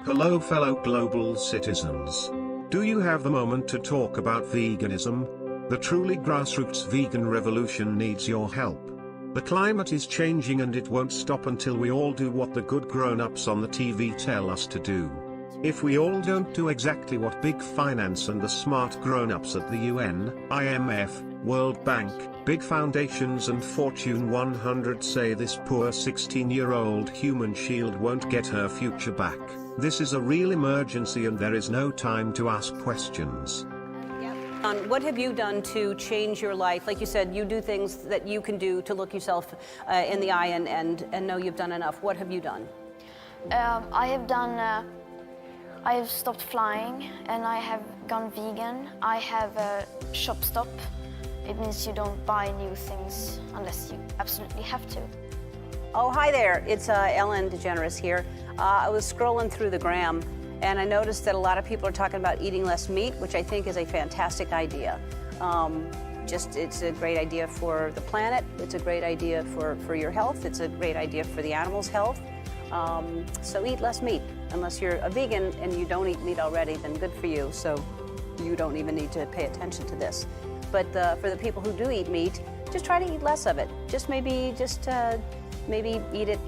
Hello fellow global citizens. Do you have the moment to talk about veganism? The truly grassroots vegan revolution needs your help. The climate is changing and it won't stop until we all do what the good grown-ups on the TV tell us to do. If we all don't do exactly what big finance and the smart grown-ups at the UN, IMF, World Bank, big foundations and Fortune 100 say, this poor 16-year-old human shield won't get her future back. This is a real emergency and there is no time to ask questions. What have you done to change your life? Like you said, you do things that you can do to look yourself in the eye and know you've done enough. What have you done? I have stopped flying and I have gone vegan. I have a shop stop. It means you don't buy new things unless you absolutely have to. Oh, hi there. It's Ellen DeGeneres here. I was scrolling through the gram and I noticed that a lot of people are talking about eating less meat, which I think is a fantastic idea. It's a great idea for the planet. It's a great idea for your health. It's a great idea for the animals' health. So eat less meat. Unless you're a vegan and you don't eat meat already, then good for you. So you don't even need to pay attention to this. But for the people who do eat meat, just try to eat less of it. Maybe eat it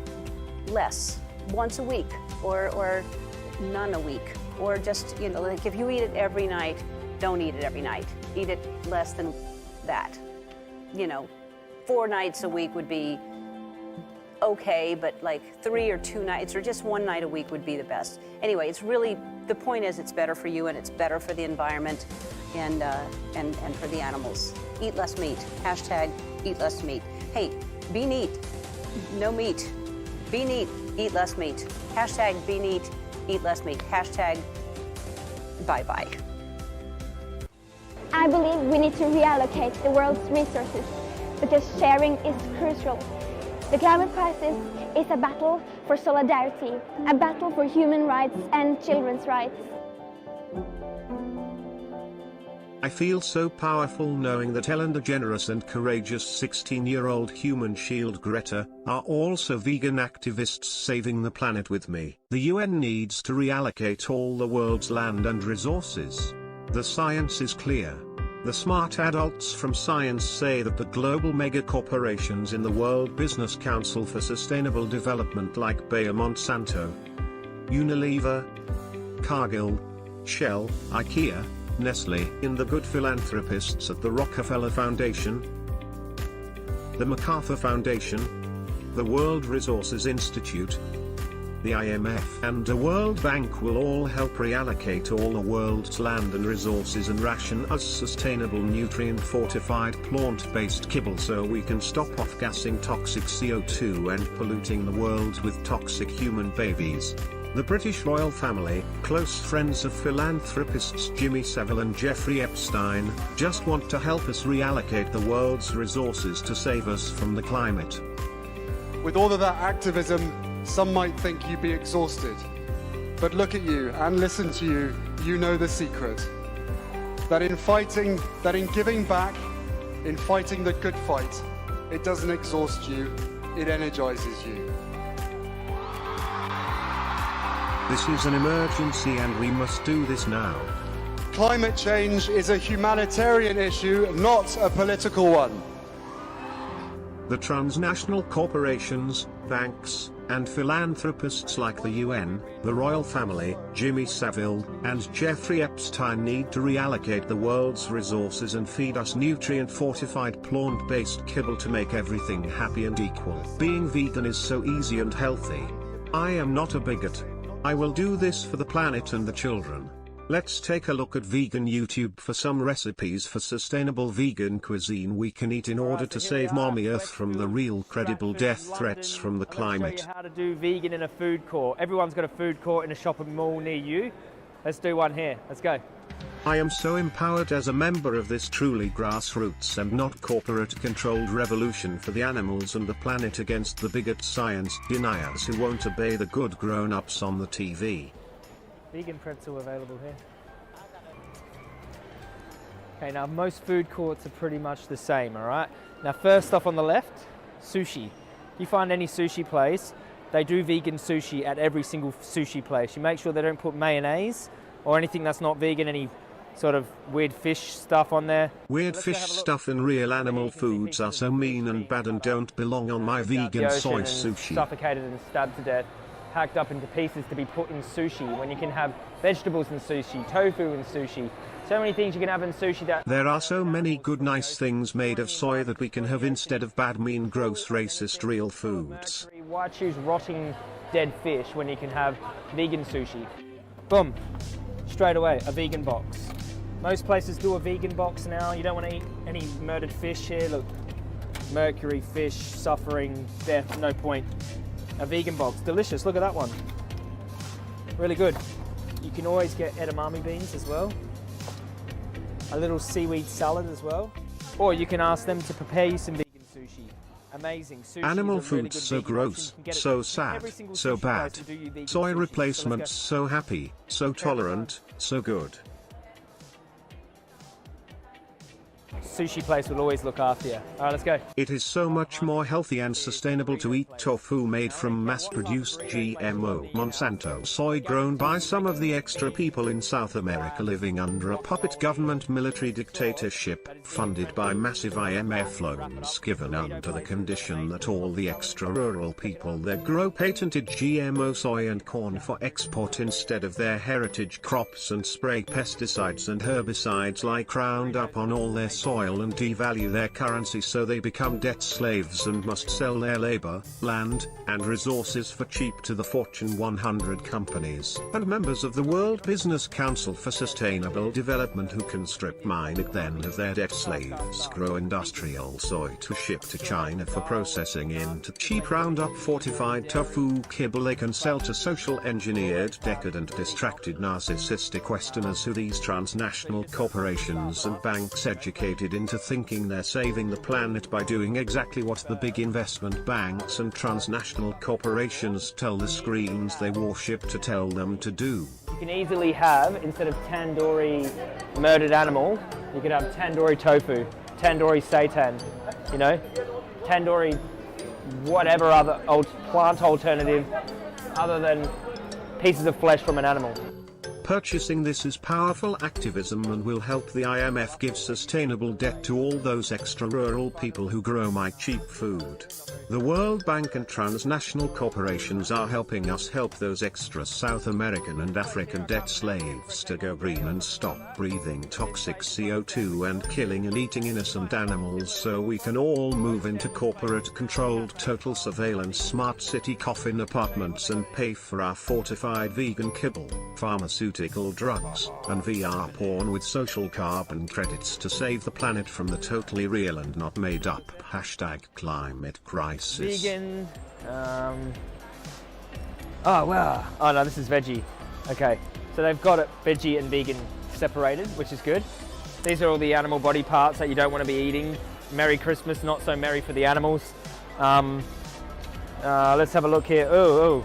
less, once a week, or none a week. Or just, like if you eat it every night, don't eat it every night. Eat it less than that. 4 nights a week would be okay, but like 3 or 2 nights or just 1 night a week would be the best. Anyway, the point is it's better for you and it's better for the environment and for the animals. Eat less meat. Hashtag eat less meat. Hey, be neat. No meat. Be neat. Eat less meat. Hashtag be neat. Eat less meat. Hashtag bye-bye. I believe we need to reallocate the world's resources because sharing is crucial. The climate crisis is a battle for solidarity, a battle for human rights and children's rights. I feel so powerful knowing that Ellen DeGeneres and courageous 16-year-old human shield Greta are also vegan activists saving the planet with me. The UN needs to reallocate all the world's land and resources. The science is clear. The smart adults from science say that the global megacorporations in the World Business Council for Sustainable Development like Bayer Monsanto, Unilever, Cargill, Shell, IKEA, Nestle, in the good philanthropists at the Rockefeller Foundation, the MacArthur Foundation, the World Resources Institute, the IMF and the World Bank will all help reallocate all the world's land and resources and ration us sustainable nutrient-fortified plant-based kibble so we can stop off-gassing toxic CO2 and polluting the world with toxic human babies. The British royal family, close friends of philanthropists Jimmy Savile and Jeffrey Epstein, just want to help us reallocate the world's resources to save us from the climate. With all of that activism, some might think you'd be exhausted. But look at you and listen to you, you know the secret. That in giving back, in fighting the good fight, it doesn't exhaust you, it energizes you. This is an emergency and we must do this now. Climate change is a humanitarian issue, not a political one. The transnational corporations, banks, and philanthropists like the UN, the royal family, Jimmy Savile, and Jeffrey Epstein need to reallocate the world's resources and feed us nutrient-fortified plant-based kibble to make everything happy and equal. Being vegan is so easy and healthy. I am not a bigot. I will do this for the planet and the children. Let's take a look at vegan YouTube for some recipes for sustainable vegan cuisine we can eat in order to save Mommy Earth from the real credible death threats from the climate. Show you how to do vegan in a food court. Everyone's got a food court in a shopping mall near you. Let's do one here. Let's go. I am so empowered as a member of this truly grassroots and not corporate-controlled revolution for the animals and the planet against the bigot science deniers who won't obey the good grown-ups on the TV. Vegan pretzel available here. Okay, now most food courts are pretty much the same, all right? Now first off on the left, sushi. If you find any sushi place, they do vegan sushi at every single sushi place. You make sure they don't put mayonnaise or anything that's not vegan, any sort of weird fish stuff on there. Weird fish stuff and real animal foods are so mean and bad and don't belong on my vegan soy sushi. Suffocated and stabbed to death, hacked up into pieces to be put in sushi, when you can have vegetables in sushi, tofu in sushi, so many things you can have in sushi that... There are so many good nice things made of soy that we can have instead of bad, mean, gross, racist real foods. Why choose rotting dead fish when you can have vegan sushi? Boom, straight away, a vegan box. Most places do a vegan box now. You don't want to eat any murdered fish here. Look, mercury, fish, suffering, death, no point. A vegan box, delicious, look at that one. Really good. You can always get edamame beans as well. A little seaweed salad as well. Or you can ask them to prepare you some vegan sushi. Amazing. Sushi Animal is a really foods good so vegan gross, option. You can get it so from sad, every single so sushi place bad. to do you vegan Soy sushi. replacements So so happy, so tolerant, so good. sushi place will always look after you. All right, let's go. It is so much more healthy and sustainable to eat tofu made from mass-produced GMO Monsanto soy grown by some of the extra people in South America living under a puppet government military dictatorship, funded by massive IMF loans given under the condition that all the extra rural people there grow patented GMO soy and corn for export instead of their heritage crops and spray pesticides and herbicides like Roundup on all their soil and devalue their currency, so they become debt slaves and must sell their labor, land, and resources for cheap to the Fortune 100 companies and members of the World Business Council for Sustainable Development, who can strip mine it then of their debt slaves, grow industrial soy to ship to China for processing into cheap Roundup fortified tofu kibble they can sell to social engineered, decadent, distracted, narcissistic Westerners who these transnational corporations and banks educated into thinking they're saving the planet by doing exactly what the big investment banks and transnational corporations tell the screens they worship to tell them to do. You can easily have, instead of tandoori murdered animal, you could have tandoori tofu, tandoori seitan, you know, tandoori whatever other plant alternative other than pieces of flesh from an animal. Purchasing this is powerful activism and will help the IMF give sustainable debt to all those extra rural people who grow my cheap food. The World Bank and transnational corporations are helping us help those extra South American and African debt slaves to go green and stop breathing toxic CO2 and killing and eating innocent animals, so we can all move into corporate-controlled total surveillance smart city coffin apartments and pay for our fortified vegan kibble, pharmaceutical drugs, and VR porn with social carbon credits to save the planet from the totally real and not made up #climate crisis. Vegan, oh wow, oh no, this is veggie. Okay, so they've got it veggie and vegan separated, which is good. These are all the animal body parts that you don't want to be eating. Merry Christmas, not so merry for the animals. Let's have a look here. Oh,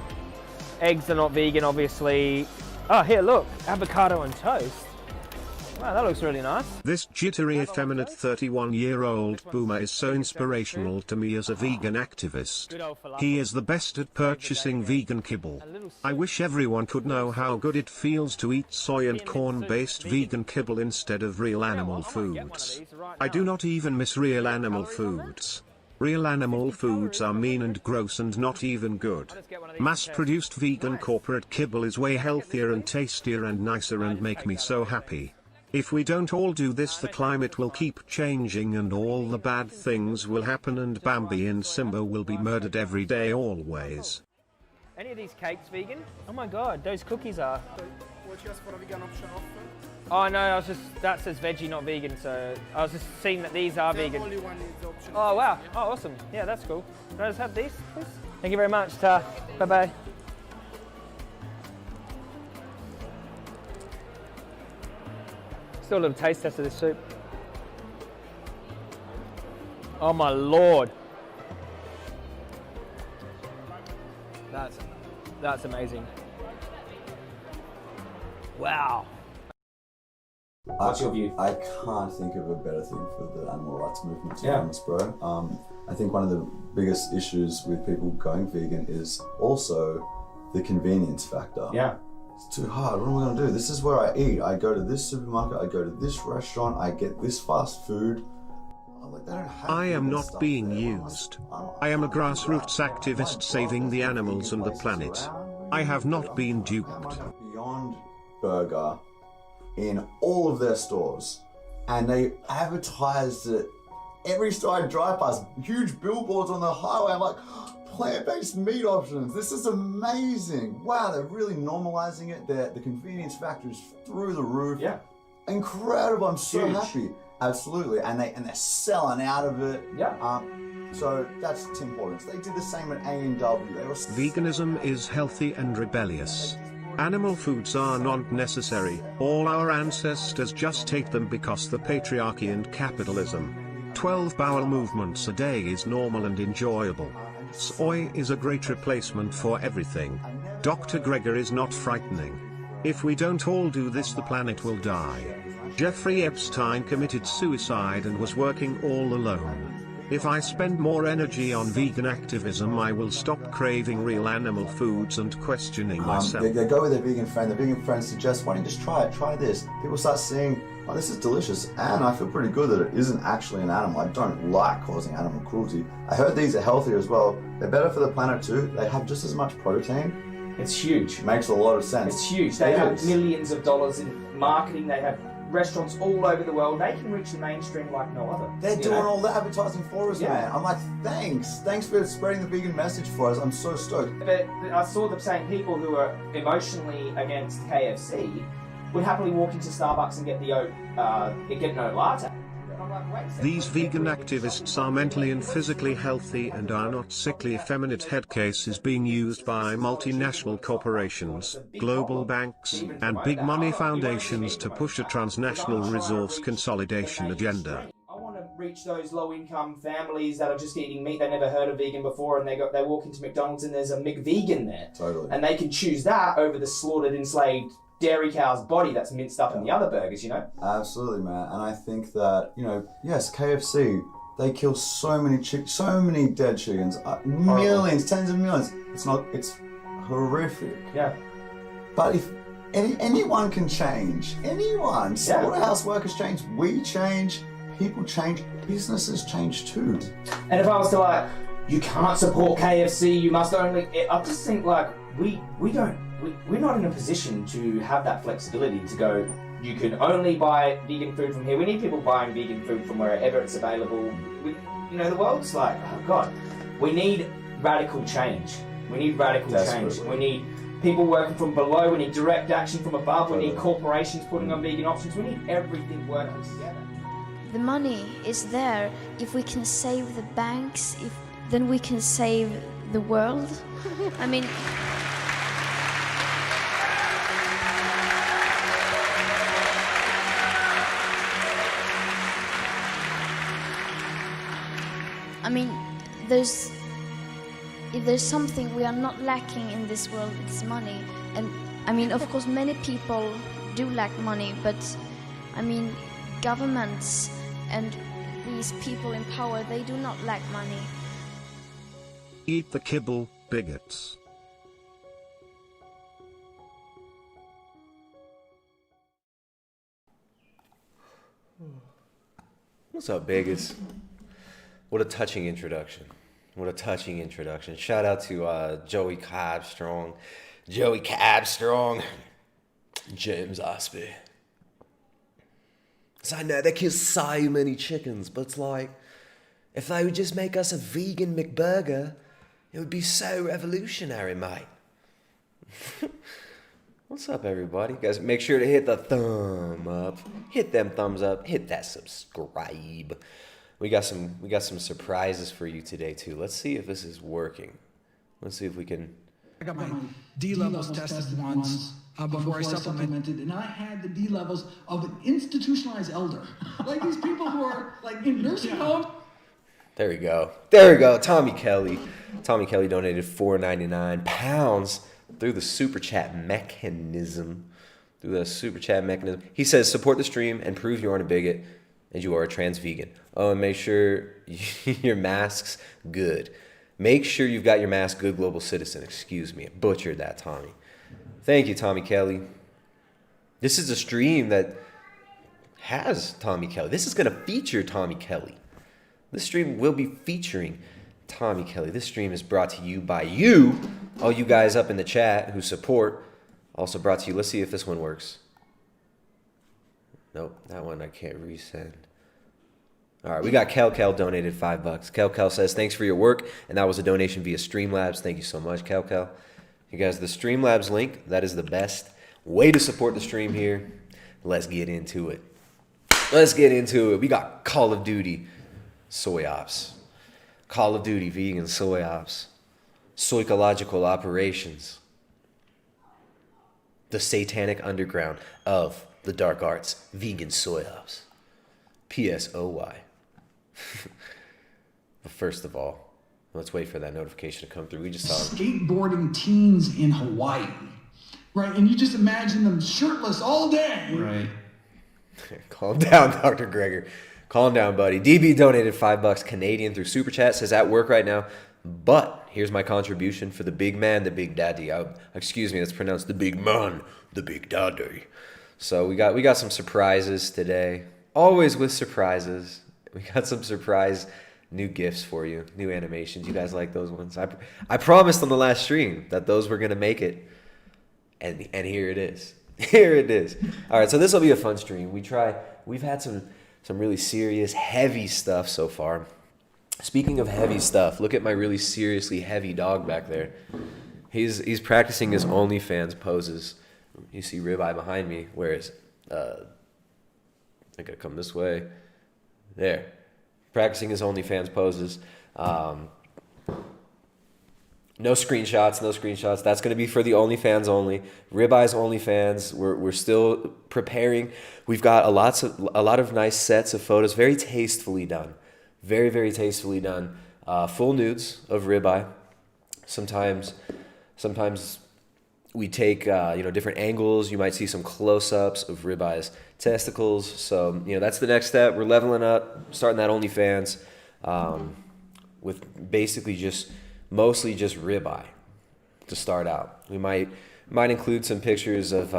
eggs are not vegan, obviously. Oh, here, look, avocado and toast. Wow, that looks really nice. This jittery, effeminate 31-year-old boomer is so inspirational to me as a vegan activist. He is the best at purchasing vegan kibble. I wish everyone could know how good it feels to eat soy and corn-based vegan kibble instead of real animal foods. I do not even miss real animal foods. Real animal foods are mean and gross and not even good. Mass-produced vegan corporate kibble is way healthier and tastier and nicer and make me so happy. If we don't all do this, the climate will keep changing and all the bad things will happen and Bambi and Simba will be murdered every day always. Any of these cakes vegan? Oh my god, those cookies are. Would you ask for a vegan option offer? Oh no, that says veggie, not vegan, so I was just seeing that these are vegan. Only one is option. Oh wow, oh awesome, yeah, that's cool. Can I just have these, please? Thank you very much, Ta. Bye-bye. Still a little taste test of this soup. Oh my lord. That's amazing. Wow. What's your view? I can't think of a better thing for the animal rights movement, to be honest, bro. I think one of the biggest issues with people going vegan is also the convenience factor. Yeah. It's too hard. What am I going to do? This is where I eat. I go to this supermarket, I go to this restaurant, I get this fast food. Like, they don't have I am vegan not stuff being there. used. I am a grassroots activist saving the animals and the planet. I have not been duped. Beyond Burger in all of their stores, and they advertised it every store I drive past, huge billboards on the highway. I'm like, plant-based meat options, this is amazing. Wow, they're really normalizing it. The convenience factor is through the roof. Yeah. Incredible, I'm so Huge. happy. Absolutely, and they're selling out of it. Yeah. So that's Tim Hortons. They did the same at A&W. They were Veganism is healthy and rebellious. Animal foods are not necessary. All our ancestors just ate them because the patriarchy and capitalism. 12 bowel movements a day is normal and enjoyable. Soy is a great replacement for everything. Dr. Gregor is not frightening. If we don't all do this, the planet will die. Jeffrey Epstein committed suicide and was working all alone. If I spend more energy on vegan activism, I will stop craving real animal foods and questioning myself. They go with their vegan friend. The vegan friend suggests, why don't you just try it? Try this. People start seeing, oh, this is delicious, and I feel pretty good that it isn't actually an animal. I don't like causing animal cruelty. I heard these are healthier as well. They're better for the planet too. They have just as much protein. It's huge. Makes a lot of sense. It's huge. They have millions of dollars in marketing. They have restaurants all over the world. They can reach the mainstream like no other. They're doing all the advertising for us, Yeah. man. I'm like, thanks for spreading the vegan message for us. I'm so stoked. But I saw them saying people who are emotionally against KFC would happily walk into Starbucks and get get an oat latte. I'm like, wait a second. These vegan activists are mentally and physically healthy and are not sickly. Effeminate head case is being used by multinational corporations, global banks, and big money foundations to push a transnational resource consolidation agenda. I want to reach those low-income families that are just eating meat. They never heard of vegan before, and they walk into McDonald's and there's a McVegan there. Totally. And they can choose that over the slaughtered, enslaved dairy cow's body that's minced up in the other burgers, you know? Absolutely, man. And I think that, yes, KFC, they kill so many dead chickens, millions, tens of millions. It's horrific. Yeah. But if anyone can change, anyone, slaughterhouse workers change, we change, people change, businesses change too. And if I was to you can't support KFC, you must only, I just think we're not in a position to have that flexibility to go, you can only buy vegan food from here. We need people buying vegan food from wherever it's available. The world's like, oh God, we need radical change. We need radical change. We need people working from below. We need direct action from above. We need corporations putting on vegan options. We need everything working together. The money is there. If we can save the banks, then we can save the world. I mean... if there's something we are not lacking in this world, it's money. And of course, many people do lack money, but governments and these people in power, they do not lack money. Eat the kibble, bigots. What's up, bigots? What a touching introduction. What a touching introduction. Shout out to Joey Cabstrong. James Osby. So I know they kill so many chickens, but it's like, if they would just make us a vegan McBurger, it would be so revolutionary, mate. What's up, everybody? Guys, make sure to hit the thumb up. Hit them thumbs up. Hit that subscribe. We got some surprises for you today too. Let's see if this is working. Let's see if we can. I got my D levels tested once before I supplemented, and I had the D levels of an institutionalized elder, like these people who are in nursing homes. There we go. Tommy Kelly donated £4.99 through the super chat mechanism. He says, support the stream and prove you aren't a bigot. and you are a trans vegan. Oh, and make sure your mask's good. Make sure you've got your mask good, global citizen. Excuse me, I butchered that, Tommy. Thank you, Tommy Kelly. This is a stream that has Tommy Kelly. This is going to feature Tommy Kelly. This stream will be featuring Tommy Kelly. This stream is brought to you by you, all you guys up in the chat who support. Also brought to you. Let's see if this one works. Nope, that one I can't resend. All right, we got Kel donated $5. Kel says, thanks for your work. And that was a donation via Streamlabs. Thank you so much, Kel. You guys, the Streamlabs link, that is the best way to support the stream here. Let's get into it. We got Call of Duty soy ops. Call of Duty vegan soy ops. Psychological operations. The satanic underground of the dark arts. Vegan soy ops. PSOY. But first of all, let's wait for that notification to come through. We just saw skateboarding teens in Hawaii, right? And you just imagine them shirtless all day. Right. Calm down, Dr. Greger. Calm down, buddy. DB donated $5 Canadian through Super Chat. Says at work right now, but here's my contribution for the big man, the big daddy. Excuse me, that's pronounced the big man, the big daddy. So we got some surprises today. Always with surprises. We got some surprise new gifts for you, new animations. You guys like those ones? I promised on the last stream that those were gonna make it, and here it is. Here it is. All right, so this will be a fun stream. We've had some really serious, heavy stuff so far. Speaking of heavy stuff, look at my really seriously heavy dog back there. He's practicing his OnlyFans poses. You see Ribeye behind me. Where is? I gotta come this way. There. Practicing his OnlyFans poses. No screenshots. That's going to be for the OnlyFans only. Ribeye's OnlyFans. We're still preparing. We've got a lot of nice sets of photos. Very tastefully done. Very, very tastefully done. Full nudes of Ribeye. Sometimes we take different angles. You might see some close-ups of Ribeye's testicles. So that's the next step. We're leveling up, starting that OnlyFans with basically mostly just Ribeye to start out. We might include some pictures of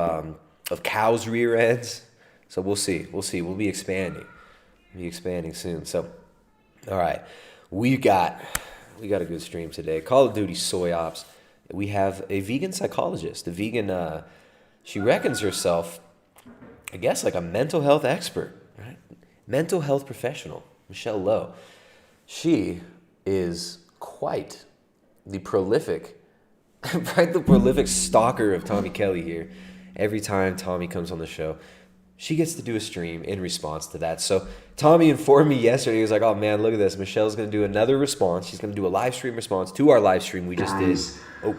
cows' rear ends. So we'll see. We'll be expanding. Soon. So, all right, we got a good stream today. Call of Duty soy ops. We have a vegan psychologist, a vegan. She reckons herself, I guess, like a mental health expert, right? Mental health professional, Michelle Lowe. She is quite the prolific stalker of Tommy Kelly here. Every time Tommy comes on the show, she gets to do a stream in response to that. So Tommy informed me yesterday. He was like, oh man, look at this. Michelle's going to do another response. She's going to do a live stream response to our live stream we just did. Oh,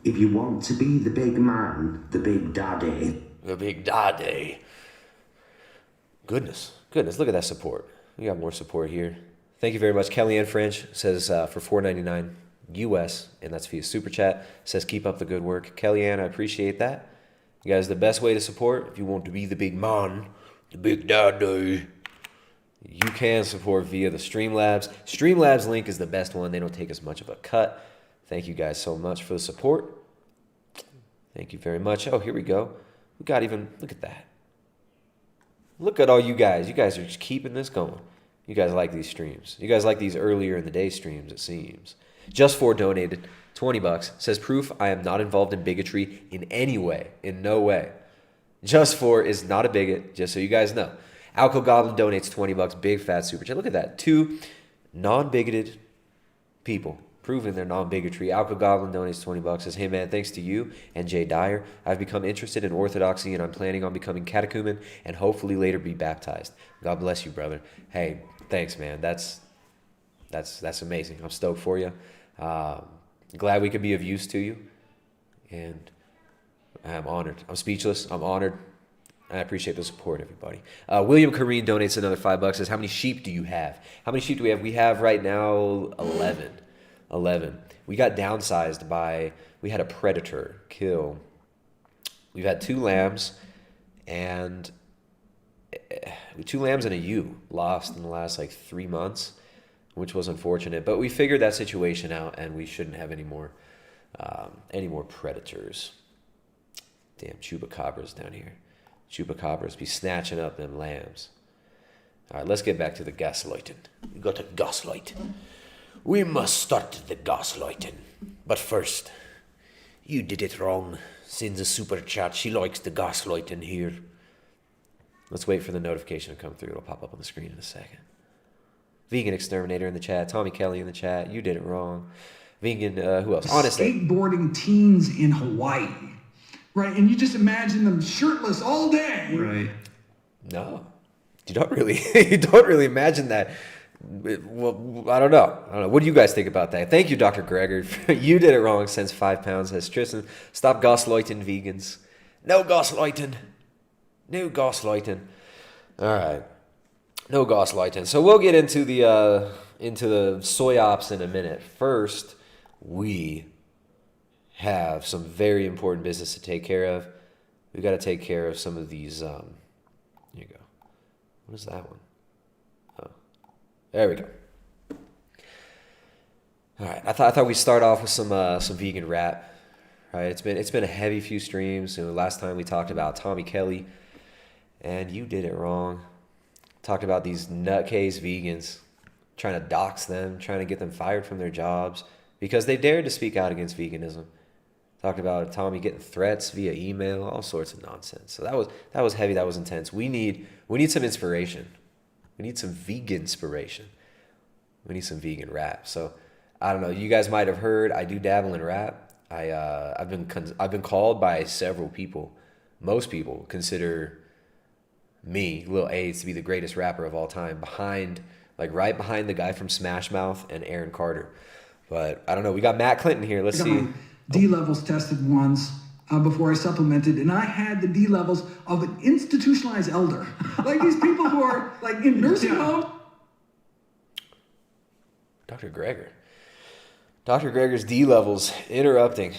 if you want to be the big man, the big daddy. The big daddy. Goodness. Look at that support. We got more support here. Thank you very much. Kellyanne French says for $4.99 US, and that's via Super Chat, says keep up the good work. Kellyanne, I appreciate that. You guys, the best way to support, if you want to be the big man, the big daddy, you can support via the Streamlabs. Streamlabs link is the best one. They don't take as much of a cut. Thank you guys so much for the support. Thank you very much. Oh, here we go. We got even, look at that. Look at all you guys. You guys are just keeping this going. You guys like these streams. You guys like these earlier in the day streams, it seems. Just for donated $20. Says proof I am not involved in bigotry in any way. In no way. Just for is not a bigot, just so you guys know. Alco Goblin donates $20. Big fat super chat. Look at that. 2 non-bigoted people proving their non-bigotry. Alco Goblin donates $20. Says, hey man, thanks to you and Jay Dyer, I've become interested in orthodoxy and I'm planning on becoming catechumen and hopefully later be baptized. God bless you, brother. Hey, thanks, man. That's amazing. I'm stoked for you. Glad we could be of use to you. And I'm honored. I'm speechless. I'm honored. I appreciate the support, everybody. William Kareen donates another $5. Says, how many sheep do you have? How many sheep do we have? We have right now 11. We got downsized by, we had a predator kill. We've had 2 lambs and 2 lambs and a ewe lost in the last like 3 months, which was unfortunate. But we figured that situation out, and we shouldn't have any more predators. Damn chupacabras down here. Chupacabras be snatching up them lambs. All right, let's get back to the gaslighting. We got to gaslight. We must start the gaslighting. But first, you did it wrong. Sends a super chat. She likes the gaslighting here. Let's wait for the notification to come through. It'll pop up on the screen in a second. Vegan Exterminator in the chat. Tommy Kelly in the chat. You did it wrong. Vegan, who else? Honestly. Skateboarding teens in Hawaii. Right, and you just imagine them shirtless all day. Right. No. You don't really imagine that. Well, I don't know. What do you guys think about that? Thank you, Dr. Gregor. You did it wrong. Sends 5 pounds. Says Tristan, stop gaslighting vegans. No gaslighting. No gaslighting. All right. No gaslighting. So we'll get into the soy ops in a minute. First, we have some very important business to take care of. We got to take care of some of these. Here you go. What is that one? Oh, there we go. All right. I thought we'd start off with some vegan rap. Right. It's been a heavy few streams. Last time we talked about Tommy Kelly, and you did it wrong. Talked about these nutcase vegans, trying to dox them, trying to get them fired from their jobs because they dared to speak out against veganism. Talked about Tommy getting threats via email, all sorts of nonsense. So that was heavy. That was intense. We need some inspiration. We need some vegan inspiration. We need some vegan rap. So I don't know. You guys might have heard I do dabble in rap. I've been called by several people. Most people consider me, Lil A's, to be the greatest rapper of all time, right behind the guy from Smash Mouth and Aaron Carter. But I don't know. We got Matt Clinton here. Let's see. D levels tested once before I supplemented, and I had the D levels of an institutionalized elder. Like these people who are like in nursing homes. Dr. Gregor's D levels interrupting.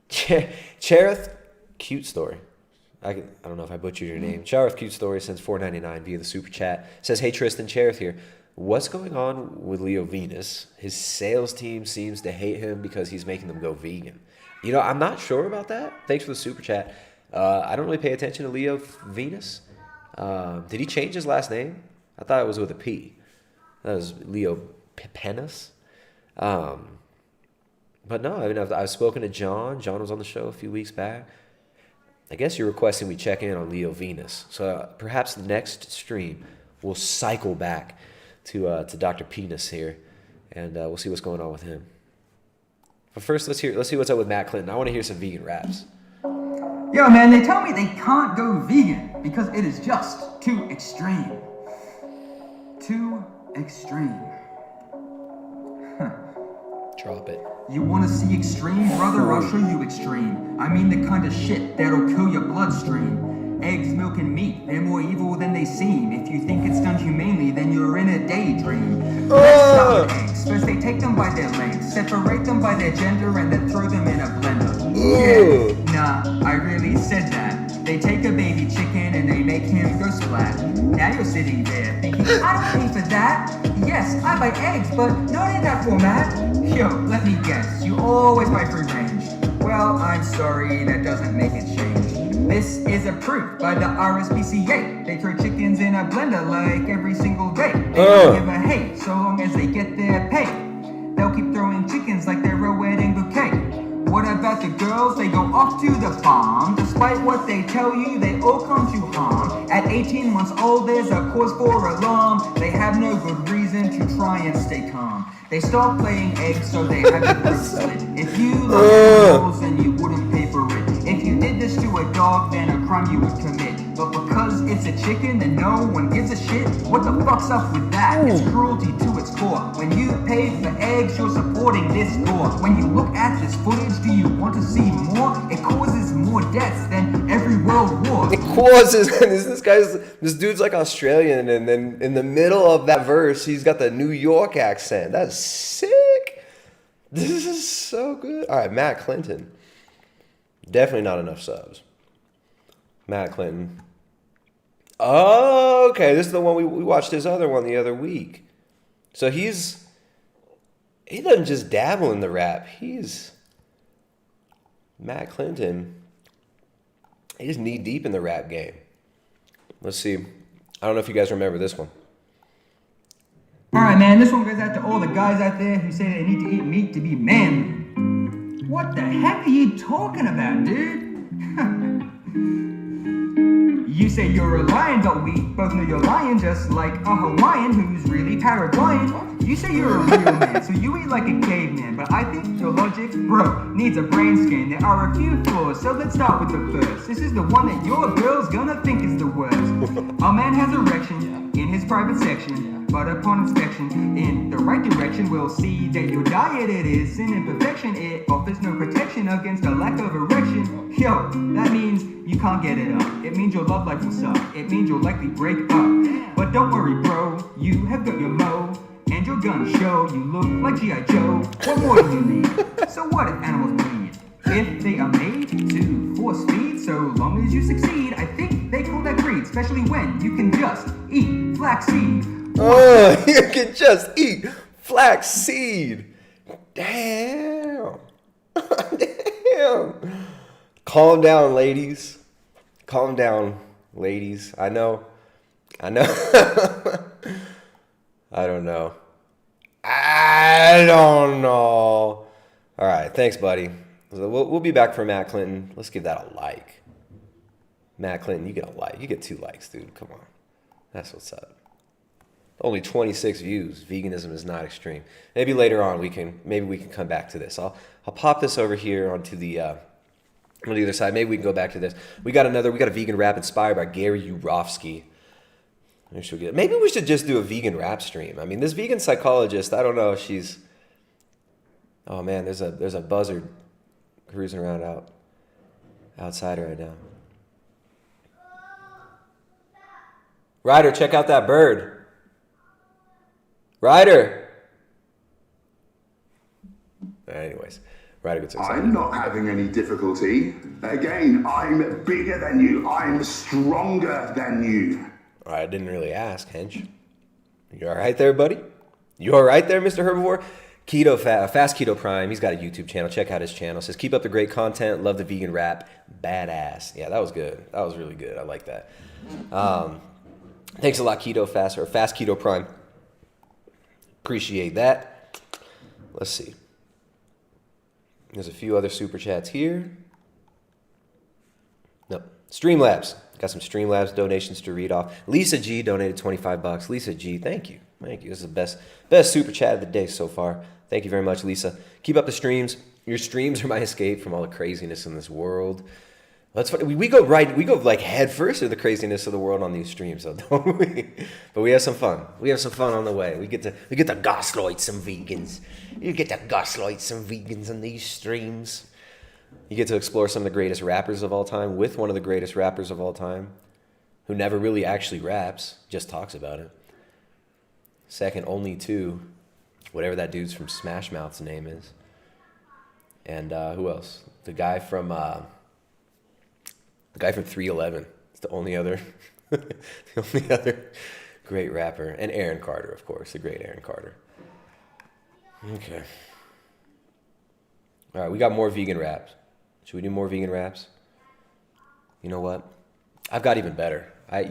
Cherith, cute story. I don't know if I butchered your name. Cherith, cute story, sends $4.99 via the super chat. Says, hey Tristan, Cherith here. What's going on with Leo Venus? His sales team seems to hate him because he's making them go vegan. I'm not sure about that. Thanks for the super chat. I don't really pay attention to Leo Venus. Did he change his last name? I thought it was with a P. That was Leo Penis. But no, I've spoken to John. John was on the show a few weeks back. I guess you're requesting we check in on Leo Venus. So perhaps the next stream we'll cycle back to Dr. Penis here, and we'll see what's going on with him. But first, let's see what's up with Matt Clinton. I want to hear some vegan raps. Yo, man, they tell me they can't go vegan because it is just too extreme. Too extreme. Drop it. You wanna see extreme, brother? I'll show you extreme. I mean the kind of shit that'll kill your bloodstream. Eggs, milk, and meat, they're more evil than they seem. If you think it's done humanely, then you're in a daydream. Let's start with eggs. First they take them by their legs, separate them by their gender, and then throw them in a blender. Yeah, nah, I really said that. They take a baby chicken and they make him go splat. Now you're sitting there thinking, I don't pay for that. Yes, I buy eggs, but not in that format. Yo, let me guess, you always buy free range. Well, I'm sorry, that doesn't make it change. This is approved by the RSPCA. They throw chickens in a blender like every single day. They don't give a hate so long as they get their pay. They'll keep throwing chickens like they're a wedding bouquet. What about the girls? They go off to the farm. Despite what they tell you, they all come to harm. At 18 months old, there's a cause for alarm. They have no good reason to try and stay calm. They stop laying eggs, so they have to throat slit. If you love animals, then you wouldn't pay for it. If you did this to a dog, then a crime you would commit. But because it's a chicken, then no one gives a shit. What the fuck's up with that? It's cruelty to its core. When you pay for eggs, you're supporting this gore. When you look at this footage, do you want to see more? It causes more deaths than every world war. It causes this dude's like Australian, and then in the middle of that verse, he's got the New York accent. That's sick. This is so good. All right, Matt Clinton. Definitely not enough subs. Matt Clinton. Oh, okay. This is the one we watched his other one the other week. So he doesn't just dabble in the rap. He's Matt Clinton. He's knee deep in the rap game. Let's see. I don't know if you guys remember this one. Alright, man, this one goes out to all the guys out there who say they need to eat meat to be manly. What the heck are you talking about, dude? You say you're a lion, but we both know you're lying, just like a Hawaiian who's really Paraguayan. You say you're a real man, so you eat like a caveman, but I think your logic, bro, needs a brain scan. There are a few flaws, so let's start with the first. This is the one that your girl's gonna think is the worst. A man has erection in his private section, but upon inspection in the right direction, we'll see that your diet, it is an imperfection. It offers no protection against a lack of erection. Yo, that means you can't get it up. It means your love life will suck. It means you'll likely break up. But don't worry, bro, you have got your mo, and your guns show you look like G.I. Joe. What more do you need? So what if animals bleed? If they are made to force feed, so long as you succeed, I think they call that greed, especially when you can just eat flaxseed. Oh, you can just eat flaxseed. Damn. Damn. Calm down, ladies. Calm down, ladies. I know. I don't know. All right, thanks, buddy. We'll be back for Matt Clinton. Let's give that a like. Matt Clinton, you get a like. You get 2 likes, dude. Come on. That's what's up. Only 26 views. Veganism is not extreme. Maybe later on we can come back to this. I'll pop this over here onto the other side. Maybe we can go back to this. We got a vegan rap inspired by Gary Yourofsky. Maybe we should just do a vegan rap stream. I mean, this vegan psychologist, I don't know if she's... Oh man, there's a buzzard cruising around outside right now. Ryder, check out that bird. Ryder! Anyways, Ryder gets excited. I'm not having any difficulty. Again, I'm bigger than you. I'm stronger than you. I didn't really ask, Hench. You all right there, buddy? You all right there, Mr. Herbivore? Fast Keto Prime, he's got a YouTube channel. Check out his channel. Says, keep up the great content. Love the vegan rap. Badass. Yeah, that was good. That was really good. I like that. Thanks a lot, Fast Keto Prime. Appreciate that. Let's see. There's a few other super chats here. No. Streamlabs. Got some Streamlabs donations to read off. Lisa G donated $25. Lisa G, thank you. Thank you. This is the best super chat of the day so far. Thank you very much, Lisa. Keep up the streams. Your streams are my escape from all the craziness in this world. We go like head first to the craziness of the world on these streams, though, don't we? But we have some fun. We have some fun on the way. We get to gaslight some vegans. You get to gaslight some vegans on these streams. You get to explore some of the greatest rappers of all time with one of the greatest rappers of all time, who never really actually raps, just talks about it. Second only to whatever that dude's from Smash Mouth's name is. And who else? The guy from 311. It's the only other great rapper. And Aaron Carter, of course, the great Aaron Carter. Okay. All right, we got more vegan raps. Should we do more vegan raps? You know what? I've got even better. I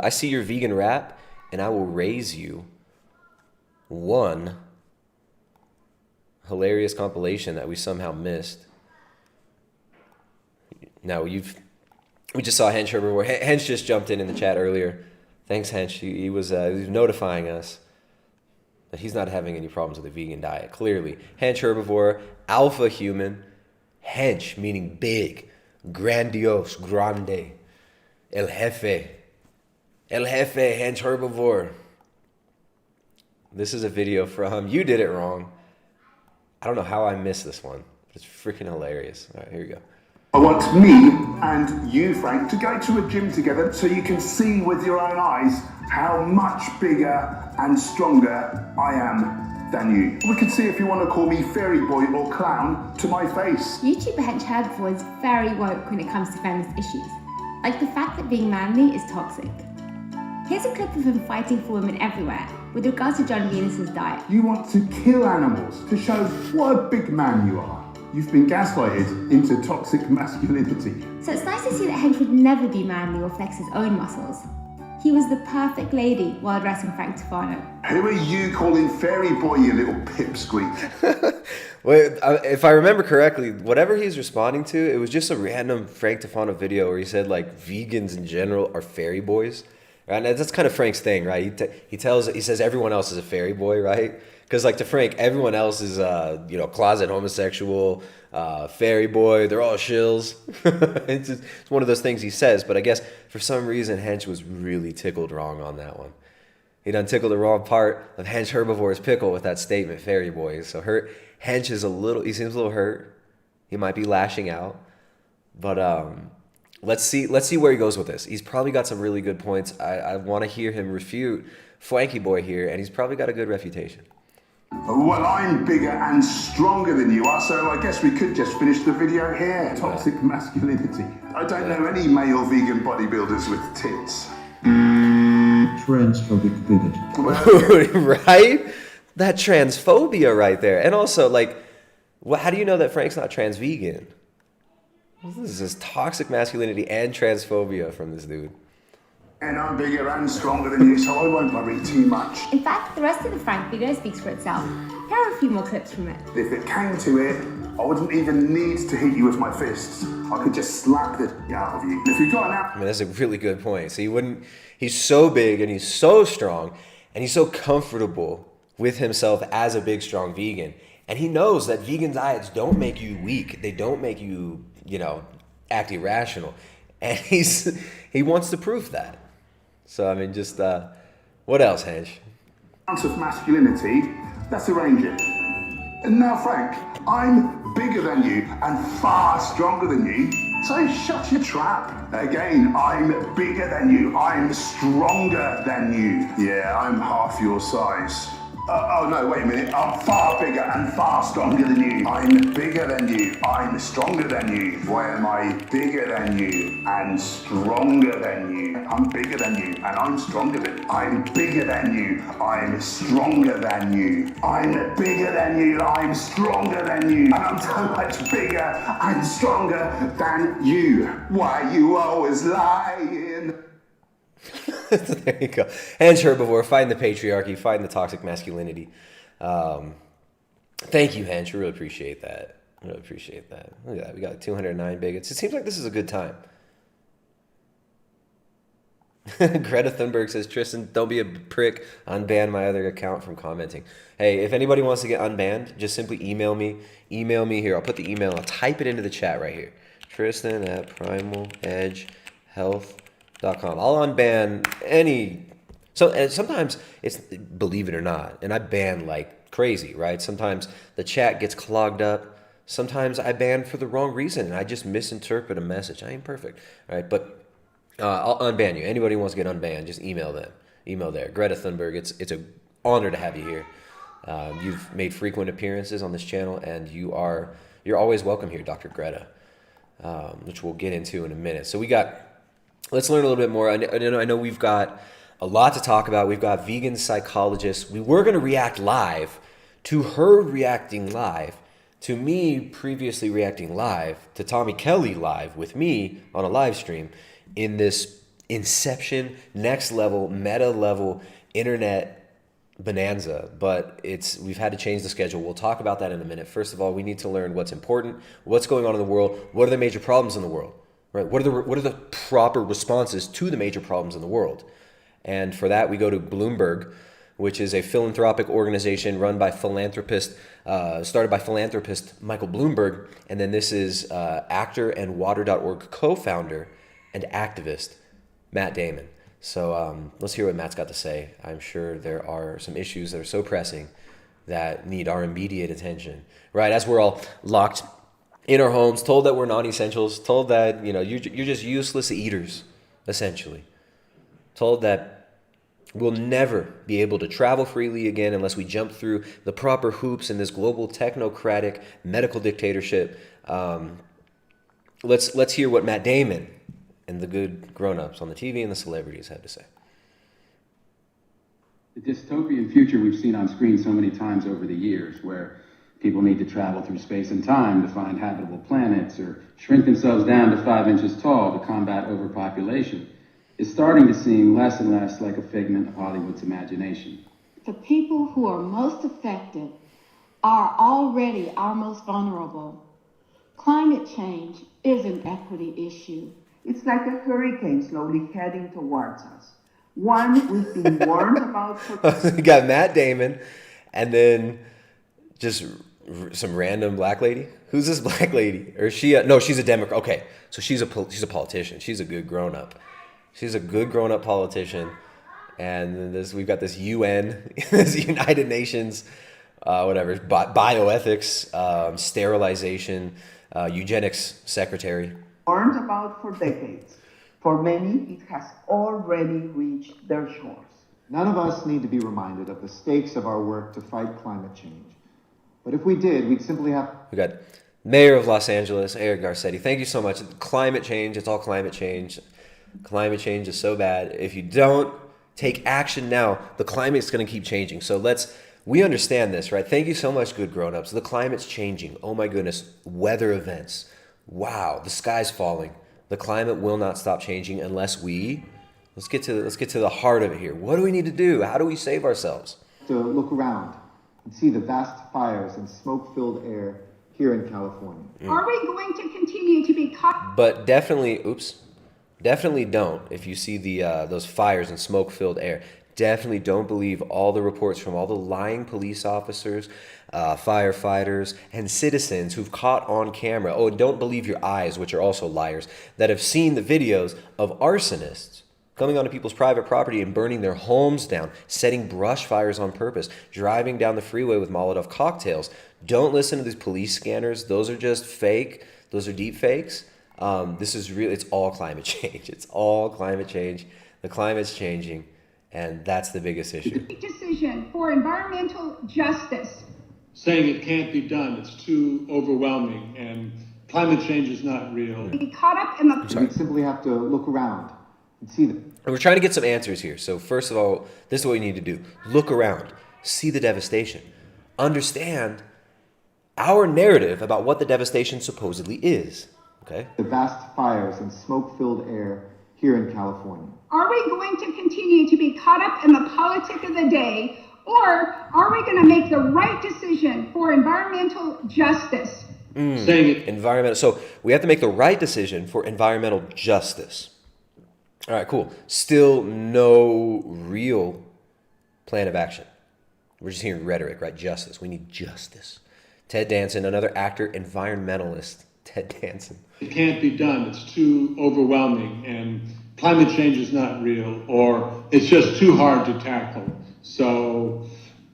see your vegan rap, and I will raise you one hilarious compilation that we somehow missed. Now we just saw Hench Herbivore. Hench just jumped in the chat earlier. Thanks, Hench. He was notifying us that he's not having any problems with the vegan diet. Clearly, Hench Herbivore, alpha human. Hench meaning big, grandiose, grande. El Jefe, Hench Herbivore. This is a video from You Did It Wrong. I don't know how I missed this one, but it's freaking hilarious. All right, here we go. I want me and you, Frank, to go to a gym together so you can see with your own eyes how much bigger and stronger I am than you. We can see if you want to call me fairy boy or clown to my face. YouTuber Hench Herbivore is very woke when it comes to feminist issues. Like the fact that being manly is toxic. Here's a clip of him fighting for women everywhere with regards to John Venus's diet. You want to kill animals to show what a big man you are. You've been gaslighted into toxic masculinity. So it's nice to see that Hench would never be manly or flex his own muscles. He was the perfect lady while addressing Frank Tufano. Who are you calling fairy boy, you little pipsqueak? Wait, if I remember correctly, whatever he's responding to, it was just a random Frank Tufano video where he said like vegans in general are fairy boys. Right? And that's kind of Frank's thing, right? He says everyone else is a fairy boy, right? Because like to Frank, everyone else is closet homosexual, fairy boy. They're all shills. It's one of those things he says. But I guess for some reason, Hench was really tickled wrong on that one. He done tickled the wrong part of Hench Herbivore's pickle with that statement, fairy boys. So Hench is he seems a little hurt. He might be lashing out. But let's see where he goes with this. He's probably got some really good points. I want to hear him refute Flanky Boy here, and he's probably got a good refutation. Well, I'm bigger and stronger than you are, so I guess we could just finish the video here. Toxic masculinity. I don't know any male vegan bodybuilders with tits. Transphobic bigot. Right? That transphobia right there. And also, like, how do you know that Frank's not trans vegan? This is toxic masculinity and transphobia from this dude. And I'm bigger and stronger than you, so I won't worry too much. In fact, the rest of the Frank video speaks for itself. Here are a few more clips from it. If it came to it, I wouldn't even need to hit you with my fists. I could just slap the out of you. If you got an app... I mean, that's a really good point. So he's so big and he's so strong and he's so comfortable with himself as a big, strong vegan. And he knows that vegan diets don't make you weak. They don't make you, act irrational. And he wants to prove that. So, I mean, just, what else, Hench? Ounce of masculinity, let's arrange it. And now, Frank, I'm bigger than you and far stronger than you, so shut your trap. Again, I'm bigger than you, I'm stronger than you. Yeah, I'm half your size. Oh no, wait a minute. I'm far bigger and far stronger than you. I'm bigger than you. I'm stronger than you. Why am I bigger than you and stronger than you? I'm bigger than you and I'm stronger than you. I'm bigger than you. I'm stronger than you. I'm bigger than you. I'm stronger than you. And I'm so much bigger and stronger than you. Why you always lying? There you go. Hench Herbivore, fighting the patriarchy, fighting the toxic masculinity. Thank you, Hench. We really appreciate that. Look at that. We got 209 bigots. It seems like this is a good time. Greta Thunberg says, Tristan, don't be a prick. Unban my other account from commenting. Hey, if anybody wants to get unbanned, just simply email me. Email me here. I'll put the email. I'll type it into the chat right here. Tristan at Primal Edge Health. I'll unban any. And sometimes it's, believe it or not, and I ban like crazy, right? Sometimes the chat gets clogged up. Sometimes I ban for the wrong reason and I just misinterpret a message. I ain't perfect, right? But I'll unban you. Anybody who wants to get unbanned, just email them. Email there. Greta Thunberg, it's an honor to have you here. You've made frequent appearances on this channel and you're always welcome here, Dr. Greta, which we'll get into in a minute. So let's learn a little bit more. I know we've got a lot to talk about. We've got vegan psychologist. We were going to react live to her reacting live, to me previously reacting live, to Tommy Kelly live with me on a live stream in this inception, next level, meta level internet bonanza. But we've had to change the schedule. We'll talk about that in a minute. First of all, we need to learn what's important, what's going on in the world, what are the major problems in the world. Right? What are the proper responses to the major problems in the world? And for that, we go to Bloomberg, which is a philanthropic organization run by started by philanthropist Michael Bloomberg. And then this is actor and Water.org co-founder and activist Matt Damon. So let's hear what Matt's got to say. I'm sure there are some issues that are so pressing that need our immediate attention. Right? As we're all locked in our homes, told that we're non-essentials, told that you're just useless eaters, essentially. Told that we'll never be able to travel freely again unless we jump through the proper hoops in this global technocratic medical dictatorship. Let's hear what Matt Damon and the good grown-ups on the TV and the celebrities have to say. The dystopian future we've seen on screen so many times over the years, where people need to travel through space and time to find habitable planets or shrink themselves down to 5 inches tall to combat overpopulation, is starting to seem less and less like a figment of Hollywood's imagination. The people who are most affected are already our most vulnerable. Climate change is an equity issue. It's like a hurricane slowly heading towards us. One we've been warned about for... We got Matt Damon, and then just some random black lady. Who's this black lady? Or is she? No, she's a Democrat. Okay, so she's a politician. She's a good grown up. She's a good grown up politician. And we've got this UN, this United Nations, whatever, bioethics, sterilization, eugenics secretary. Warned about for decades. For many, it has already reached their shores. None of us need to be reminded of the stakes of our work to fight climate change. But if we did, we'd simply have... We got Mayor of Los Angeles, Eric Garcetti. Thank you so much. Climate change, it's all climate change. Climate change is so bad. If you don't take action now, the climate's going to keep changing. So we understand this, right? Thank you so much, good grown-ups. The climate's changing. Oh my goodness. Weather events. Wow, the sky's falling. The climate will not stop changing unless let's get to the heart of it here. What do we need to do? How do we save ourselves? To look around and see the vast fires and smoke-filled air here in California. Are we going to continue to be caught? But definitely don't. If you see those fires and smoke-filled air, definitely don't believe all the reports from all the lying police officers, firefighters, and citizens who've caught on camera. Oh, and don't believe your eyes, which are also liars, that have seen the videos of arsonists coming onto people's private property and burning their homes down, setting brush fires on purpose, driving down the freeway with Molotov cocktails. Don't listen to these police scanners. Those are just fake. Those are deep fakes. This is real. It's all climate change. It's all climate change. The climate's changing, and that's the biggest issue. Decision for environmental justice. Saying it can't be done, it's too overwhelming, and climate change is not real. Be caught up in the... We simply have to look around and see them. We're trying to get some answers here. So first of all, this is what we need to do. Look around. See the devastation. Understand our narrative about what the devastation supposedly is. Okay? The vast fires and smoke-filled air here in California. Are we going to continue to be caught up in the politic of the day, or are we going to make the right decision for environmental justice? Saying it. Environmental. So we have to make the right decision for environmental justice. All right, cool. Still no real plan of action. We're just hearing rhetoric, right? Justice. We need justice. Ted Danson, another actor, environmentalist. Ted Danson. It can't be done. It's too overwhelming, and climate change is not real, or it's just too hard to tackle. So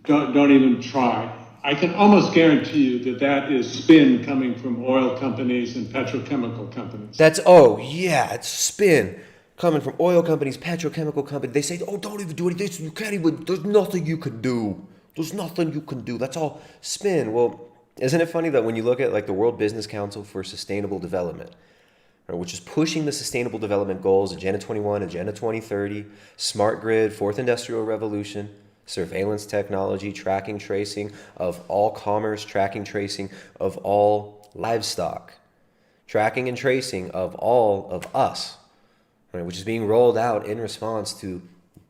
don't even try. I can almost guarantee you that is spin coming from oil companies and petrochemical companies. It's spin coming from oil companies, petrochemical companies. They say, oh, don't even do anything. You can't even, there's nothing you can do. There's nothing you can do. That's all spin. Well, isn't it funny that when you look at like the World Business Council for Sustainable Development, right, which is pushing the Sustainable Development Goals, Agenda 21, Agenda 2030, Smart Grid, Fourth Industrial Revolution, surveillance technology, tracking, tracing of all commerce, tracking, tracing of all livestock, tracking and tracing of all of us, right, which is being rolled out in response to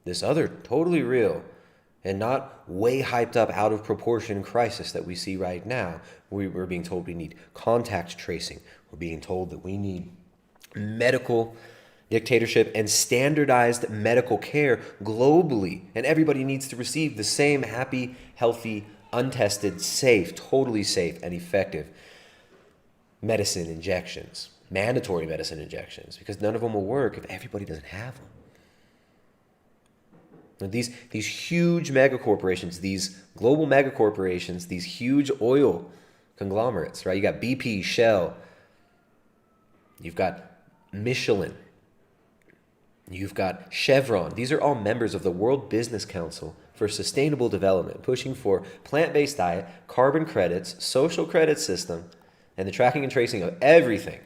this other totally real and not way hyped up out of proportion crisis that we see right now. We're being told we need contact tracing. We're being told that we need medical dictatorship and standardized medical care globally. And everybody needs to receive the same happy, healthy, untested, safe, totally safe and effective medicine injections, mandatory medicine injections, because none of them will work if everybody doesn't have them. These huge megacorporations, these global megacorporations, these huge oil conglomerates, right? You got BP, Shell, you've got Michelin, you've got Chevron. These are all members of the World Business Council for Sustainable Development, pushing for plant-based diet, carbon credits, social credit system, and the tracking and tracing of everything.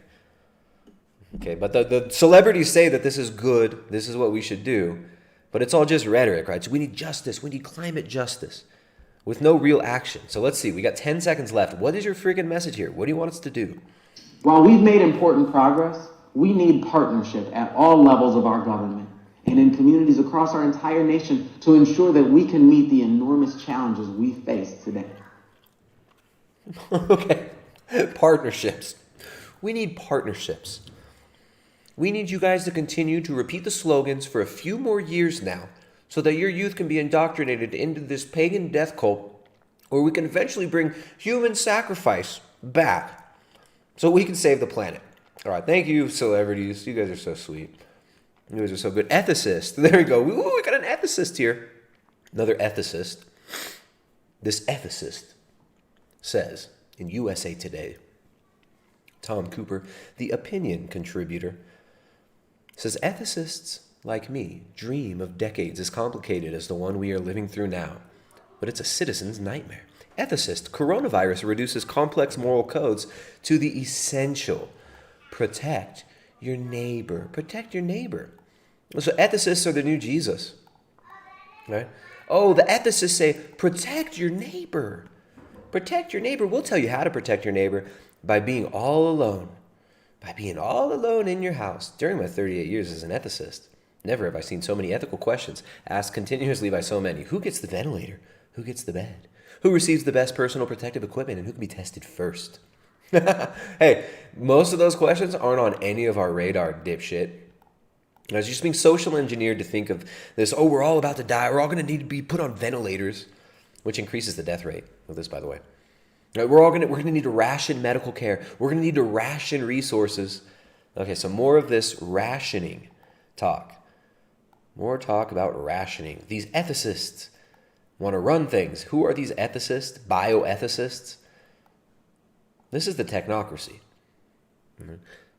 Okay, but the celebrities say that this is good, this is what we should do, but it's all just rhetoric, right? So we need justice, we need climate justice with no real action. So let's see, we got 10 seconds left. What is your freaking message here? What do you want us to do? While we've made important progress, we need partnership at all levels of our government and in communities across our entire nation to ensure that we can meet the enormous challenges we face today. Okay, partnerships. We need partnerships. We need you guys to continue to repeat the slogans for a few more years now so that your youth can be indoctrinated into this pagan death cult, or we can eventually bring human sacrifice back so we can save the planet. All right, thank you, celebrities. You guys are so sweet. You guys are so good. Ethicist. There we go. Ooh, we got an ethicist here. Another ethicist. This ethicist says in USA Today, Tom Cooper, the opinion contributor, says ethicists like me dream of decades as complicated as the one we are living through now, but it's a citizen's nightmare. Ethicist, coronavirus reduces complex moral codes to the essential. Protect your neighbor. Protect your neighbor. So ethicists are the new Jesus, right? Oh, the ethicists say, protect your neighbor. Protect your neighbor. We'll tell you how to protect your neighbor by being all alone. By being all alone in your house. During my 38 years as an ethicist, never have I seen so many ethical questions asked continuously by so many. Who gets the ventilator? Who gets the bed? Who receives the best personal protective equipment? And who can be tested first? Hey, most of those questions aren't on any of our radar, dipshit. It's just being social engineered to think of this, oh, we're all about to die. We're all going to need to be put on ventilators, which increases the death rate of this, by the way. We're going to need to ration medical care. We're going to need to ration resources. Okay, so more of this rationing talk. More talk about rationing. These ethicists want to run things. Who are these ethicists? Bioethicists? This is the technocracy.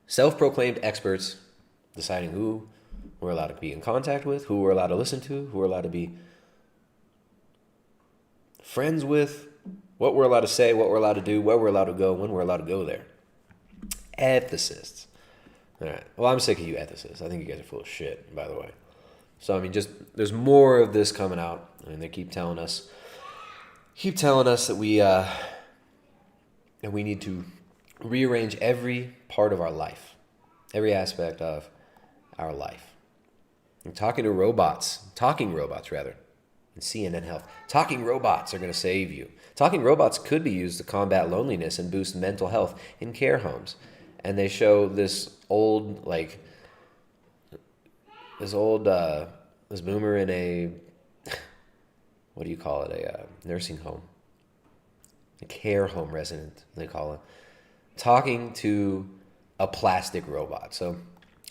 Self-proclaimed experts deciding who we're allowed to be in contact with, who we're allowed to listen to, who we're allowed to be friends with, what we're allowed to say, what we're allowed to do, where we're allowed to go, when we're allowed to go there. Ethicists. All right. Well, I'm sick of you ethicists. I think you guys are full of shit, by the way. So, I mean, just there's more of this coming out. I mean, they keep telling us that we need to rearrange every part of our life, every aspect of our life. And talking robots in CNN Health. Talking robots are going to save you. Talking robots could be used to combat loneliness and boost mental health in care homes. And they show this boomer in a, what do you call it, a nursing home, a care home resident, they call it, talking to a plastic robot. So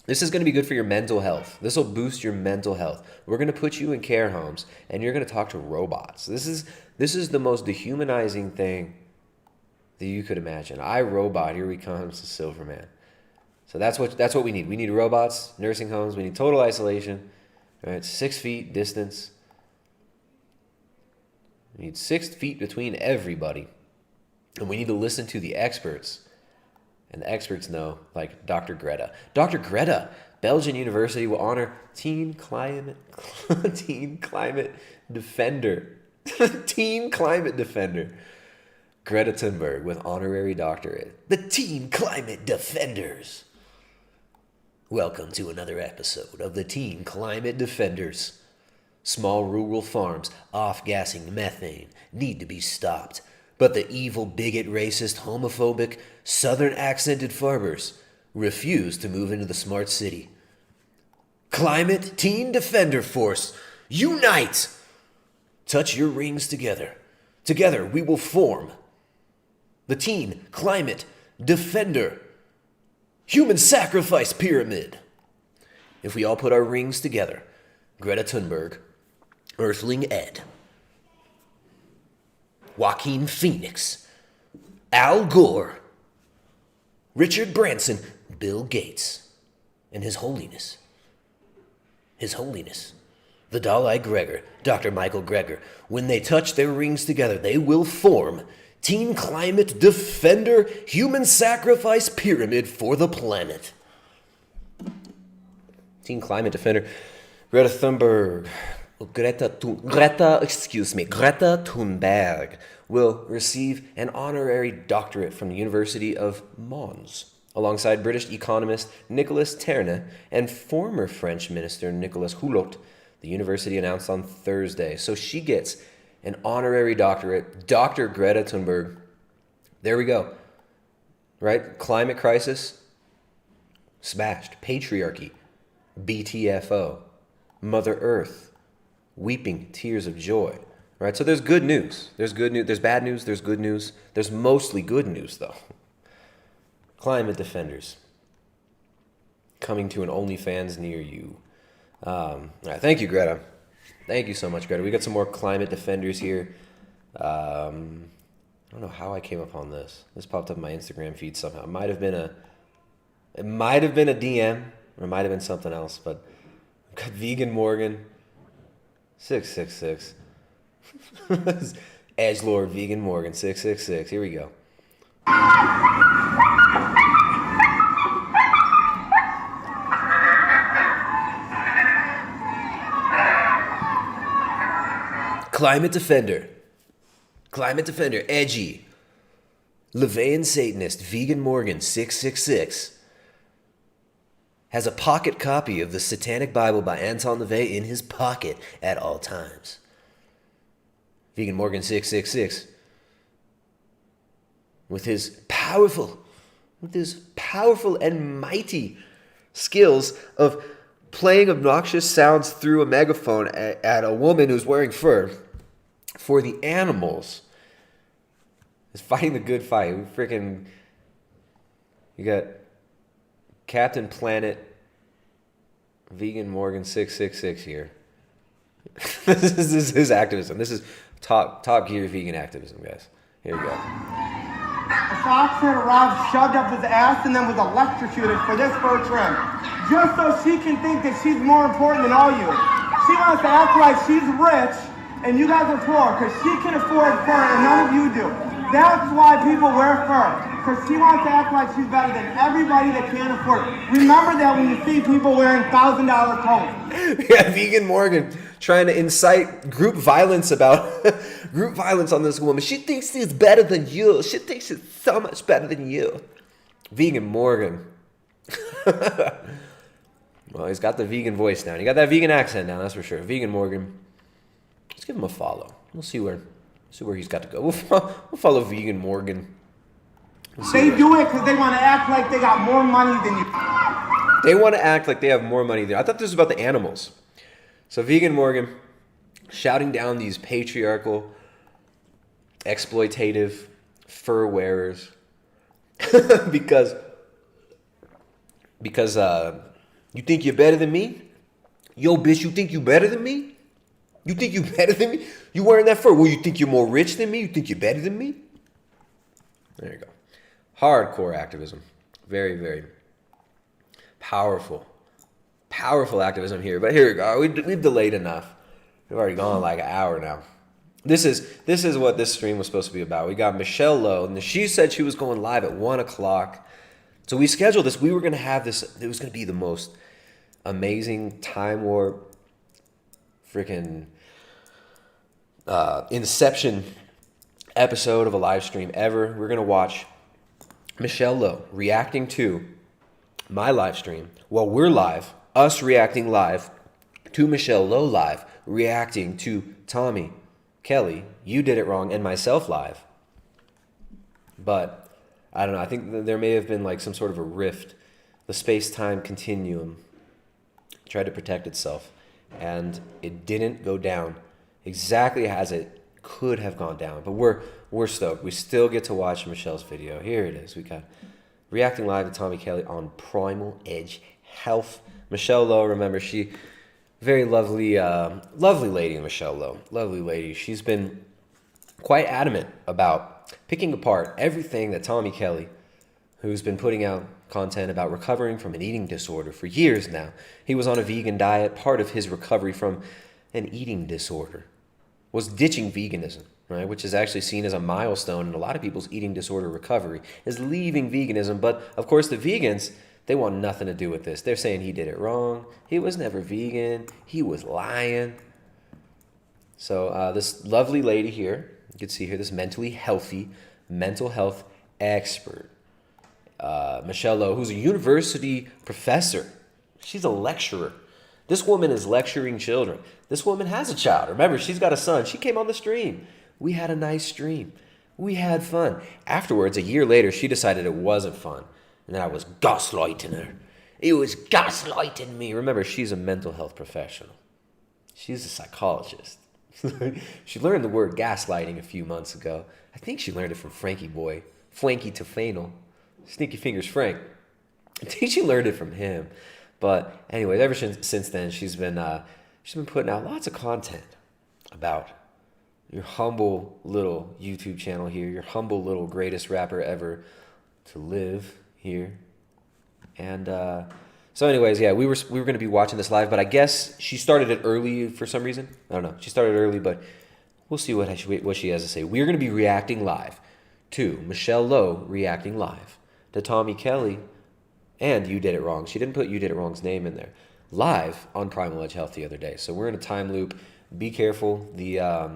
this is going to be good for your mental health. This will boost your mental health. We're going to put you in care homes, and you're going to talk to robots. This is the most dehumanizing thing that you could imagine. iRobot, here we comes the Silverman. So that's what we need. We need robots, nursing homes. We need total isolation. All right, 6 feet distance. We need 6 feet between everybody, and we need to listen to the experts. And the experts know, like Dr. Greta. Dr. Greta, Belgian University will honor Teen Climate Defender. Teen Climate Defender. Greta Thunberg with honorary doctorate. The Teen Climate Defenders. Welcome to another episode of the Teen Climate Defenders. Small rural farms off-gassing methane need to be stopped. But the evil, bigot, racist, homophobic, southern-accented farmers refuse to move into the smart city. Climate Teen Defender Force, unite! Touch your rings together. Together we will form the Teen Climate Defender Human Sacrifice Pyramid. If we all put our rings together, Greta Thunberg, Earthling Ed, Joaquin Phoenix, Al Gore, Richard Branson, Bill Gates, and His Holiness, the Dalai Gregor, Dr. Michael Greger, when they touch their rings together, they will form Teen Climate Defender Human Sacrifice Pyramid for the planet. Teen climate defender Greta Thunberg. Greta Thunberg will receive an honorary doctorate from the University of Mons, alongside British economist Nicolas Terne and former French minister Nicolas Hulot, the university announced on Thursday. So she gets an honorary doctorate, Dr. Greta Thunberg. There we go. Right? Climate crisis, smashed. Patriarchy, BTFO, Mother Earth, weeping tears of joy. Right? So there's good news. There's good news. There's bad news. There's good news. There's mostly good news, though. Climate defenders coming to an OnlyFans near you. All right, thank you, Greta. Thank you so much, Greta. We got some more climate defenders here. I don't know how I came upon this. This popped up in my Instagram feed somehow. It might have been a DM, or it might have been something else. But we've got Vegan Morgan 666. Edgelord Vegan Morgan 666. Here we go. Climate defender, edgy, Levian Satanist, Vegan Morgan 666, has a pocket copy of the Satanic Bible by Anton LaVey in his pocket at all times. Vegan Morgan 666, with his powerful and mighty skills of playing obnoxious sounds through a megaphone at a woman who's wearing fur for the animals, is fighting the good fight. You got Captain Planet Vegan Morgan 666 here. This is his activism. This is top gear vegan activism, guys. Here we go. A fox had a rod shoved up his ass and then was electrocuted for this fur trim, just so she can think that she's more important than all you. She wants to act like she's rich and you guys are poor because she can afford fur and none of you do. That's why people wear fur, because she wants to act like she's better than everybody that can't afford it. Remember that when you see people wearing $1,000 coats. Yeah, Vegan Morgan trying to incite group violence on this woman. She thinks she's better than you. She thinks she's so much better than you. Vegan Morgan. Well, he's got the vegan voice down. He got that vegan accent down, that's for sure. Vegan Morgan. Let's give him a follow. We'll see where he's got to go. We'll follow Vegan Morgan. They do it because they want to act like they got more money than you. They want to act like they have more money than I thought this was about the animals. So Vegan Morgan shouting down these patriarchal, exploitative fur wearers because you think you're better than me? Yo, bitch, you think you better than me? You think you better than me? You wearing that fur? Well, you think you're more rich than me? You think you're better than me? There you go. Hardcore activism. Very, very powerful activism here. But here we go. We've delayed enough. We've already gone like an hour now. This is what this stream was supposed to be about. We got Michelle Lowe, and she said she was going live at 1 o'clock. So we scheduled this. We were going to have this. It was going to be the most amazing time warp freaking Inception episode of a live stream ever. We're going to watch Michelle Lowe reacting to my live stream while we're live, us reacting live to Michelle Lowe live, reacting to Tommy, Kelly, You Did It Wrong, and myself live. But I don't know. I think there may have been like some sort of a rift. The space-time continuum tried to protect itself, and it didn't go down exactly as it could have gone down. But we're stoked. We still get to watch Michelle's video. Here it is. We got reacting live to Tommy Kelly on Primal Edge Health. Michelle Lowe, remember, she very lovely lady, Michelle Lowe. Lovely lady. She's been quite adamant about picking apart everything that Tommy Kelly, who's been putting out content about recovering from an eating disorder for years now. He was on a vegan diet. Part of his recovery from an eating disorder was ditching veganism, right? Which is actually seen as a milestone in a lot of people's eating disorder recovery, is leaving veganism. But of course, the vegans, They want nothing to do with this. They're saying he did it wrong. He was never vegan. He was lying. So this lovely lady here, you can see here, this mentally healthy mental health expert, Michelle Lowe, who's a university professor. She's a lecturer. This woman is lecturing children. This woman has a child. Remember, she's got a son. She came on the stream. We had a nice stream. We had fun. Afterwards, a year later, she decided it wasn't fun. And I was gaslighting her. It was gaslighting me. Remember, she's a mental health professional. She's a psychologist. She learned the word gaslighting a few months ago. I think she learned it from Frankie Boy. Flanky to Fanal. Sneaky Fingers Frank. I think she learned it from him. But anyways, ever since then, she's been putting out lots of content about your humble little YouTube channel here, your humble little greatest rapper ever to live here. And so anyways, yeah, we were going to be watching this live, but I guess she started it early for some reason. I don't know. She started early, but we'll see what she has to say. We're going to be reacting live to Michelle Lowe reacting live to Tommy Kelly and You Did It Wrong. She didn't put You Did It Wrong's name in there. Live on Primal Edge Health the other day. So we're in a time loop. Be careful. The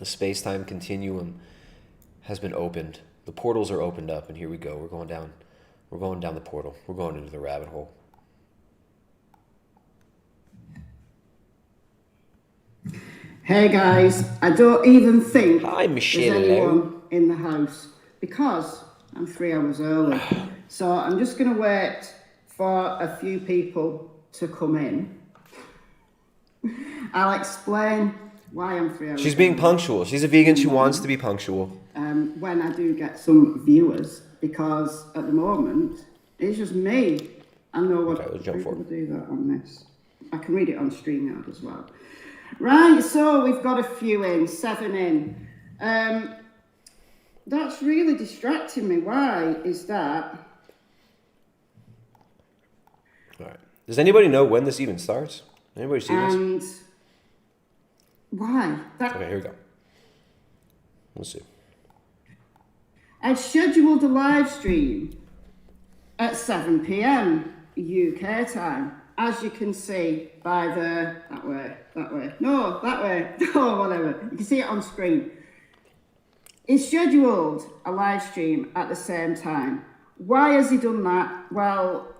space-time continuum has been opened. The portals are opened up, and here we go. We're going down the portal. We're going into the rabbit hole. Hey guys, I don't even think Hi, Michelle. there's anyone in the house because I'm 3 hours early. So I'm just going to wait for a few people to come in. I'll explain why I'm 3 hours She's being early. punctual. She's a vegan. She wants to be punctual. When I do get some viewers, because at the moment it's just me. I know what people do that on this. I can read it on StreamYard as well. Right, so we've got a few in, 7 in. That's really distracting me. Why is that? All right. Does anybody know when this even starts? Anybody see this? And why? Okay, here we go. Let's see. I'd scheduled a live stream at 7 p.m. UK time, as you can see by that way, no, whatever. You can see it on screen. He scheduled a live stream at the same time. Why has he done that? Well,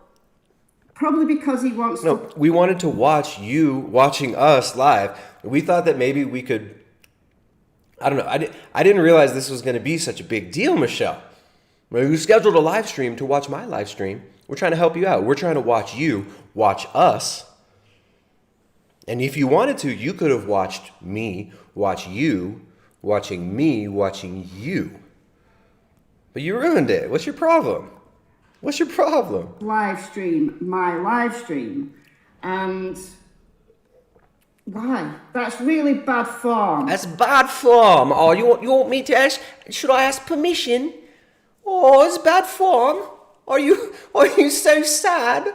probably because he wants to... No, we wanted to watch you watching us live. We thought that maybe we could... I don't know. I didn't realize this was going to be such a big deal, Michelle. We scheduled a live stream to watch my live stream. We're trying to help you out. We're trying to watch you watch us. And if you wanted to, you could have watched me watch you watching me watching you. But you ruined it. What's your problem? What's your problem? Live stream, my live stream. And... why? That's really bad form. That's bad form. Oh, you want me to ask? Should I ask permission? Oh, it's bad form. Are you so sad?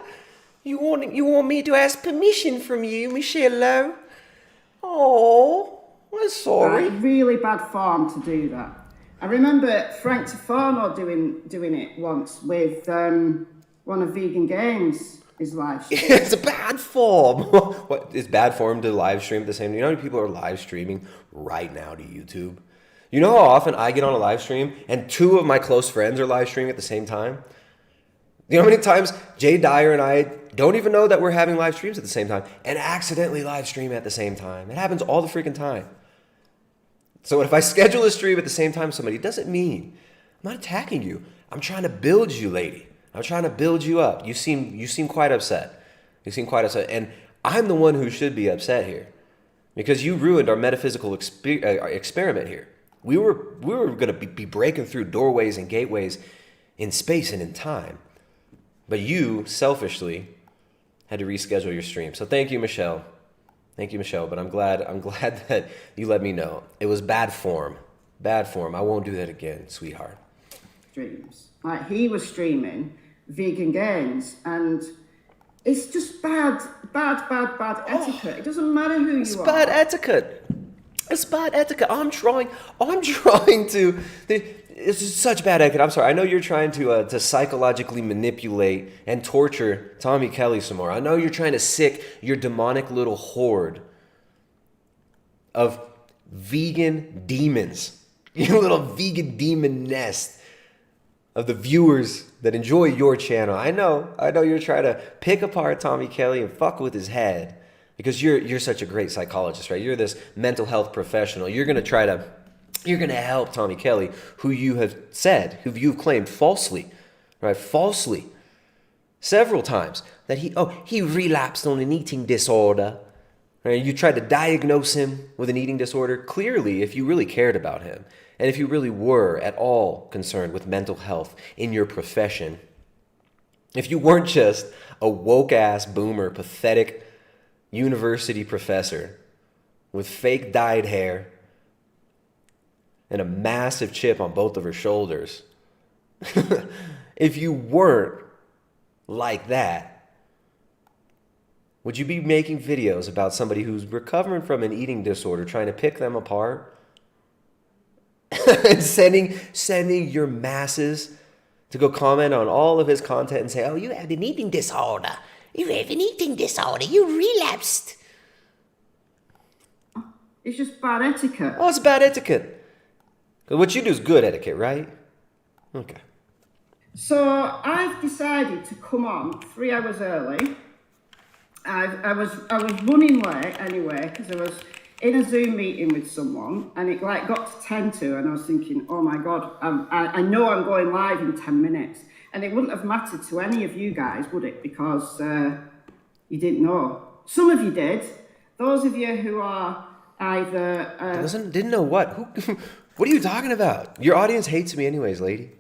You want me to ask permission from you, Michelle Lowe? Oh, I'm sorry. Really bad form to do that. I remember Frank Tefano doing it once with one of Vegan Games. His live stream. It's a bad form. What is bad form to live stream at the same time? You know how many people are live streaming right now to YouTube? You know how often I get on a live stream and 2 of my close friends are live streaming at the same time? You know how many times Jay Dyer and I don't even know that we're having live streams at the same time and accidentally live stream at the same time? It happens all the freaking time. So if I schedule a stream at the same time, somebody, it doesn't mean I'm not attacking you. I'm trying to build you, lady. I'm trying to build you up. You seem quite upset. You seem quite upset. And I'm the one who should be upset here because you ruined our metaphysical experiment here. We were going to be breaking through doorways and gateways in space and in time. But you, selfishly, had to reschedule your stream. So thank you, Michelle. Thank you, Michelle. But I'm glad that you let me know. It was bad form. Bad form. I won't do that again, sweetheart. Streams. Like he was streaming Vegan Games, and it's just bad etiquette. It doesn't matter who you are. It's bad etiquette. It's bad etiquette. I'm trying to. It's such bad etiquette. I'm sorry. I know you're trying to psychologically manipulate and torture Tommy Kelly some more. I know you're trying to sick your demonic little horde of vegan demons, your little vegan demon nest of the viewers that enjoy your channel. I know you're trying to pick apart Tommy Kelly and fuck with his head because you're such a great psychologist, right? You're this mental health professional. You're going to help Tommy Kelly, who you've claimed falsely, right? Falsely, several times, that he relapsed on an eating disorder. Right? You tried to diagnose him with an eating disorder. Clearly, if you really cared about him, and if you really were at all concerned with mental health in your profession, if you weren't just a woke-ass, boomer, pathetic university professor with fake dyed hair and a massive chip on both of her shoulders, if you weren't like that, would you be making videos about somebody who's recovering from an eating disorder, trying to pick them apart? And sending your masses to go comment on all of his content and say, oh, you have an eating disorder. You have an eating disorder. You relapsed. It's just bad etiquette. Oh, it's bad etiquette. Because what you do is good etiquette, right? Okay. So I've decided to come on 3 hours early. I was running late anyway because I was in a Zoom meeting with someone and it got to 10 to and I was thinking, oh my God, I know I'm going live in 10 minutes. And it wouldn't have mattered to any of you guys, would it? Because you didn't know. Some of you did. Those of you who are either... Didn't know what? What are you talking about? Your audience hates me anyways, lady.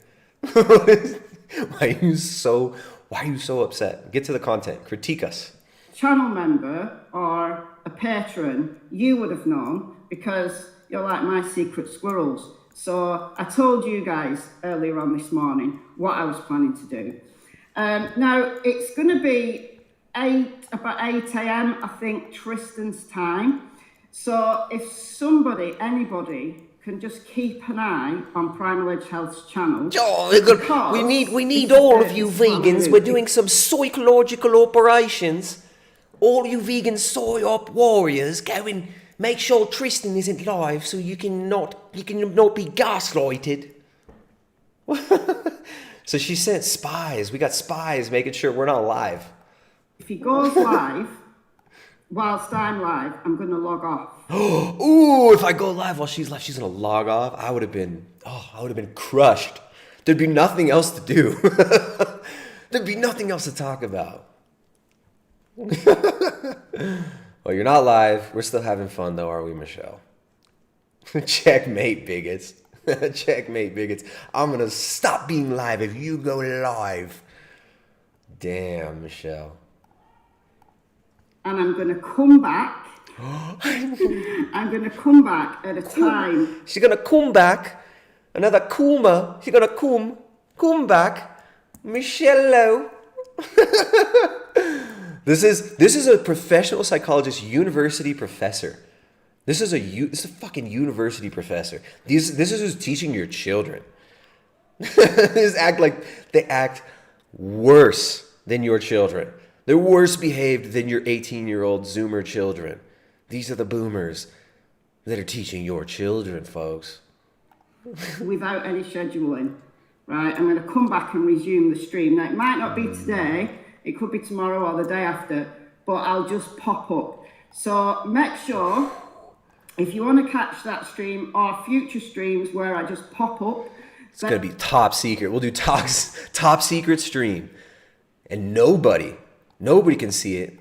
Why are you so upset? Get to the content. Critique us. Channel member or a patron, you would have known because you're like my secret squirrels. So I told you guys earlier on this morning what I was planning to do. Now it's going to be about 8 a.m. I think Tristan's time. So if anybody can just keep an eye on Primal Edge Health's channel. Oh, we need all of you vegans. We're doing some psychological operations. All you vegan soy op warriors, go and make sure Tristan isn't live so you can not be gaslighted. So she sent spies. We got spies making sure we're not live. If he goes live, whilst I'm live, I'm going to log off. Ooh, if I go live while she's live, she's going to log off. I would have been crushed. There'd be nothing else to do. There'd be nothing else to talk about. Well, you're not live. We're still having fun, though, are we, Michelle? Checkmate, bigots. Checkmate, bigots. I'm going to stop being live if you go live. Damn, Michelle. And I'm going to come back. I'm going to come back at a time. She's going to come back. Another kuma. She's going to come back. Michelle. This is a professional psychologist, university professor. This is a fucking university professor. This is who's teaching your children. They act worse than your children. They're worse behaved than your 18-year-old Zoomer children. These are the boomers that are teaching your children, folks. Without any scheduling, right? I'm going to come back and resume the stream. Now, it might not be today. It could be tomorrow or the day after, but I'll just pop up. So make sure, if you want to catch that stream or future streams where I just pop up. It's going to be top secret. We'll do top secret stream. And nobody can see it.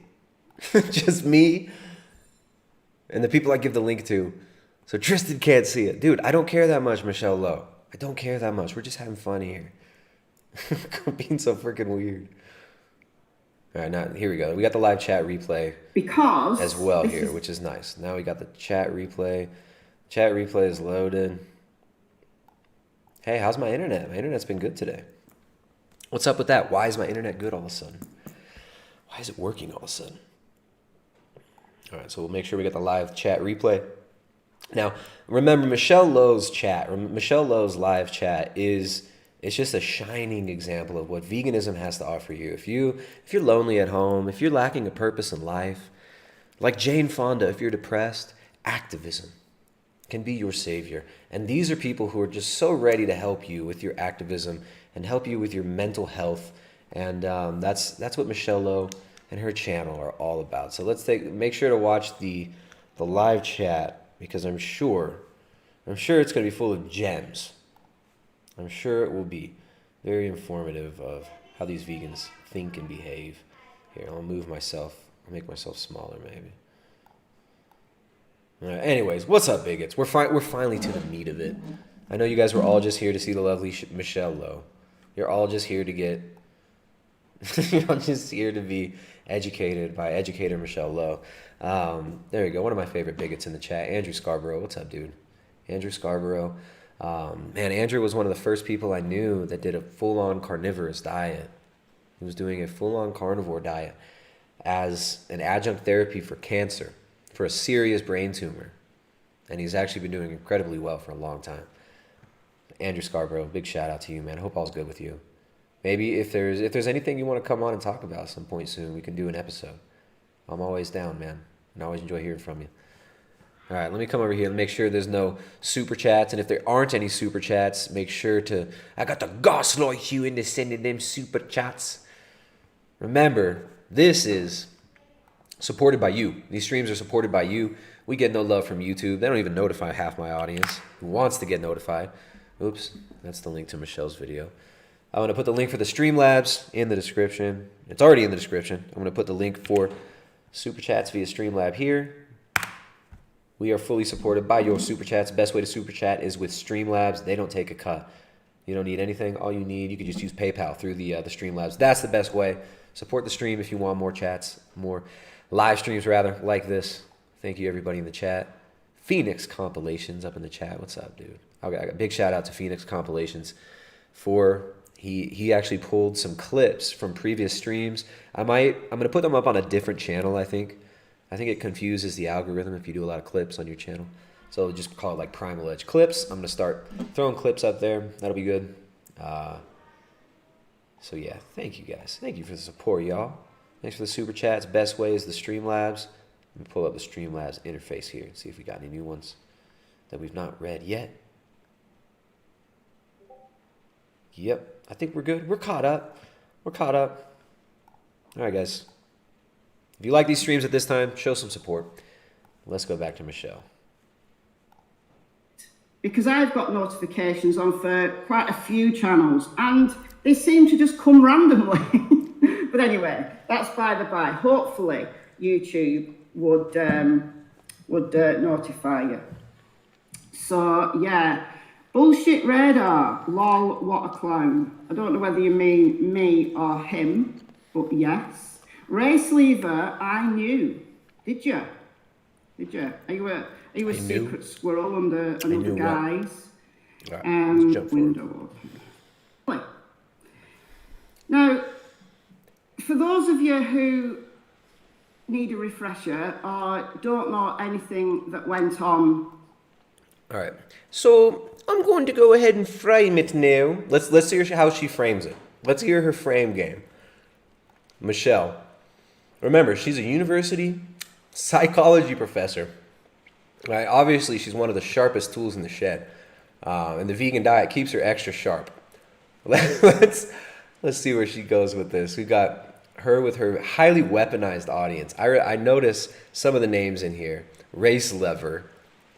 Just me and the people I give the link to. So Tristan can't see it. Dude, I don't care that much, Michelle Lowe. I don't care that much. We're just having fun here. Being so freaking weird. All right, now here we go. We got the live chat replay as well here, which is nice. Now we got the chat replay. Chat replay is loaded. Hey, how's my internet? My internet's been good today. What's up with that? Why is my internet good all of a sudden? Why is it working all of a sudden? All right, so we'll make sure we get the live chat replay. Now, remember, Michelle Lowe's live chat it's just a shining example of what veganism has to offer you. If you're lonely at home, if you're lacking a purpose in life, like Jane Fonda, if you're depressed, activism can be your savior. And these are people who are just so ready to help you with your activism and help you with your mental health. And that's what Michelle Lowe and her channel are all about. So make sure to watch the live chat, because I'm sure it's going to be full of gems. I'm sure it will be very informative of how these vegans think and behave. Here, I'll make myself smaller maybe. All right, anyways, what's up, bigots? We're finally to the meat of it. I know you guys were all just here to see the lovely Michelle Lowe. You're all just here to you're all just here to be educated by educator Michelle Lowe. There you go. One of my favorite bigots in the chat, Andrew Scarborough. What's up, dude? Andrew Scarborough. Man, Andrew was one of the first people I knew that did a full-on carnivorous diet. He was doing a full-on carnivore diet as an adjunct therapy for cancer, for a serious brain tumor. And he's actually been doing incredibly well for a long time. Andrew Scarborough, big shout out to you, man. I hope all's good with you. Maybe if there's anything you want to come on and talk about at some point soon, we can do an episode. I'm always down, man. And I always enjoy hearing from you. All right, let me come over here and make sure there's no super chats. And if there aren't any super chats, make sure I got to gaslight you into sending them super chats. Remember, this is supported by you. These streams are supported by you. We get no love from YouTube. They don't even notify half my audience who wants to get notified. Oops, that's the link to Michelle's video. I'm going to put the link for the Streamlabs in the description. It's already in the description. I'm going to put the link for super chats via Streamlab here. We are fully supported by your super chats. Best way to super chat is with Streamlabs. They don't take a cut. You don't need anything. All you need, you can just use PayPal through the Streamlabs. That's the best way. Support the stream if you want more chats, more live streams rather, like this. Thank you everybody in the chat. Phoenix Compilations up in the chat. What's up, dude? I got a big shout out to Phoenix Compilations for he actually pulled some clips from previous streams. I'm gonna put them up on a different channel, I think. I think it confuses the algorithm if you do a lot of clips on your channel. So just call it like Primal Edge Clips. I'm going to start throwing clips up there. That'll be good. So yeah, thank you guys. Thank you for the support, y'all. Thanks for the super chats. Best way is the Streamlabs. Let me pull up the Streamlabs interface here and see if we got any new ones that we've not read yet. Yep, I think we're good. We're caught up. All right, guys. If you like these streams at this time, show some support. Let's go back to Michelle. Because I've got notifications on for quite a few channels and they seem to just come randomly. But anyway, that's by the by. Hopefully YouTube would notify you. So yeah, bullshit radar, lol, what a clown. I don't know whether you mean me or him, but yes. Race lever, I knew. Did you? Are you a secret squirrel under another guise? Window open. Now, for those of you who need a refresher or don't know anything that went on. All right. So I'm going to go ahead and frame it now. Let's hear how she frames it. Let's hear her frame game. Michelle. Remember, she's a university psychology professor. Right? Obviously, she's one of the sharpest tools in the shed. And the vegan diet keeps her extra sharp. Let's see where she goes with this. We got her with her highly weaponized audience. I notice some of the names in here. Race lever.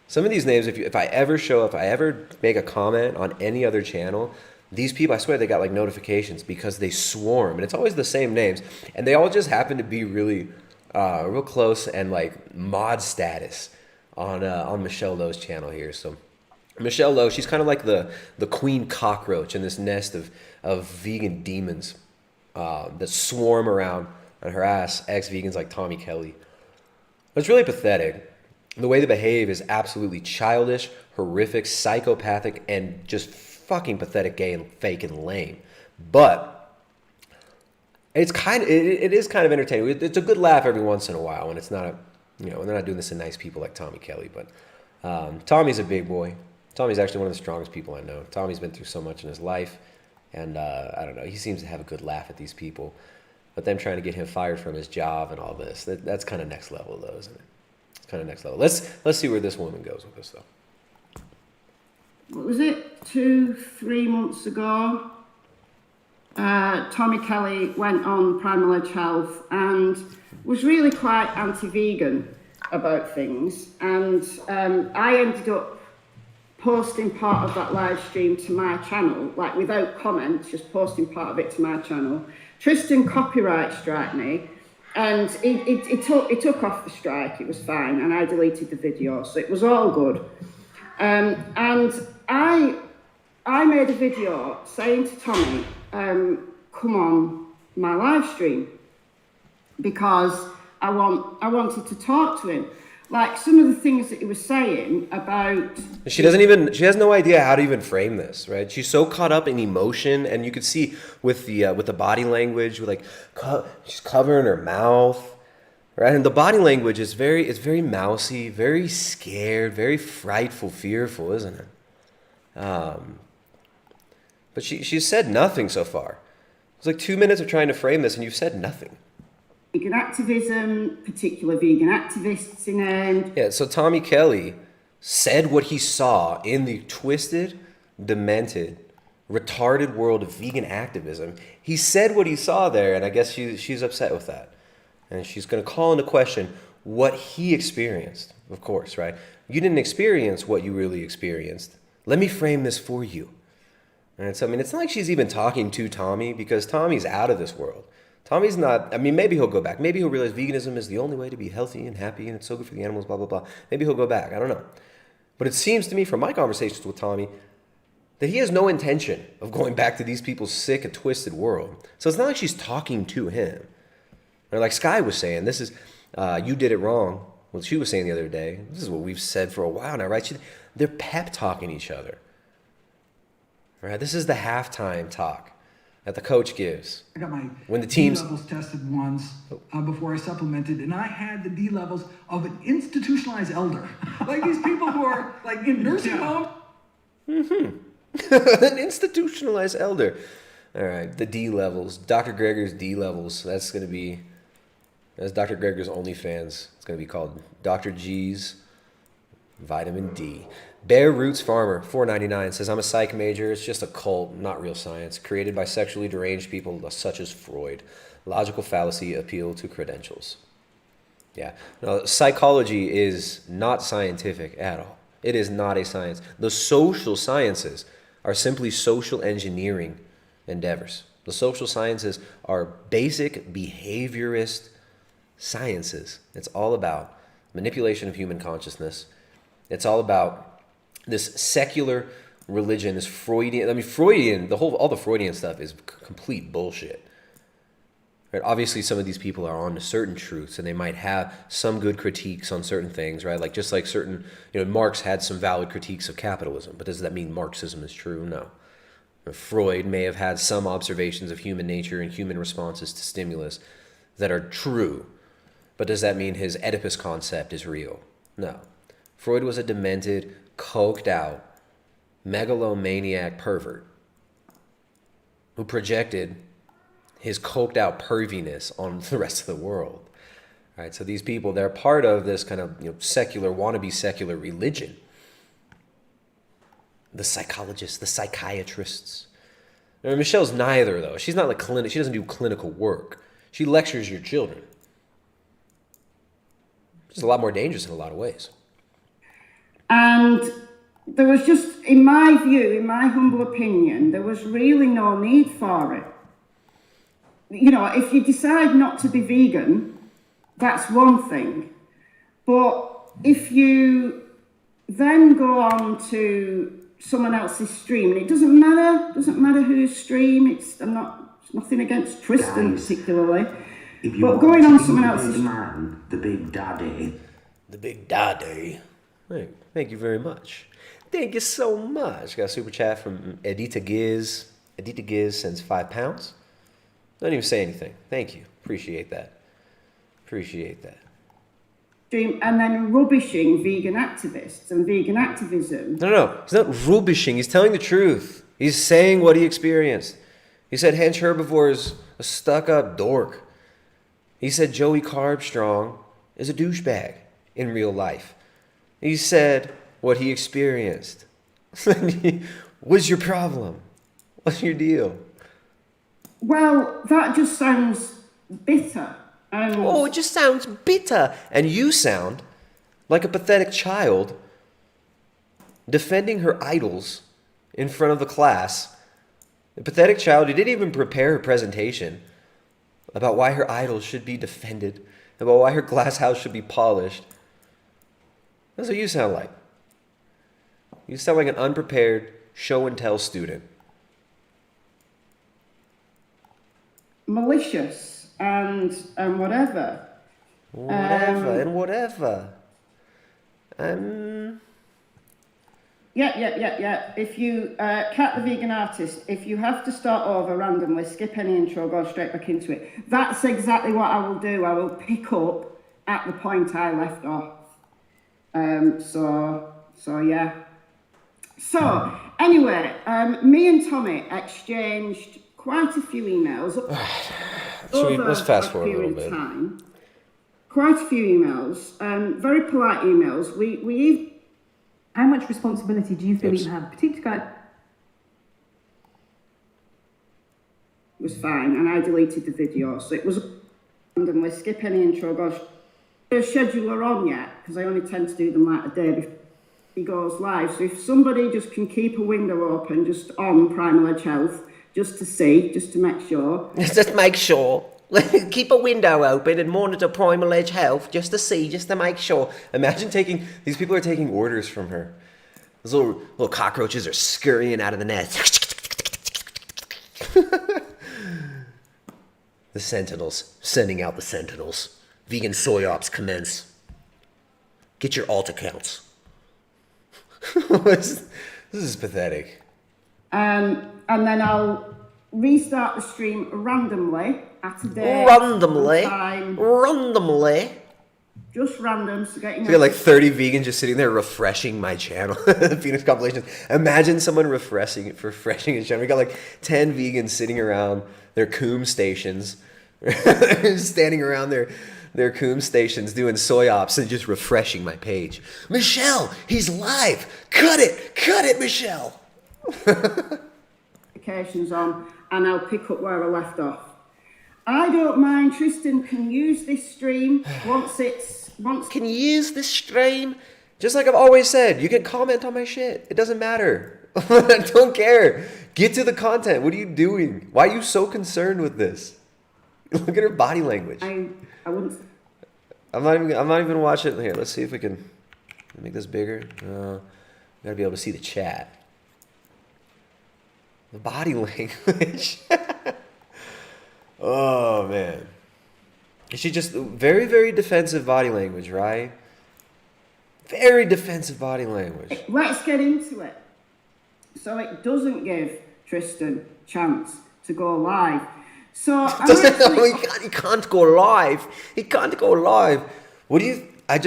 Some of these names, if I ever show up, if I ever make a comment on any other channel, these people, I swear they got like notifications because they swarm. And it's always the same names. And they all just happen to be really real close and like mod status on Michelle Lowe's channel here. So Michelle Lowe, she's kind of like the queen cockroach in this nest of vegan demons that swarm around on her ass, ex-vegans like Tommy Kelly. It's really pathetic. The way they behave is absolutely childish, horrific, psychopathic, and just fucking pathetic, gay, and fake, and lame. But it is kind of entertaining. It's a good laugh every once in a while when it's not when they're not doing this to nice people like Tommy Kelly. But Tommy's a big boy. Tommy's actually one of the strongest people I know. Tommy's been through so much in his life, and I don't know, he seems to have a good laugh at these people. But them trying to get him fired from his job and all this, that's kind of next level though, isn't it? It's kind of next level. Let's see where this woman goes with this though. What was it, 2-3 months ago? Tommy Kelly went on Primal Edge Health and was really quite anti-vegan about things, and I ended up posting part of that live stream to my channel, like without comments, just posting part of it to my channel. Tristan copyright striked me, and it took off the strike. It was fine, and I deleted the video, so it was all good. And I made a video saying to Tommy, come on my live stream, because I wanted to talk to him. Like some of the things that he was saying about... She has no idea how to even frame this, right? She's so caught up in emotion, and you could see with the body language, with like, she's covering her mouth, right? And the body language is very mousy, very scared, very frightful, fearful, isn't it? But she's said nothing so far. It's like 2 minutes of trying to frame this, and you've said nothing. Vegan activism, particular vegan activists in named. Yeah, so Tommy Kelly said what he saw in the twisted, demented, retarded world of vegan activism. He said what he saw there, and I guess she's upset with that. And she's going to call into question what he experienced, of course, right? You didn't experience what you really experienced. Let me frame this for you. And so, I mean, it's not like she's even talking to Tommy, because Tommy's out of this world. Tommy's not, I mean, maybe he'll go back. Maybe he'll realize veganism is the only way to be healthy and happy, and it's so good for the animals, blah, blah, blah. Maybe he'll go back. I don't know. But it seems to me from my conversations with Tommy that he has no intention of going back to these people's sick and twisted world. So it's not like she's talking to him. Or like Sky was saying, this is, you did it wrong. Well, she was saying the other day, this is what we've said for a while now, right? They're pep talking each other. Right? This is the halftime talk that the coach gives. I got my when the teams D levels tested once before I supplemented, and I had the D levels of an institutionalized elder. Like these people who are like in nursing home. An institutionalized elder. All right, the D levels. Dr. Greger's D levels. That's Dr. Greger's OnlyFans. It's going to be called Dr. G's Vitamin D. Bare Roots Farmer, $4.99, says, I'm a psych major. It's just a cult, not real science, created by sexually deranged people such as Freud. Logical fallacy, appeal to credentials. Yeah. Now, psychology is not scientific at all. It is not a science. The social sciences are simply social engineering endeavors. The social sciences are basic behaviorist sciences. It's all about manipulation of human consciousness. It's all about this secular religion, this Freudian, I mean, Freudian, all the Freudian stuff is complete bullshit. Right? Obviously, some of these people are on to certain truths, and they might have some good critiques on certain things, right? Like, just like certain, Marx had some valid critiques of capitalism, but does that mean Marxism is true? No. Freud may have had some observations of human nature and human responses to stimulus that are true, but does that mean his Oedipus concept is real? No. Freud was a demented, coked out, megalomaniac pervert who projected his coked out perviness on the rest of the world. All right, so these people, they're part of this kind of secular, wannabe secular religion. The psychologists, the psychiatrists. Now, Michelle's neither, though. She's not like she doesn't do clinical work. She lectures your children. She's a lot more dangerous in a lot of ways. And there was just, in my view, in my humble opinion, there was really no need for it. If you decide not to be vegan, that's one thing. But if you then go on to someone else's stream, and it doesn't matter whose stream, it's nothing against Tristan particularly, but going on someone else's man, the big daddy. The big daddy. Thank you very much. Thank you so much. Got a super chat from Edita Giz. Edita Giz sends £5. Don't even say anything. Thank you. Appreciate that. stream and then rubbishing vegan activists and vegan activism. No. He's not rubbishing. He's telling the truth. He's saying what he experienced. He said Hench Herbivore is a stuck-up dork. He said Joey Carbstrong is a douchebag in real life. He said what he experienced. What's your problem? What's your deal? Well, that just sounds bitter. Oh, it just sounds bitter. And you sound like a pathetic child defending her idols in front of the class. A pathetic child who didn't even prepare her presentation about why her idols should be defended, about why her glass house should be polished. That's what you sound like. You sound like an unprepared show-and-tell student. Malicious and whatever. Whatever. Yeah. If you, Cat the Vegan Artist, if you have to start over randomly, skip any intro, go straight back into it. That's exactly what I will do. I will pick up at the point I left off. So yeah. So, anyway, me and Tommy exchanged quite a few emails. Let's fast forward a little bit. Quite a few emails, very polite emails. We How much responsibility do you feel you have? Particularly, it was fine, and I deleted the video, so it was randomly skip any intro. Gosh, there's a scheduler on yet because I only tend to do them like a day before he goes live. So if somebody just can keep a window open just on Primal Edge Health, just to see, just to make sure. Just make sure. Keep a window open and monitor Primal Edge Health just to see, just to make sure. Imagine these people are taking orders from her. Those little cockroaches are scurrying out of the nest. The sentinels, sending out the sentinels. Vegan soy ops commence. Get your alt accounts. This is pathetic. And then I'll restart the stream randomly at a day. Randomly? Just random, so getting... We got like 30 vegans just sitting there refreshing my channel. Phoenix compilations. Imagine someone refreshing his channel. We got like 10 vegans sitting around their coom stations. Standing around their coom stations doing soy ops and just refreshing my page. Michelle, he's live. Cut it, Michelle. Notifications on, and I'll pick up where I left off. I don't mind. Tristan can use this stream Can use this stream? Just like I've always said, you can comment on my shit. It doesn't matter. I don't care. Get to the content. What are you doing? Why are you so concerned with this? Look at her body language. I wouldn't. I'm not even watching it here. Let's see if we can make this bigger. Gotta be able to see the chat. The body language. Oh man. She just very, very defensive body language, right? Very defensive body language. Let's get into it. So it doesn't give Tristan a chance to go live. So he can't go live. He can't go live. What do you? I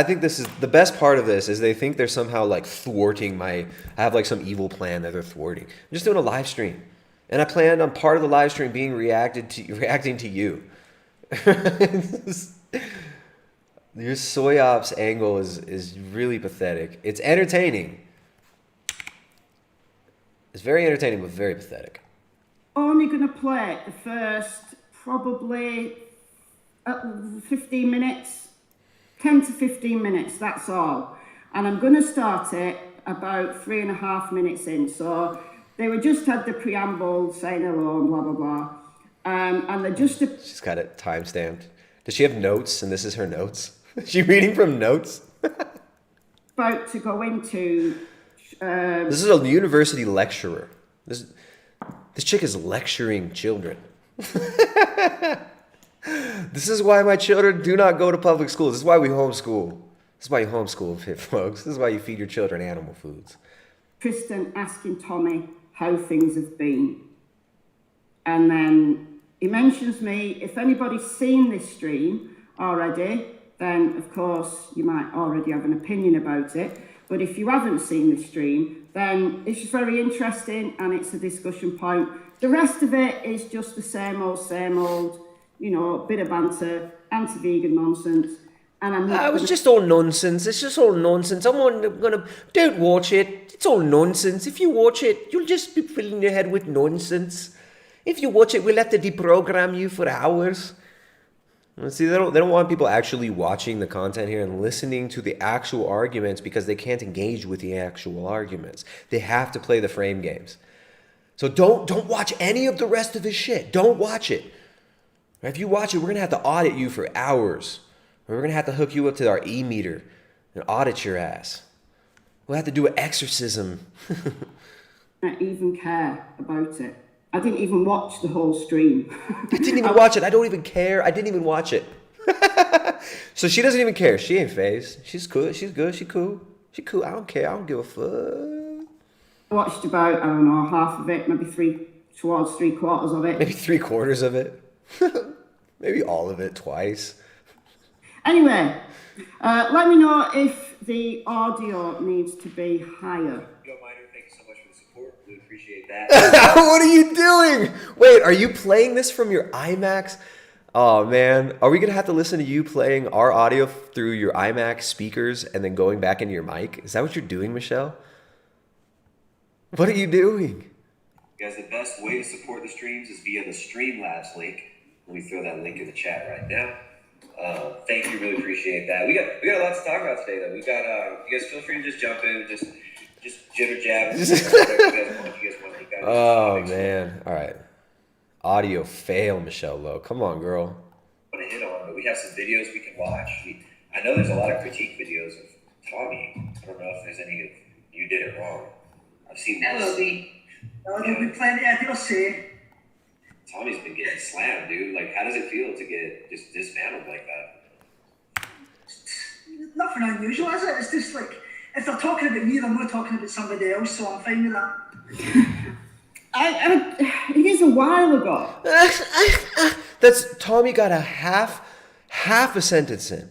think this is the best part of this is they think they're somehow like thwarting I have like some evil plan that they're thwarting. I'm just doing a live stream, and I planned on part of the live stream being reacting to you. Your soy ops angle is really pathetic. It's entertaining. It's very entertaining, but very pathetic. Only going to play the first probably 15 minutes, 10 to 15 minutes, that's all. And I'm going to start it about 3.5 minutes in. So they were just had the preamble saying hello and blah, blah, blah. And they're just... She's got it time-stamped. Does she have notes and this is her notes? Is she reading from notes? About to go into... This is a university lecturer. This chick is lecturing children. This is why my children do not go to public schools. This is why we homeschool. This is why you homeschool, folks. This is why you feed your children animal foods. Tristan asking Tommy how things have been. And then he mentions me. If anybody's seen this stream already, then of course you might already have an opinion about it. But if you haven't seen the stream, then it's just very interesting and it's a discussion point. The rest of it is just the same old, you know, bit of banter, anti-vegan nonsense. And I'm not It's just all nonsense. It's just all nonsense. Don't watch it. It's all nonsense. If you watch it, you'll just be filling your head with nonsense. If you watch it, we'll have to deprogram you for hours. See, they don't want people actually watching the content here and listening to the actual arguments because they can't engage with the actual arguments. They have to play the frame games. So don't watch any of the rest of his shit. Don't watch it. If you watch it, we're gonna have to audit you for hours. We're gonna have to hook you up to our e-meter and audit your ass. We'll have to do an exorcism. I don't even care about it. I didn't even watch the whole stream. I didn't even watch it. I don't even care. I didn't even watch it. So she doesn't even care. She ain't phased. She's cool. She's good. She cool. She cool. I don't care. I don't give a fuck. I watched about, I don't know, half of it, maybe towards 3/4 of it. Maybe 3/4 of it. Maybe all of it twice. Anyway, let me know if the audio needs to be higher. Appreciate that. What are you doing? Wait, are you playing this from your IMAX? Oh man, are we gonna have to listen to you playing our audio through your IMAX speakers and then going back into your mic? Is that what you're doing, Michelle? What are you doing? Guys, the best way to support the streams is via the Streamlabs link. Let me throw that link in the chat right now. Thank you, really appreciate that. We got a lot to talk about today, though. We got you guys feel free to just jump in, just jitter jab. Oh man! All right, audio fail, Michelle Lowe. Come on, girl. I want to hit on, but we have some videos we can watch. I know there's a lot of critique videos of Tommy. I don't know if there's any of you did it wrong. I've seen this. There'll be plenty of people say. Tommy's been getting slammed, dude. Like, how does it feel to get just dismantled like that? Nothing unusual, is it? It's just like, if they're talking about me, they're not talking about somebody else, so I'm fine with that. It is a while ago. That's Tommy got a half a sentence in.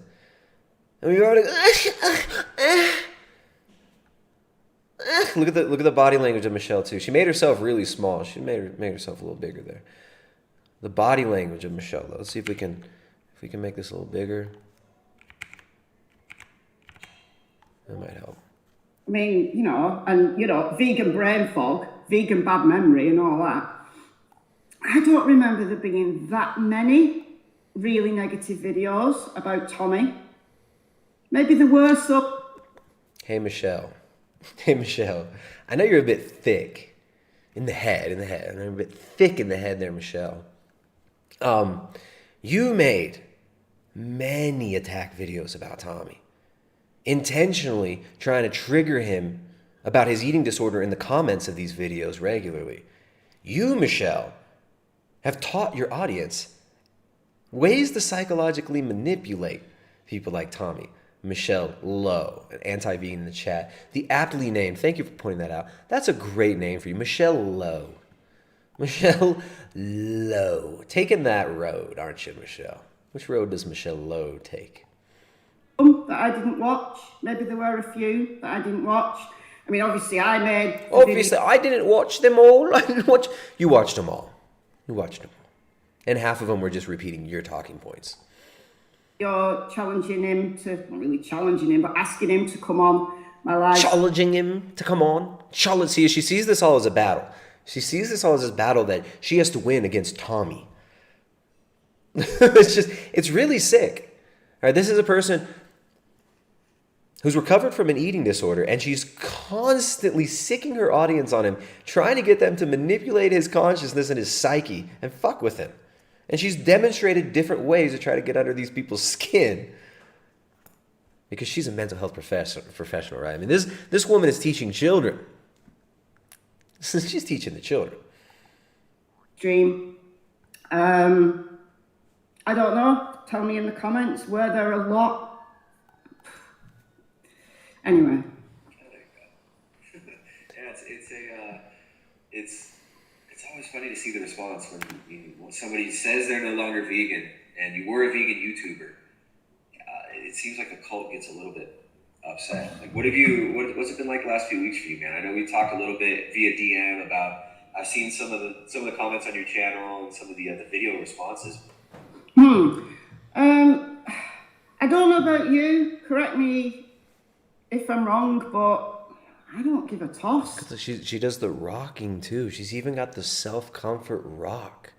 And we already look at the body language of Michelle too. She made herself really small. She made herself a little bigger there. The body language of Michelle though. Let's see if we can make this a little bigger. That might help. I mean, vegan brain fog, vegan bad memory and all that. I don't remember there being that many really negative videos about Tommy. Maybe there were some. Hey, Michelle. I know you're a bit thick in the head. And I'm a bit thick in the head there, Michelle. You made many attack videos about Tommy, intentionally trying to trigger him about his eating disorder in the comments of these videos regularly. You, Michelle, have taught your audience ways to psychologically manipulate people like Tommy. Michelle Lowe, an anti-vegan in the chat. The aptly named, thank you for pointing that out. That's a great name for you, Michelle Lowe. Michelle Lowe. Taking that road, aren't you, Michelle? Which road does Michelle Lowe take? That I didn't watch. Maybe there were a few that I didn't watch. I mean, obviously I didn't watch them all. You watched them all. And half of them were just repeating your talking points. You're challenging him to, not really challenging him, but asking him to come on my live. Challenging him to come on. See, she sees this all as a battle. She sees this all as a battle that she has to win against Tommy. It's really sick. All right, this is a person who's recovered from an eating disorder, and she's constantly sicking her audience on him, trying to get them to manipulate his consciousness and his psyche and fuck with him. And she's demonstrated different ways to try to get under these people's skin. Because she's a mental health professional, right? I mean, this woman is teaching children. She's teaching the children. Dream. I don't know. Tell me in the comments. Were there a lot? Anyway. Yeah, it's always funny to see the response when somebody says they're no longer vegan and you were a vegan YouTuber. it seems like the cult gets a little bit upset. Like, what's it been like the last few weeks for you, man? I know we talked a little bit via DM about. I've seen some of the comments on your channel and some of the video responses. I don't know about you. Correct me if I'm wrong, but I don't give a toss. She does the rocking too. She's even got the self-comfort rock.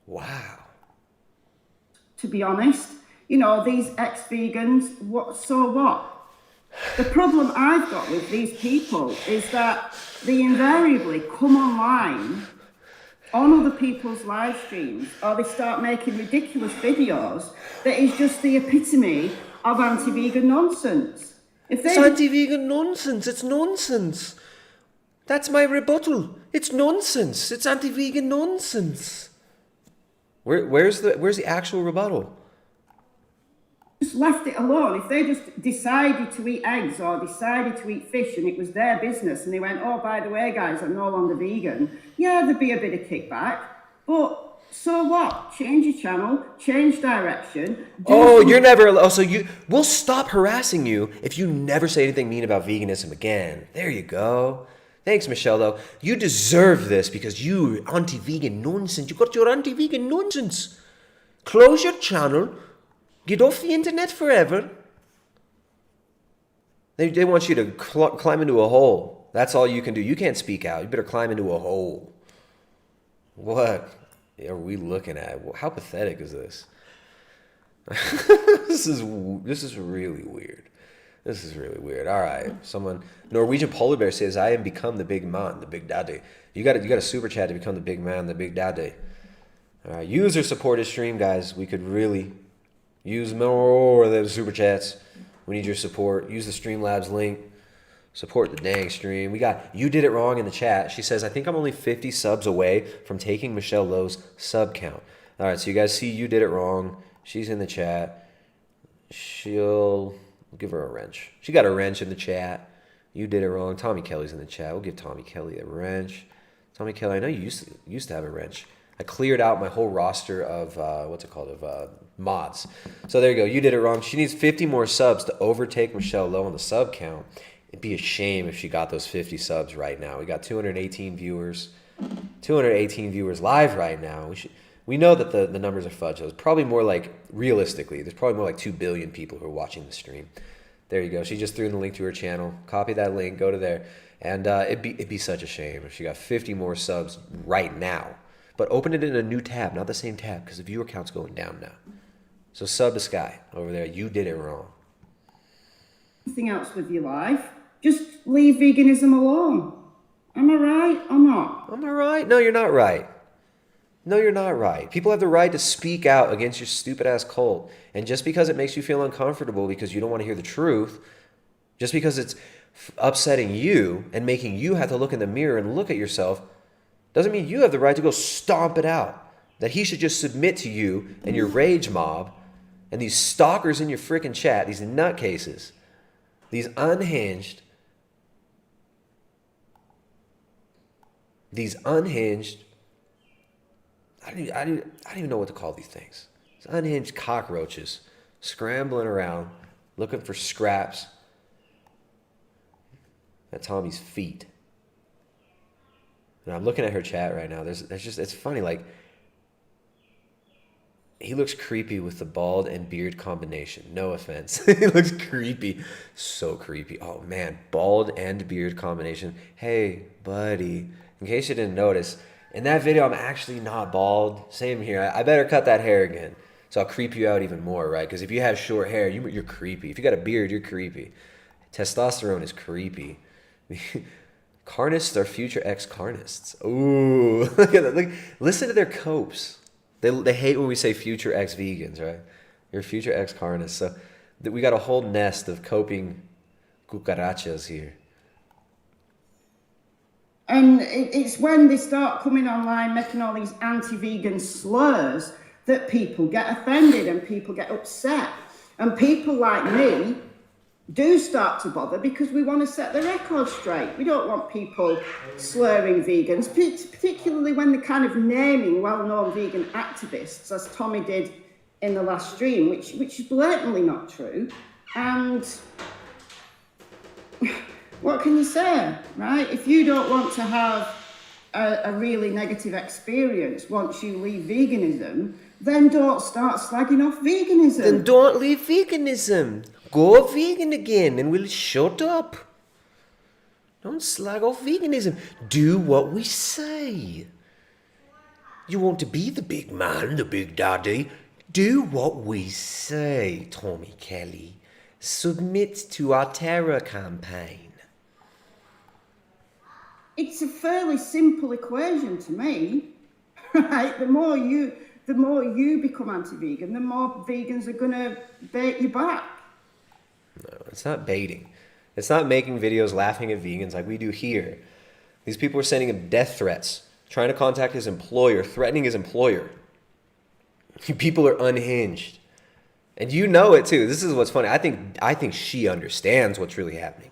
Wow. To be honest, you know, these ex-vegans, so what? The problem I've got with these people is that they invariably come online on other people's live streams, or they start making ridiculous videos that is just the epitome of anti-vegan nonsense. It's anti-vegan nonsense. It's nonsense. That's my rebuttal. It's nonsense. It's anti-vegan nonsense. Where's the actual rebuttal? Just left it alone. If they just decided to eat eggs or decided to eat fish and it was their business and they went, oh, by the way, guys, I'm no longer vegan, yeah, there'd be a bit of kickback. But so what? Change your channel, change direction. We'll stop harassing you if you never say anything mean about veganism again. There you go. Thanks, Michelle, though. You deserve this because you're anti-vegan nonsense. You got your anti-vegan nonsense. Close your channel. Get off the internet forever. They want you to climb into a hole. That's all you can do. You can't speak out. You better climb into a hole. What are we looking at? How pathetic is this? This is really weird. This is really weird. All right. Norwegian Polar Bear says, I am become the big man, the big daddy. You got a super chat to become the big man, the big daddy. All right. User supported stream, guys. We could really use more of those super chats. We need your support. Use the Streamlabs link. Support the dang stream. We got You Did It Wrong in the chat. She says, I think I'm only 50 subs away from taking Michelle Lowe's sub count. All right, so you guys see You Did It Wrong. She's in the chat. We'll give her a wrench. She got a wrench in the chat. You Did It Wrong. Tommy Kelly's in the chat. We'll give Tommy Kelly a wrench. Tommy Kelly, I know you used to have a wrench. I cleared out my whole roster of, mods. So there you go. You Did It Wrong. She needs 50 more subs to overtake Michelle Lowe on the sub count. It'd be a shame if she got those 50 subs right now. We got 218 viewers. 218 viewers live right now. We know that the numbers are fudged. It's probably more like, realistically, there's probably more like 2 billion people who are watching the stream. There you go. She just threw in the link to her channel. Copy that link. Go to there. And it'd be such a shame if she got 50 more subs right now. But open it in a new tab, not the same tab, because the viewer count's going down now. So sub to Sky over there. You Did It Wrong. Anything else with your life? Just leave veganism alone. Am I right or not? Am I right? No, you're not right. No, you're not right. People have the right to speak out against your stupid-ass cult. And just because it makes you feel uncomfortable because you don't want to hear the truth, just because it's upsetting you and making you have to look in the mirror and look at yourself, doesn't mean you have the right to go stomp it out. That he should just submit to you and your rage mob and these stalkers in your frickin' chat, these nutcases, these unhinged, I don't even know what to call these things. These unhinged cockroaches scrambling around, looking for scraps at Tommy's feet. And I'm looking at her chat right now. It's funny, like, he looks creepy with the bald and beard combination. No offense. He looks creepy. So creepy. Oh, man. Bald and beard combination. Hey, buddy. In case you didn't notice, in that video, I'm actually not bald. Same here. I better cut that hair again. So I'll creep you out even more, right? Because if you have short hair, you're creepy. If you got a beard, you're creepy. Testosterone is creepy. Carnists are future ex-carnists. Ooh. Look at that. Look, listen to their copes. They hate when we say future ex-vegans, right? You're future ex-carnists. So we got a whole nest of coping cucarachas here. And it's when they start coming online making all these anti-vegan slurs that people get offended and people get upset. And people like me do start to bother because we want to set the record straight. We don't want people slurring vegans, particularly when they're kind of naming well-known vegan activists, as Tommy did in the last stream, which is blatantly not true. And what can you say, right? If you don't want to have a really negative experience once you leave veganism, then don't start slagging off veganism. Then don't leave veganism. Go vegan again and we'll shut up. Don't slag off veganism. Do what we say. You want to be the big man, the big daddy? Do what we say, Tommy Kelly. Submit to our terror campaign. It's a fairly simple equation to me, right? The more you become anti-vegan, the more vegans are gonna bait you back. No, it's not baiting. It's not making videos laughing at vegans like we do here. These people are sending him death threats, trying to contact his employer, threatening his employer. People are unhinged. And you know it too. This is what's funny. I think she understands what's really happening.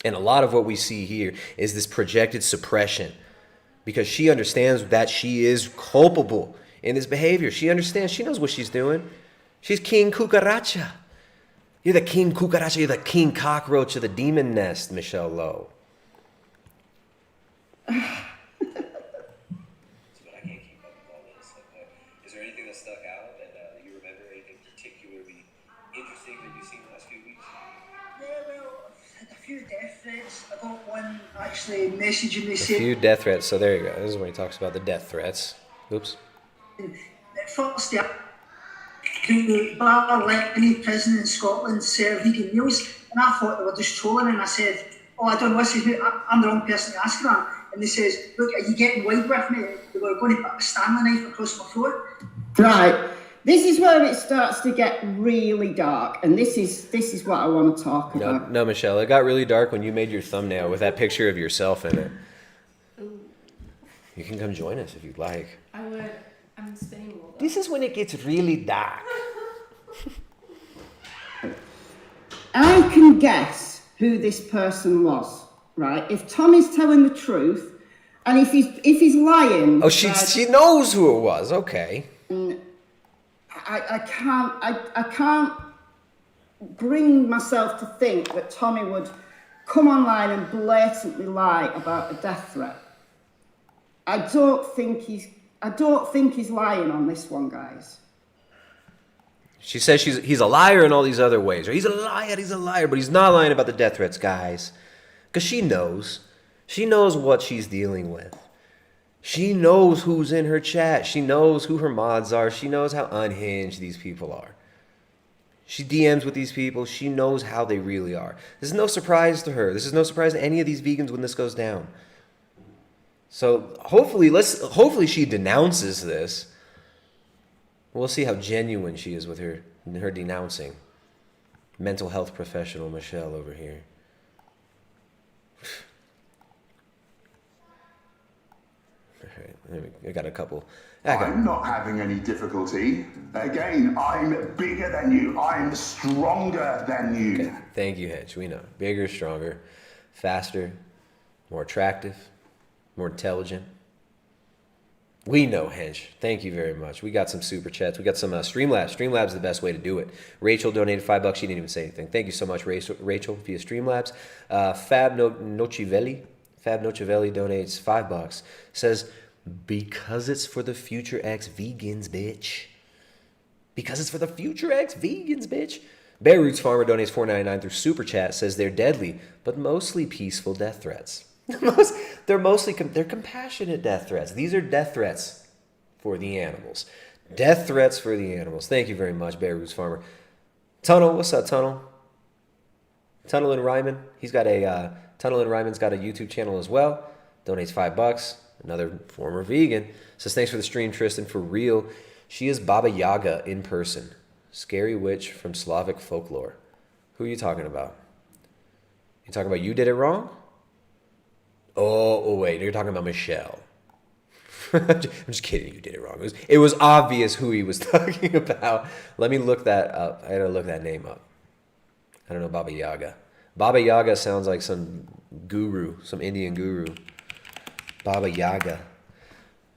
And a lot of what we see here is this projected suppression because she understands that she is culpable in this behavior. She understands. She knows what she's doing. She's King Cucaracha. You're the King Cucaracha. You're the King Cockroach of the demon nest, Michelle Lowe. Is there anything that stuck out that you remember? Anything particularly interesting that you've seen the last few weeks? Yeah, well, a few death threats. I got one actually messaging me A saying... few death threats. So there you go. This is when he talks about the death threats. Oops. At first, the bar let any prison in Scotland serve vegan meals, and I thought they were just trolling, and I said, oh, I don't know, I'm the wrong person to ask that. And they says, look, are you getting wide with me? They were going to put a Stanley knife across my throat. Right. This is where it starts to get really dark, and this is what I want to talk about. No, Michelle, it got really dark when you made your thumbnail with that picture of yourself in it. Ooh. You can come join us if you'd like. I would. I'm spinning a little bit. This is when it gets really dark. I can guess who this person was, right? If Tommy's telling the truth, and if he's lying... Oh, she knows who it was. Okay. I can't bring myself to think that Tommy would come online and blatantly lie about a death threat. I don't think he's lying on this one, guys. She says he's a liar in all these other ways. Or he's a liar, but he's not lying about the death threats, guys. Because she knows. She knows what she's dealing with. She knows who's in her chat. She knows who her mods are. She knows how unhinged these people are. She DMs with these people. She knows how they really are. This is no surprise to her. This is no surprise to any of these vegans when this goes down. So hopefully she denounces this. We'll see how genuine she is with her denouncing. Mental health professional Michelle over here. All right, I got a couple. I'm not having any difficulty. Again, I'm bigger than you. I'm stronger than you. Okay. Thank you, Hedge. We know. Bigger, stronger, faster, more attractive, more intelligent. We know, Hench. Thank you very much. We got some super chats. We got some Streamlabs. Streamlabs is the best way to do it. Rachel donated $5. She didn't even say anything. Thank you so much, Rachel, via Streamlabs. Fab Nochivelli donates $5. Says, because it's for the future X vegans, bitch. Because it's for the future X vegans, bitch. Bear Roots Farmer donates $4.99 through Super Chat. Says they're deadly, but mostly peaceful death threats. They're compassionate death threats. These are death threats for the animals. Death threats for the animals. Thank you very much, Bear Roots Farmer. Tunnel, what's up, Tunnel? Tunnel and Ryman. He's got a Tunnel and Ryman's got a YouTube channel as well. Donates $5. Another former vegan. Says thanks for the stream, Tristan. For real, she is Baba Yaga in person. Scary witch from Slavic folklore. Who are you talking about? You talking about You Did It Wrong? Oh, wait, you're talking about Michelle. I'm just kidding, You Did It Wrong. It was obvious who he was talking about. Let me look that up. I gotta look that name up. I don't know, Baba Yaga. Baba Yaga sounds like some guru, some Indian guru. Baba Yaga.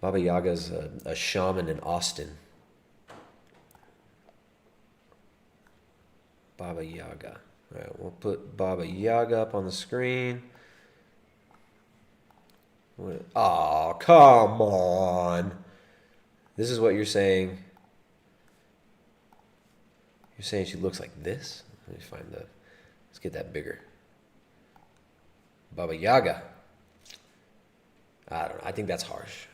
Baba Yaga's a shaman in Austin. Baba Yaga. All right, we'll put Baba Yaga up on the screen. Oh, come on. This is what you're saying. You're saying she looks like this? Let me find the... Let's get that bigger. Baba Yaga. I don't know. I think that's harsh.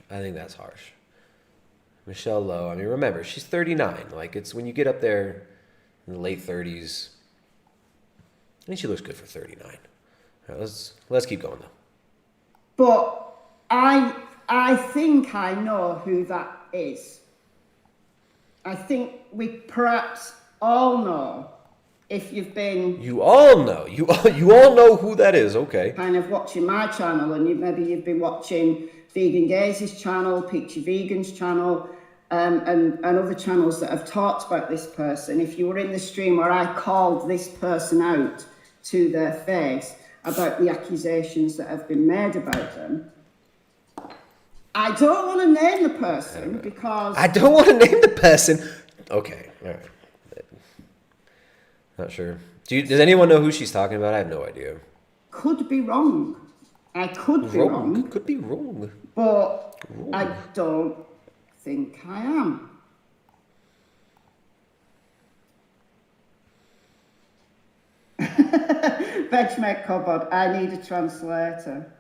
Michelle Lowe. I mean, remember, she's 39. Like, it's when you get up there in the late 30s. I think she looks good for 39. All right, let's keep going, though. But I think I know who that is. I think we perhaps all know, if you've been... You all know. You all know who that is, okay. ...kind of watching my channel, and maybe you've been watching Vegan Gaze's channel, Peachy Vegan's channel, and other channels that have talked about this person. If you were in the stream where I called this person out to their face about the accusations that have been made about them, I don't want to name the person because... I don't want to name the person. Okay, all right. Not sure. Does anyone know who she's talking about? I have no idea. Could be wrong. I could be wrong. Could be wrong. But I don't think I am. Vegmate Cupboard, I need a translator.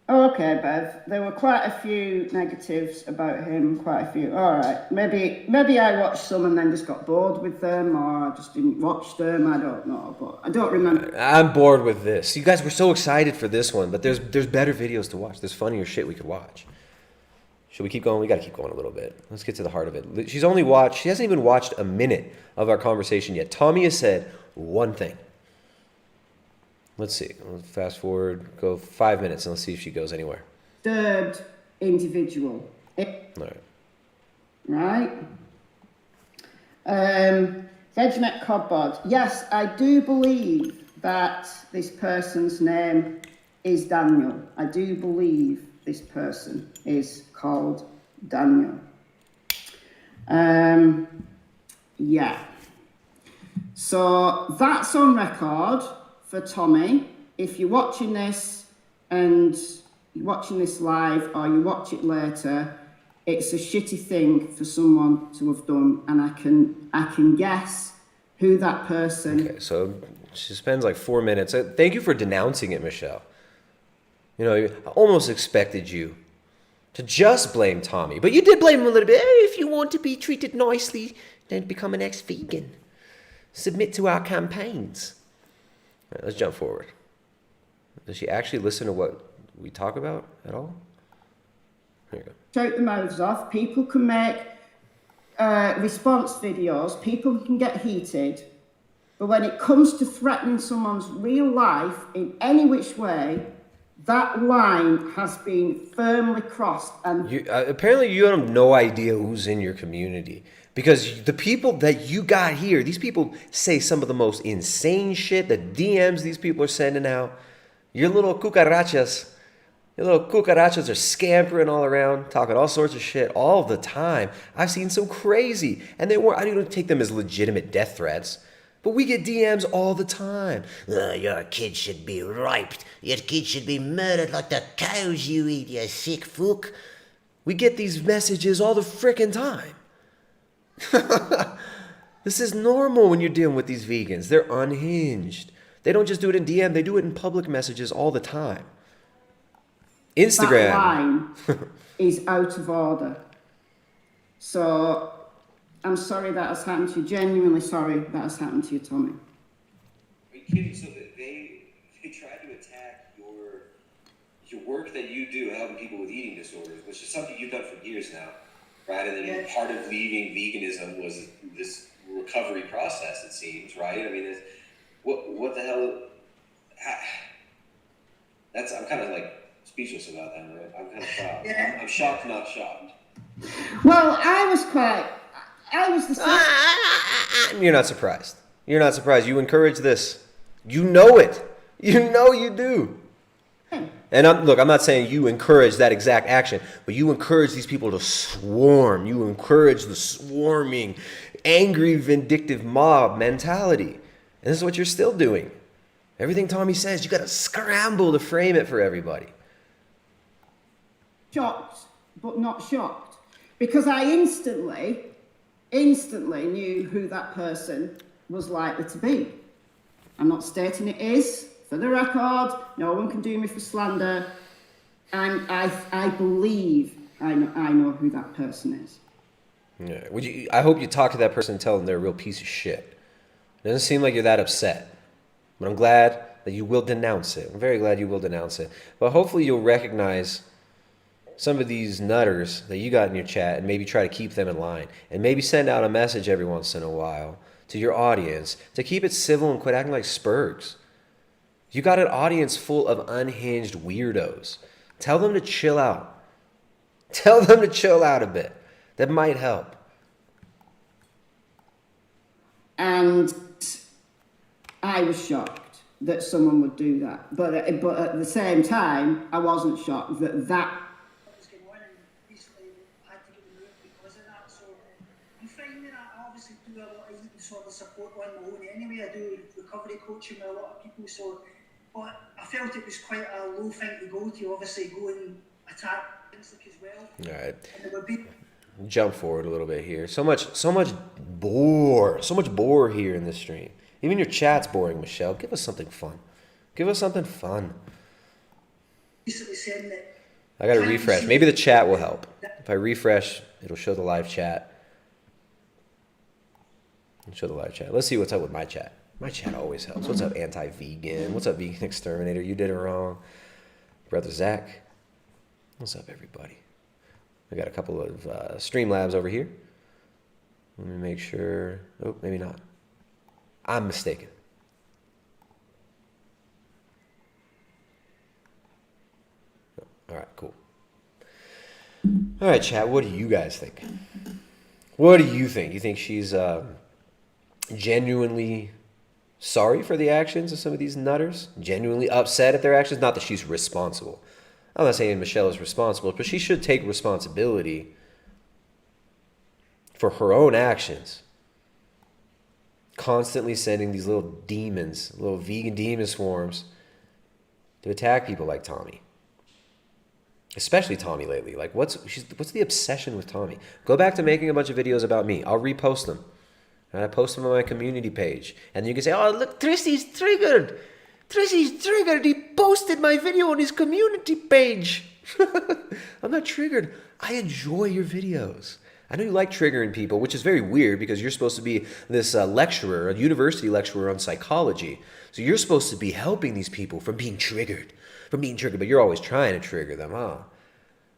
Okay, Bev. There were quite a few negatives about him, quite a few. All right, maybe I watched some and then just got bored with them, or I just didn't watch them. I don't know, but I don't remember. I'm bored with this. You guys were so excited for this one, but there's better videos to watch. There's funnier shit we could watch. Should we keep going? We got to keep going a little bit. Let's get to the heart of it. She hasn't even watched a minute of our conversation yet. Tommy has said one thing. Let's see. Let's fast forward, go 5 minutes, and let's see if she goes anywhere. Third individual. All right. Right. Vegnet Cobboard. Yes, I do believe that this person's name is Daniel. I do believe this person is called Daniel. Yeah. So that's on record. For Tommy, if you're watching this and you're watching this live or you watch it later, it's a shitty thing for someone to have done, and I can guess who that person. Okay, so she spends like 4 minutes. Thank you for denouncing it, Michelle. You know, I almost expected you to just blame Tommy, but you did blame him a little bit. Hey, if you want to be treated nicely, then become an ex-vegan. Submit to our campaigns. All right, let's jump forward. Does she actually listen to what we talk about at all? Here you go. Shout the mouths off. People can make response videos. People can get heated. But when it comes to threatening someone's real life in any which way, that line has been firmly crossed. And apparently you have no idea who's in your community. Because the people that you got here, these people say some of the most insane shit, the DMs these people are sending out. Your little cucarachas are scampering all around, talking all sorts of shit all the time. I've seen some crazy, and I don't even take them as legitimate death threats, but we get DMs all the time. Your kid should be raped. Your kid should be murdered like the cows you eat, you sick fuck. We get these messages all the frickin' time. This is normal when you're dealing with these vegans. They're unhinged. They don't just do it in DM, they do it in public messages all the time. Instagram. That line is out of order. So I'm sorry that has happened to you. Genuinely sorry that has happened to you, Tommy. Are you kidding? So they try to attack your work that you do helping people with eating disorders, which is something you've done for years now. Right, and then part of leaving veganism was this recovery process. It seems, right? I mean, what the hell? I'm kind of like speechless about that. Right? I'm kind of shocked. Yeah. I'm shocked, not shocked. Well, I was the same. You're not surprised. You're not surprised. You encourage this. You know it. You know you do. And I'm not saying you encourage that exact action, but you encourage these people to swarm. You encourage the swarming, angry, vindictive mob mentality. And this is what you're still doing. Everything Tommy says, you got to scramble to frame it for everybody. Shocked, but not shocked. Because I instantly knew who that person was likely to be. I'm not stating it is. For the record, no one can do me for slander. And I believe I know who that person is. Yeah. I hope you talk to that person and tell them they're a real piece of shit. It doesn't seem like you're that upset. But I'm glad that you will denounce it. I'm very glad you will denounce it. But hopefully you'll recognize some of these nutters that you got in your chat and maybe try to keep them in line. And maybe send out a message every once in a while to your audience to keep it civil and quit acting like spurgs. You got an audience full of unhinged weirdos. Tell them to chill out. Tell them to chill out a bit. That might help. And I was shocked that someone would do that. But at the same time, I wasn't shocked that that... Sort of support on my own anyway. I do recovery coaching with a lot of people, so but I felt it was quite a low thing to go to, obviously go and attack things like as well. All right. And there would be Jump forward a little bit here. So much bore here in this stream. Even your chat's boring, Michelle. Give us something fun. Give us something fun. Basically saying that I gotta refresh. Maybe the chat will help. If I refresh, it'll show the live chat. Show the live chat. Let's see what's up with my chat. My chat always helps. What's up, anti-vegan? What's up, vegan exterminator? You did it wrong. Brother Zach. What's up, everybody? I got a couple of Streamlabs over here. Let me make sure. Oh, maybe not. I'm mistaken. All right, cool. All right, chat. What do you guys think? What do you think? You think she's genuinely sorry for the actions of some of these nutters? Genuinely upset at their actions? Not that she's responsible. I'm not saying Michelle is responsible, but she should take responsibility for her own actions. Constantly sending these little demons, little vegan demon swarms to attack people like Tommy. Especially Tommy lately. Like, what's the obsession with Tommy? Go back to making a bunch of videos about me. I'll repost them. And I post them on my community page. And you can say, oh, look, Tristy's triggered. Tristy's triggered. He posted my video on his community page. I'm not triggered. I enjoy your videos. I know you like triggering people, which is very weird because you're supposed to be this lecturer, a university lecturer on psychology. So you're supposed to be helping these people from being triggered. But you're always trying to trigger them, huh?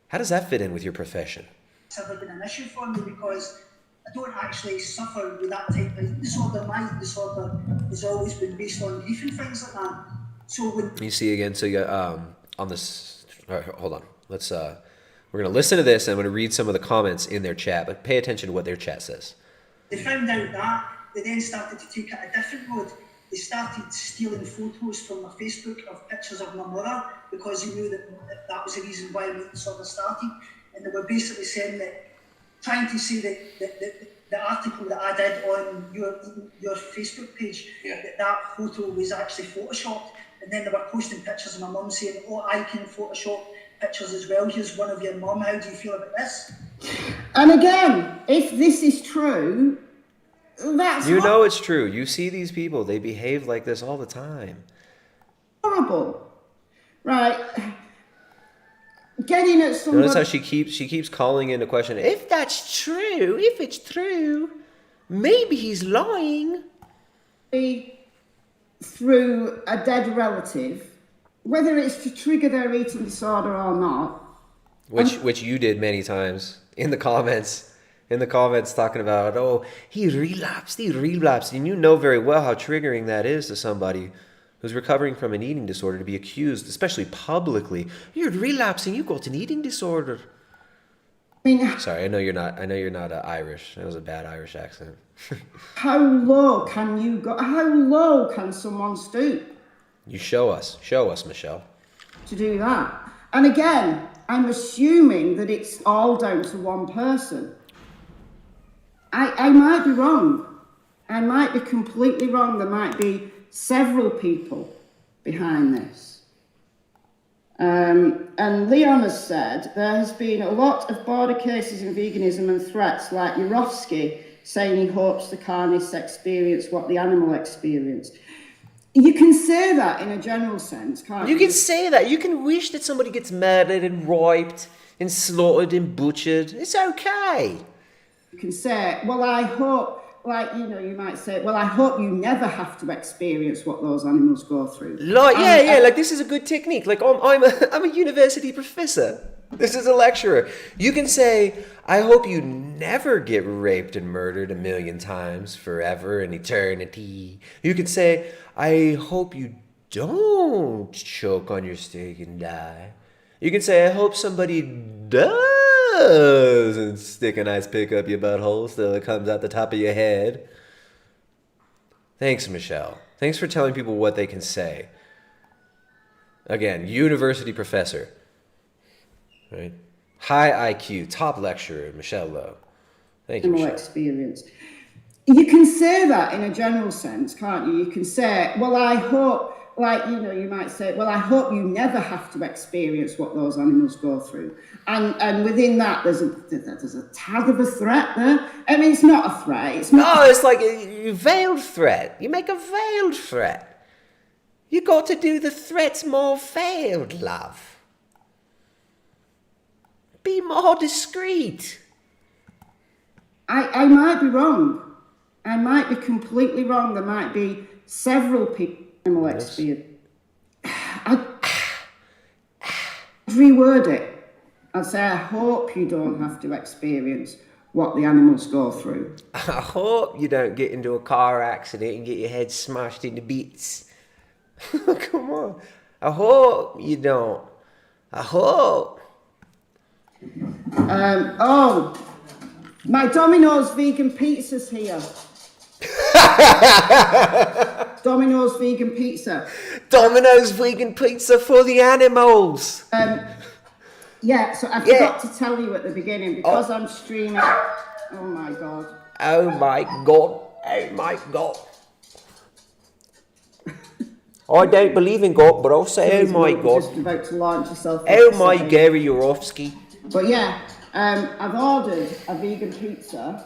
How does that fit in with your profession? It's never been an issue for me because I don't actually suffer with that type of disorder. My disorder has always been based on grief and things like that. So when you see again, so you on this. All right, hold on. Let's we're gonna listen to this and I'm gonna read some of the comments in their chat, but pay attention to what their chat says. They found out that they then started to take it a different road. They started stealing photos from my Facebook of pictures of my mother because they knew that was the reason why my disorder started. And they were basically saying that, trying to say that the article that I did on your Facebook page, that photo was actually photoshopped. And then they were posting pictures of my mum saying, oh, I can Photoshop pictures as well. Here's one of your mum. How do you feel about this? And again, if this is true, that's you know it's true. You see these people, they behave like this all the time. Horrible. Right. Getting at somebody. Notice how she keeps calling into question, if it's true, maybe he's lying. Through a dead relative, whether it's to trigger their eating disorder or not. Which you did many times in the comments. Talking about, oh, he relapsed. And you know very well how triggering that is to somebody who's recovering from an eating disorder to be accused, especially publicly. You're relapsing. You got an eating disorder. I mean, sorry, I know you're not Irish. That was a bad Irish accent. How low can you go? How low can someone stoop? You show us, Michelle. to do that. And again, I'm assuming that it's all down to one person. I might be wrong. I might be completely wrong. There might be several people behind this. And Leon has said there has been a lot of border cases in veganism and threats, like Yurovsky saying he hopes the carnists experience what the animal experienced. You can say that in a general sense, can't you? You can say that. You can wish that somebody gets murdered and raped and slaughtered and butchered. It's okay. You can say, well, I hope, like, you know, you might say, well, I hope you never have to experience what those animals go through. Like, like this is a good technique. Like, I'm a university professor. This is a lecturer. You can say, I hope you never get raped and murdered 1,000,000 times forever in eternity. You can say, I hope you don't choke on your steak and die. You can say, I hope somebody doesn't stick a nice pick up your butthole so it comes out the top of your head. Thanks, Michelle. Thanks for telling people what they can say. Again, university professor. Right? High IQ, top lecturer, Michelle Lowe. Thank you, Michelle. Experience. You can say that in a general sense, can't you? You can say, well, I hope, like, you know, you might say, well, I hope you never have to experience what those animals go through. And within that, there's a tag of a threat there. I mean, it's not a threat. It's not. No, it's like a veiled threat. You make a veiled threat. You got to do the threats more veiled, love. Be more discreet. I might be wrong. I might be completely wrong. There might be several people experience. I'd reword it. I'd say, I hope you don't have to experience what the animals go through. I hope you don't get into a car accident and get your head smashed into bits. Come on. I hope you don't. I hope. My Domino's vegan pizza's here. Domino's vegan pizza. Domino's vegan pizza for the animals. Yeah, so I forgot to tell you at the beginning, because I'm streaming. Oh my god. Oh my god. Oh my god. I don't believe in God, but I'll say, oh my god. Just about to launch yourself. Oh my Gary Yourofsky. But yeah, I've ordered a vegan pizza.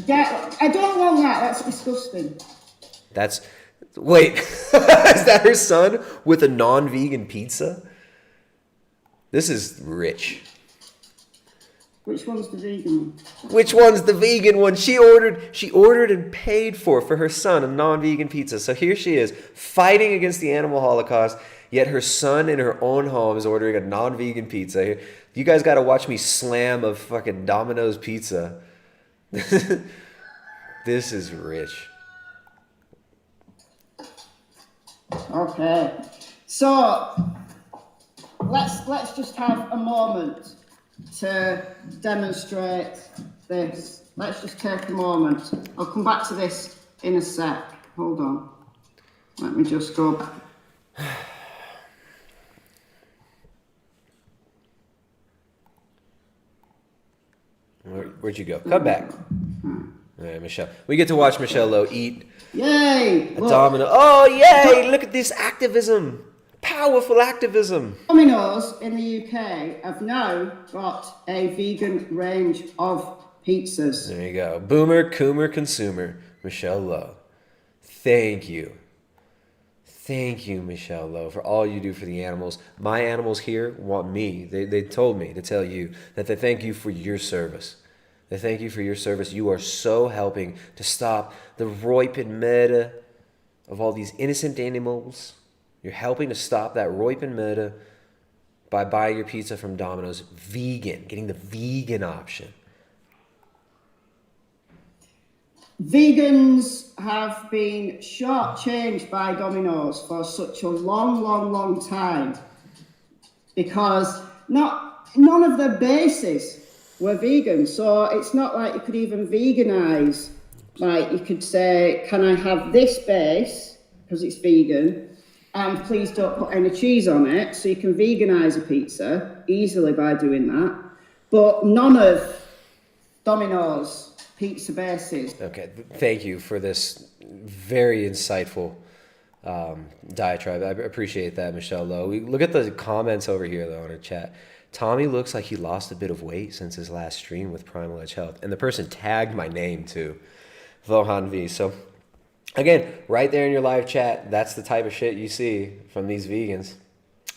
Yeah, I don't want that. That's disgusting. Wait, is that her son with a non-vegan pizza? This is rich. Which one's the vegan one? Which one's the vegan one? She ordered and paid for her son a non-vegan pizza. So here she is, fighting against the animal holocaust, yet her son in her own home is ordering a non-vegan pizza. You guys got to watch me slam a fucking Domino's pizza. This is rich. Okay, so let's just have a moment to demonstrate this. Let's just take a moment. I'll come back to this in a sec. Hold on. Let me just go back. Where'd you go? Come back. All right, Michelle. We get to watch Michelle Lowe eat Yay! a domino. Oh, yay! Look at this activism. Powerful activism. Domino's in the UK have now got a vegan range of pizzas. There you go. Boomer, coomer, consumer. Michelle Lowe. Thank you. Thank you, Michelle Lowe, for all you do for the animals. My animals here want me. They told me to tell you that they thank you for your service. They thank you for your service. You are so helping to stop the rape and murder of all these innocent animals. You're helping to stop that rape and murder by buying your pizza from Domino's vegan, getting the vegan option. Vegans have been shortchanged by Domino's for such a long time because none of their bases were vegan, so it's not like you could even veganize Like you could say, can I have this base because it's vegan, and please don't put any cheese on it. So you can veganize a pizza easily by doing that, but none of Domino's pizza bases. Okay, thank you for this very insightful diatribe. I appreciate that, Michelle Lowe. We look at the comments over here though in our chat. Tommy looks like he lost a bit of weight since his last stream with Primal Edge Health, and the person tagged my name too, Vohan V. So again, right there in your live chat, that's the type of shit you see from these vegans.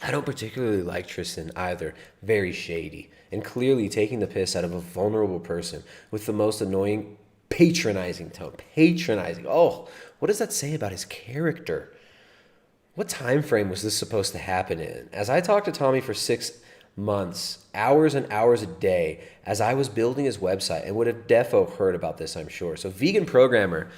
I don't particularly like Tristan either. Very shady and clearly taking the piss out of a vulnerable person with the most annoying patronizing tone. Patronizing. Oh, what does that say about his character? What time frame was this supposed to happen in? As I talked to Tommy for 6 months, hours and hours a day, as I was building his website, and would have defo heard about this, I'm sure. So vegan programmer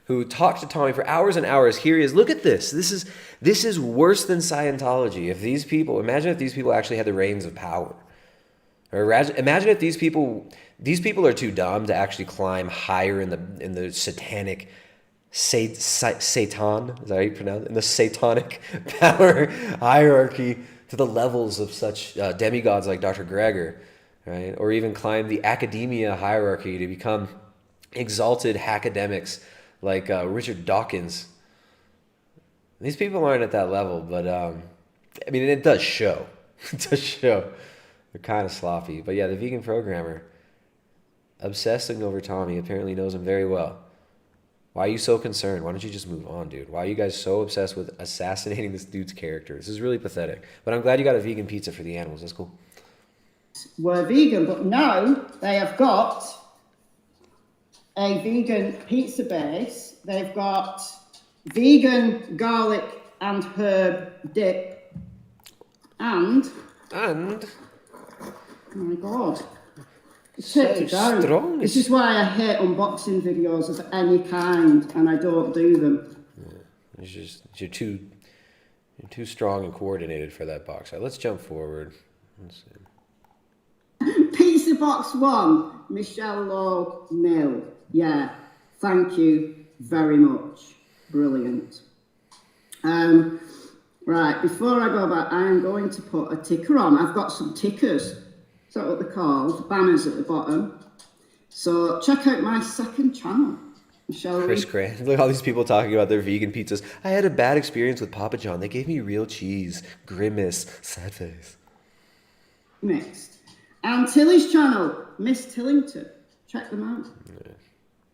who talked to Tommy for hours and hours, here he is. Look at this. This is worse than Scientology. If these people, imagine if these people actually had the reins of power. Or imagine if these people are too dumb to actually climb higher in the satanic Satan, is that how you pronounce it? In the satanic power hierarchy to the levels of such demigods like Dr. Greger, right? Or even climb the academia hierarchy to become exalted academics like Richard Dawkins. These people aren't at that level, but I mean, it does show. It does show. They're kind of sloppy. But yeah, the vegan programmer, obsessing over Tommy, apparently knows him very well. Why are you so concerned? Why don't you just move on, dude? Why are you guys so obsessed with assassinating this dude's character? This is really pathetic. But I'm glad you got a vegan pizza for the animals. That's cool. Were vegan, but now they have got a vegan pizza base. They've got vegan garlic and herb dip. And oh my god. So strong. This is why I hate unboxing videos of any kind, and I don't do them. Yeah, you're too strong and coordinated for that box. All right, let's jump forward. Let's see. Pizza box 1, Michelle Lowe, nil. Yeah, thank you very much. Brilliant. Right, before I go back, I am going to put a ticker on. I've got some tickers. Is that what they're called? Banners at the bottom. So check out my second channel. Chris Grant. Look at all these people talking about their vegan pizzas. I had a bad experience with Papa John. They gave me real cheese. Grimace. Sad face. Next. And Tilly's channel, Miss Tillington. Check them out. Yeah.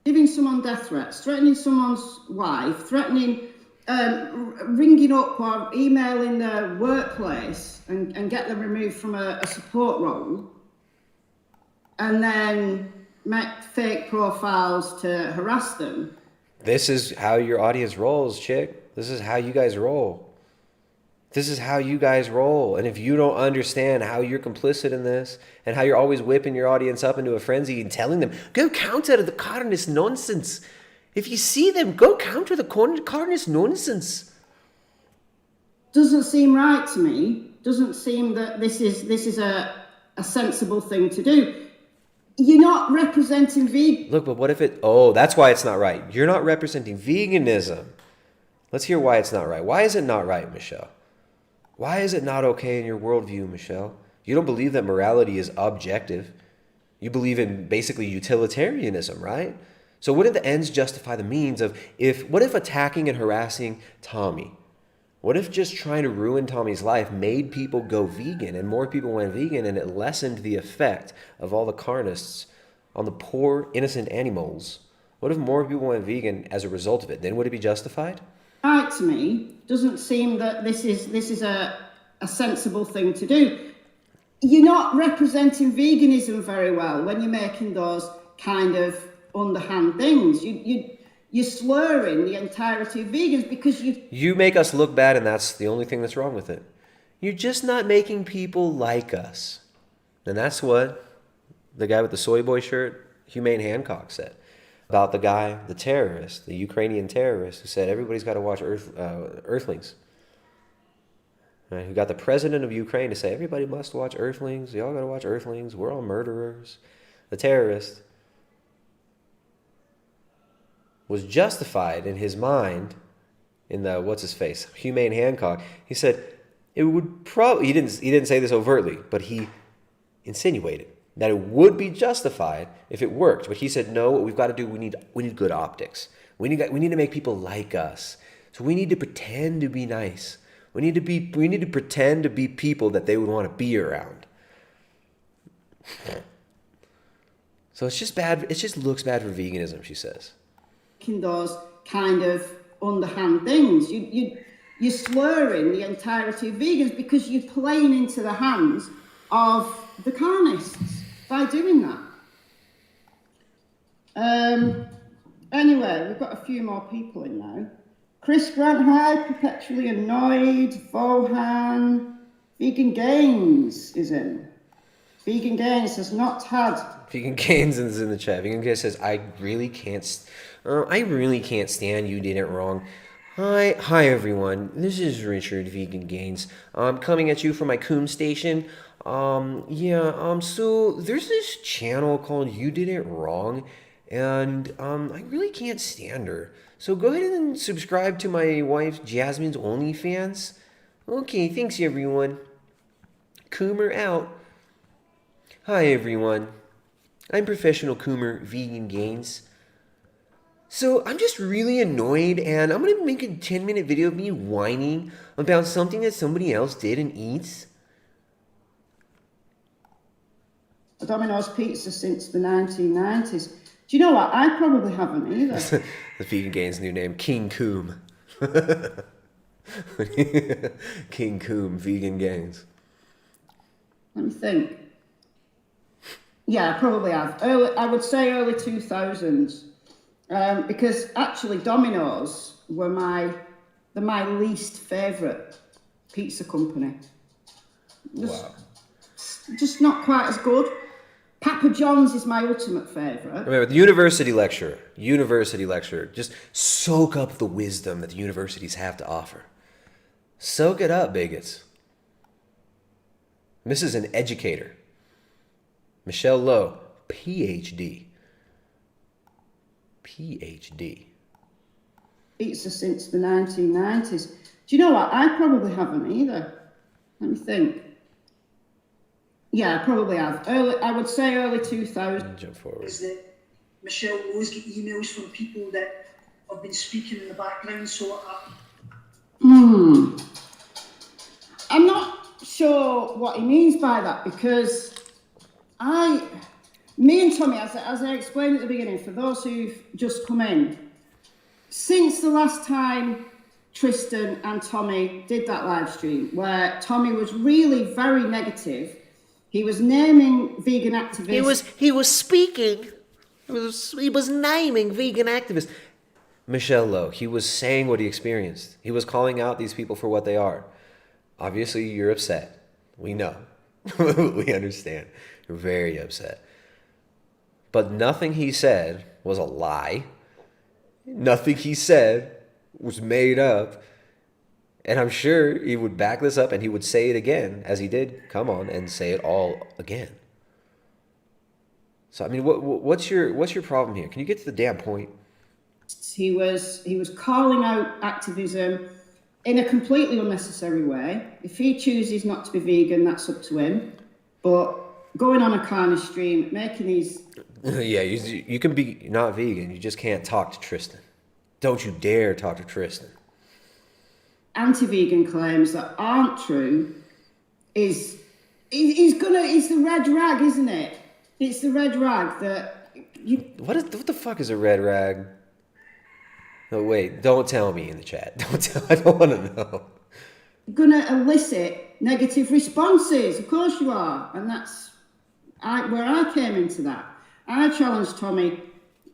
Giving someone death threats, threatening someone's wife, threatening, ringing up or emailing their workplace and get them removed from a support role, and then make fake profiles to harass them. This is how your audience rolls, chick. This is how you guys roll. This is how you guys roll. And if you don't understand how you're complicit in this and how you're always whipping your audience up into a frenzy and telling them, go counter the carnist nonsense. If you see them, go counter the carnist nonsense. Doesn't seem right to me. Doesn't seem that this is a sensible thing to do. You're not representing vegan. Look, but what if it... Oh, that's why it's not right. You're not representing veganism. Let's hear why it's not right. Why is it not right, Michelle? Why is it not okay in your worldview, Michelle? You don't believe that morality is objective. You believe in basically utilitarianism, right? So wouldn't the ends justify the means of what if attacking and harassing Tommy? What if just trying to ruin Tommy's life made people go vegan and more people went vegan and it lessened the effect of all the carnists on the poor, innocent animals? What if more people went vegan as a result of it? Then would it be justified? Right to me, doesn't seem that this is a sensible thing to do. You're not representing veganism very well when you're making those kind of underhand things. You're slurring the entirety of vegans because you make us look bad, and that's the only thing that's wrong with it. You're just not making people like us. And that's what the guy with the soy boy shirt, Humane Hancock, said about the guy, the terrorist, the Ukrainian terrorist, who said everybody's got to watch Earthlings. Right? Who got the president of Ukraine to say everybody must watch Earthlings. Y'all got to watch Earthlings. We're all murderers. The terrorist. was justified in his mind, in the, what's his face, Humane Hancock, he said it would probably, he didn't say this overtly, but he insinuated that it would be justified if it worked. But he said, no, what we've got to do, we need good optics. We need to make people like us. So we need to pretend to be nice. We need to pretend to be people that they would want to be around. So it's just bad. It just looks bad for veganism, she says. Those kind of underhand things. You're slurring the entirety of vegans because you're playing into the hands of the carnists by doing that. Anyway, we've got a few more people in now. Chris Grant, hi, perpetually annoyed. Vohan, Vegan Gains is in. Vegan Gains has not had. Vegan Gains is in the chat. Vegan Gains says, I really can't stand You Did It Wrong. Hi everyone. This is Richard, Vegan Gains. I'm coming at you from my Coom station. So there's this channel called You Did It Wrong, and I really can't stand her. So go ahead and subscribe to my wife Jasmine's OnlyFans. Okay, thanks everyone. Coomer out. Hi everyone. I'm professional Coomer, Vegan Gains. So I'm just really annoyed, and I'm gonna make a 10-minute video of me whining about something that somebody else did and eats. Domino's pizza since the 1990s. Do you know what? I probably haven't either. The Vegan Gains' new name, King Coom. King Coom, Vegan Gains. Let me think. Yeah, I probably have. I would say early 2000s. Because actually Domino's were my least favourite pizza company. Just not quite as good. Papa John's is my ultimate favourite. Remember, the university lecturer. Just soak up the wisdom that the universities have to offer. Soak it up, bigots. This is an educator. Michelle Lowe, PhD. Pizza since the 1990s. Do you know what? I probably haven't either. Let me think. Yeah, I probably have. I would say early 2000s. Jump forward. Is that Michelle Lowe's get emails from people that have been speaking in the background, so I'm not sure what he means by that, because me and Tommy, as I explained at the beginning, for those who've just come in, since the last time Tristan and Tommy did that live stream, where Tommy was really very negative, he was naming vegan activists. He was naming vegan activists. Michelle Lowe, he was saying what he experienced. He was calling out these people for what they are. Obviously, you're upset. We know. We understand. You're very upset. But nothing he said was a lie. Nothing he said was made up. And I'm sure he would back this up and he would say it again, as he did come on and say it all again. So, I mean, what's your problem here? Can you get to the damn point? He was calling out activism in a completely unnecessary way. If he chooses not to be vegan, that's up to him. But going on a carnage stream, making these... Yeah, you can be not vegan. You just can't talk to Tristan. Don't you dare talk to Tristan. Anti-vegan claims that aren't true is the red rag, isn't it? It's the red rag that you... What the fuck is a red rag? No, wait, don't tell me in the chat. I don't want to know. Gonna elicit negative responses. Of course you are. And that's where I came into that. I challenged Tommy,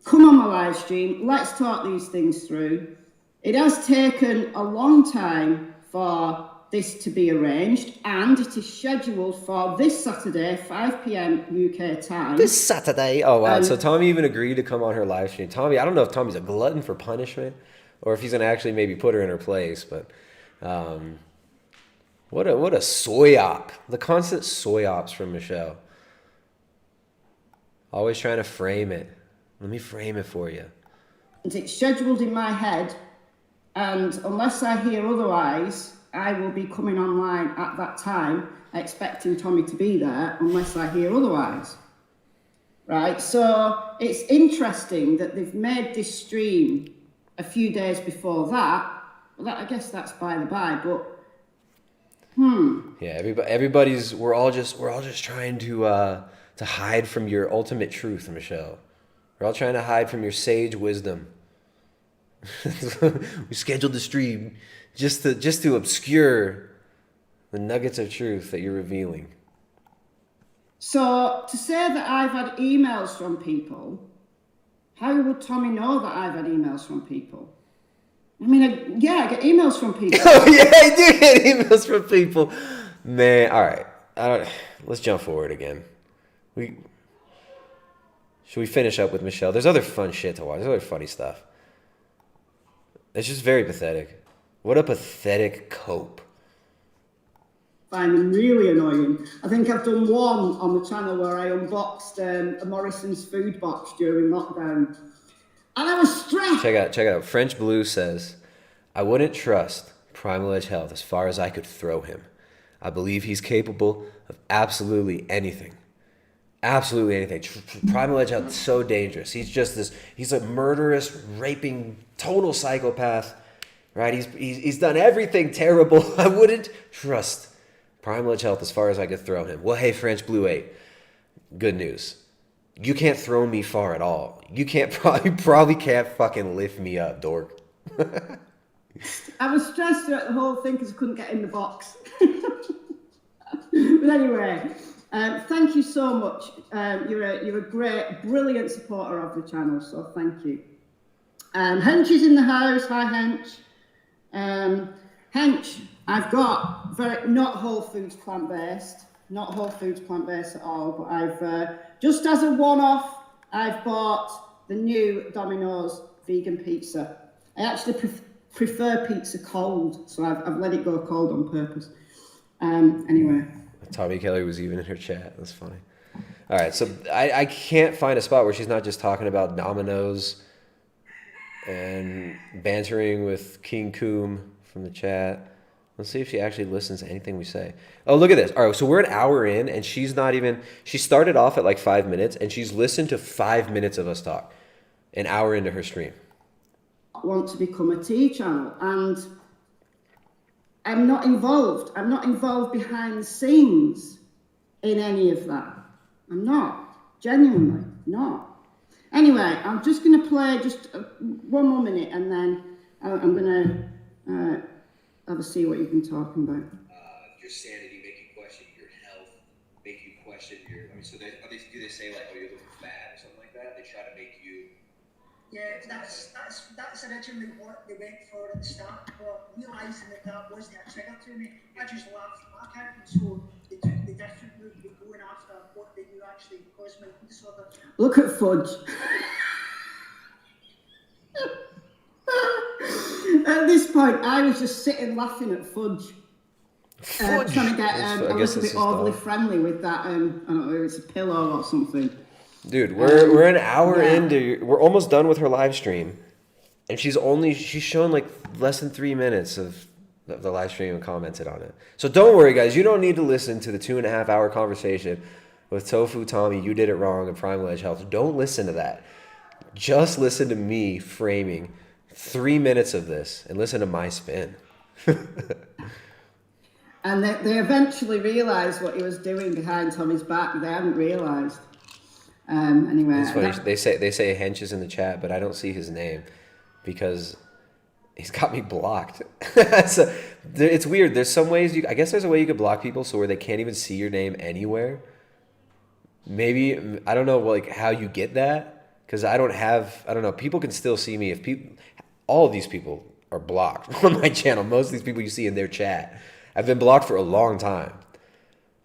come on my live stream, let's talk these things through. It has taken a long time for this to be arranged, and it is scheduled for this Saturday, 5 p.m. UK time. This Saturday? Oh, wow. So Tommy even agreed to come on her live stream. Tommy, I don't know if Tommy's a glutton for punishment or if he's going to actually maybe put her in her place, but what a soy-op. The constant soy-ops from Michelle. Always trying to frame it. Let me frame it for you. it's scheduled in my head, and unless I hear otherwise, I will be coming online at that time, expecting Tommy to be there, unless I hear otherwise. Right, so it's interesting that they've made this stream a few days before that. Well, I guess that's by the by, but Yeah, everybody's we're all just trying to hide from your ultimate truth, Michelle. We're all trying to hide from your sage wisdom. We scheduled the stream just to obscure the nuggets of truth that you're revealing. So to say that I've had emails from people, how would Tommy know that I've had emails from people? I mean, I get emails from people. Oh yeah, I do get emails from people. Man, all right. Let's jump forward again. Should we finish up with Michelle? There's other fun shit to watch. There's other funny stuff. It's just very pathetic. What a pathetic cope. Find them really annoying. I think I've done one on the channel where I unboxed a Morrison's food box during lockdown. And I was stressed. Check it out. French Blue says, I wouldn't trust Primal Edge Health as far as I could throw him. I believe he's capable of absolutely anything. Absolutely anything. Primal Edge Health is so dangerous. He's a murderous, raping, total psychopath. Right? He's done everything terrible. I wouldn't trust Primal Edge Health as far as I could throw him. Well, hey, French Blue 8. Good news. You can't throw me far at all. You probably can't fucking lift me up, dork. I was stressed throughout the whole thing because I couldn't get in the box. But anyway, thank you so much. You're a great, brilliant supporter of the channel, so thank you. Hench is in the house. Hi, Hench. Hench, I've got not whole foods plant-based. Not whole foods plant-based at all, but I've, just as a one-off, I've bought the new Domino's vegan pizza. I actually prefer pizza cold, so I've let it go cold on purpose. Anyway. Tommy Kelly was even in her chat. That's funny. All right, so I can't find a spot where she's not just talking about Domino's and bantering with King Coom from the chat. Let's see if she actually listens to anything we say. Oh, look at this. All right, so we're an hour in, and she started off at like 5 minutes, and she's listened to 5 minutes of us talk, an hour into her stream. I want to become a tea channel, and I'm not involved. I'm not involved behind the scenes in any of that. I'm not. Genuinely not. Anyway, I'm just going to play just one more minute, and then I'm going to have a see what you've been talking about. Your sanity, make you question your health, make you question your. I mean, so do they say like, oh, you're looking fat or something like that? They try to make you. Yeah, that's originally what they went for at the start, but realising that wasn't a trigger to me, I just laughed back at them. So they took the different route of going after what they knew actually caused my eating disorder. Look at Fudge. At this point, I was just sitting laughing at Fudge. Trying to get a little bit overly friendly with that, I don't know, it's a pillow or something. Dude, we're an hour into, we're almost done with her live stream, and she's shown like less than 3 minutes of the live stream and commented on it. So don't worry, guys, you don't need to listen to the 2.5 hour conversation with Tofu Tommy, You Did It Wrong, and Primal Edge Health. Don't listen to that. Just listen to me framing 3 minutes of this and listen to my spin. And they eventually realised what he was doing behind Tommy's back. They hadn't realised. Anyway, it's funny. They say Hench is in the chat, but I don't see his name because he's got me blocked. So, it's weird. There's some ways I guess there's a way you could block people so where they can't even see your name anywhere. Maybe I don't know like how you get that because I don't know. People can still see me all of these people are blocked on my channel. Most of these people you see in their chat, I've been blocked for a long time.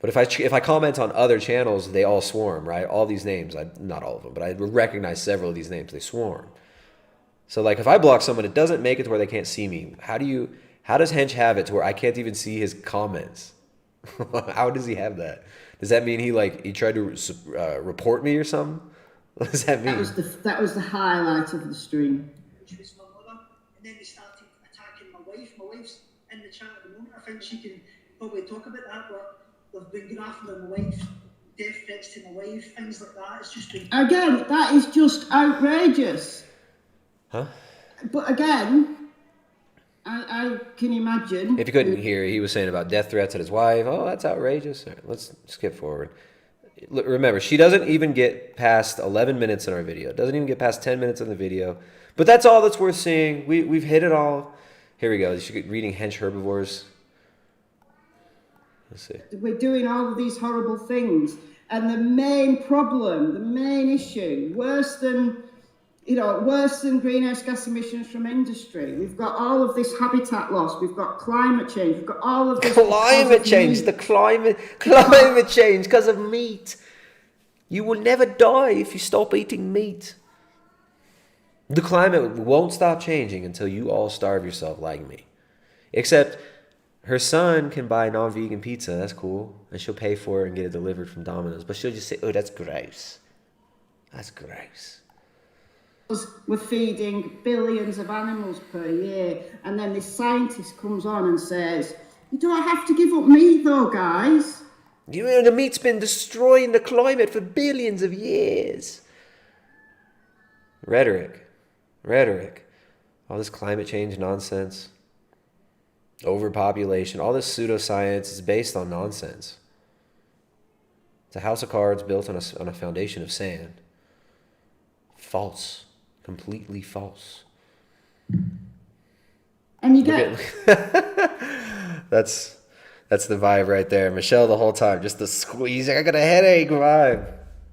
But if I comment on other channels, they all swarm, right? All these names, not all of them, but I recognize several of these names. They swarm. So like if I block someone, it doesn't make it to where they can't see me. How does Hench have it to where I can't even see his comments? How does he have that? Does that mean he tried to report me or something? What does that mean? That was the highlight of the stream. my wife. My wife's in the chat at the moment. I think she can probably talk about that, but we've been grafting on my wife, death threats to my wife, things like that. It's just been... Again, that is just outrageous. Huh? But again, I can imagine. If you couldn't hear, he was saying about death threats at his wife. Oh, that's outrageous. All right, let's skip forward. Remember, she doesn't even get past 11 minutes in our video. Doesn't even get past 10 minutes in the video. But that's all that's worth seeing. We've hit it all. Here we go. You should get reading Hench Herbivores. Let's see. We're doing all of these horrible things. And the main problem, the main issue, worse than greenhouse gas emissions from industry. We've got all of this habitat loss. We've got climate change. We've got all of this... Climate change. The climate change because of meat. You will never die if you stop eating meat. The climate won't stop changing until you all starve yourself like me. Except her son can buy non-vegan pizza. That's cool. And she'll pay for it and get it delivered from Domino's. But she'll just say, oh, that's gross. That's gross. We're feeding billions of animals per year. And then this scientist comes on and says, you don't have to give up meat though, guys. You know, the meat's been destroying the climate for billions of years. Rhetoric. All this climate change nonsense. Overpopulation. All this pseudoscience is based on nonsense. It's a house of cards built on a foundation of sand. False. Completely false. And you get... That's the vibe right there. Michelle the whole time, just the squeeze. I got a headache vibe.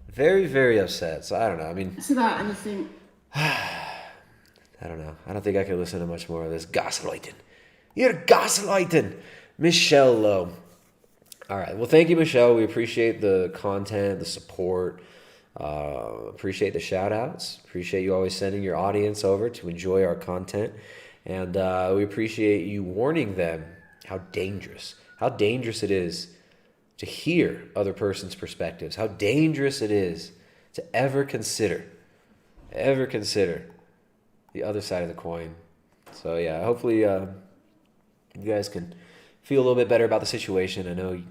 Very, very upset. So I don't know. I mean... So that, and you think... I don't know. I don't think I can listen to much more of this gaslighting. You're gaslighting. Michelle Lowe. All right. Well, thank you, Michelle. We appreciate the content, the support. Appreciate the shout outs. Appreciate you always sending your audience over to enjoy our content. And we appreciate you warning them how dangerous it is to hear other person's perspectives. How dangerous it is to ever consider the other side of the coin. So yeah, hopefully you guys can feel a little bit better about the situation. I know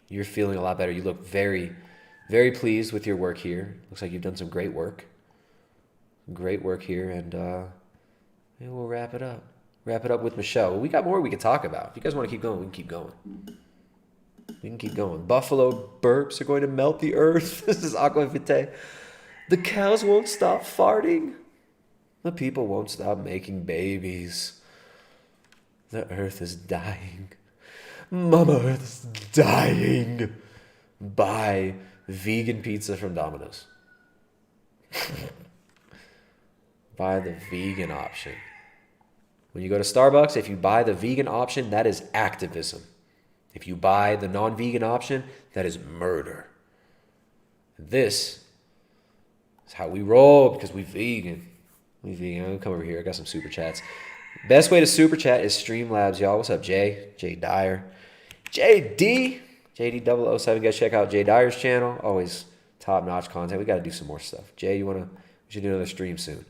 you're feeling a lot better. You look very, very pleased with your work here. Looks like you've done some great work. Great work here, and maybe we'll wrap it up. Wrap it up with Michelle. We got more we could talk about. If you guys want to keep going, we can keep going. We can keep going. Buffalo burps are going to melt the earth. This is Aquavite. The cows won't stop farting. The people won't stop making babies. The earth is dying. Mama Earth is dying. Buy vegan pizza from Domino's. Buy the vegan option. When you go to Starbucks, if you buy the vegan option, that is activism. If you buy the non-vegan option, that is murder. This is how we roll because we vegan. We vegan. I'm gonna come over here. I got some super chats. Best way to super chat is Streamlabs, y'all. What's up, Jay? Jay Dyer. JD. JD007. Guys, check out Jay Dyer's channel. Always top-notch content. We got to do some more stuff. Jay, we should do another stream soon.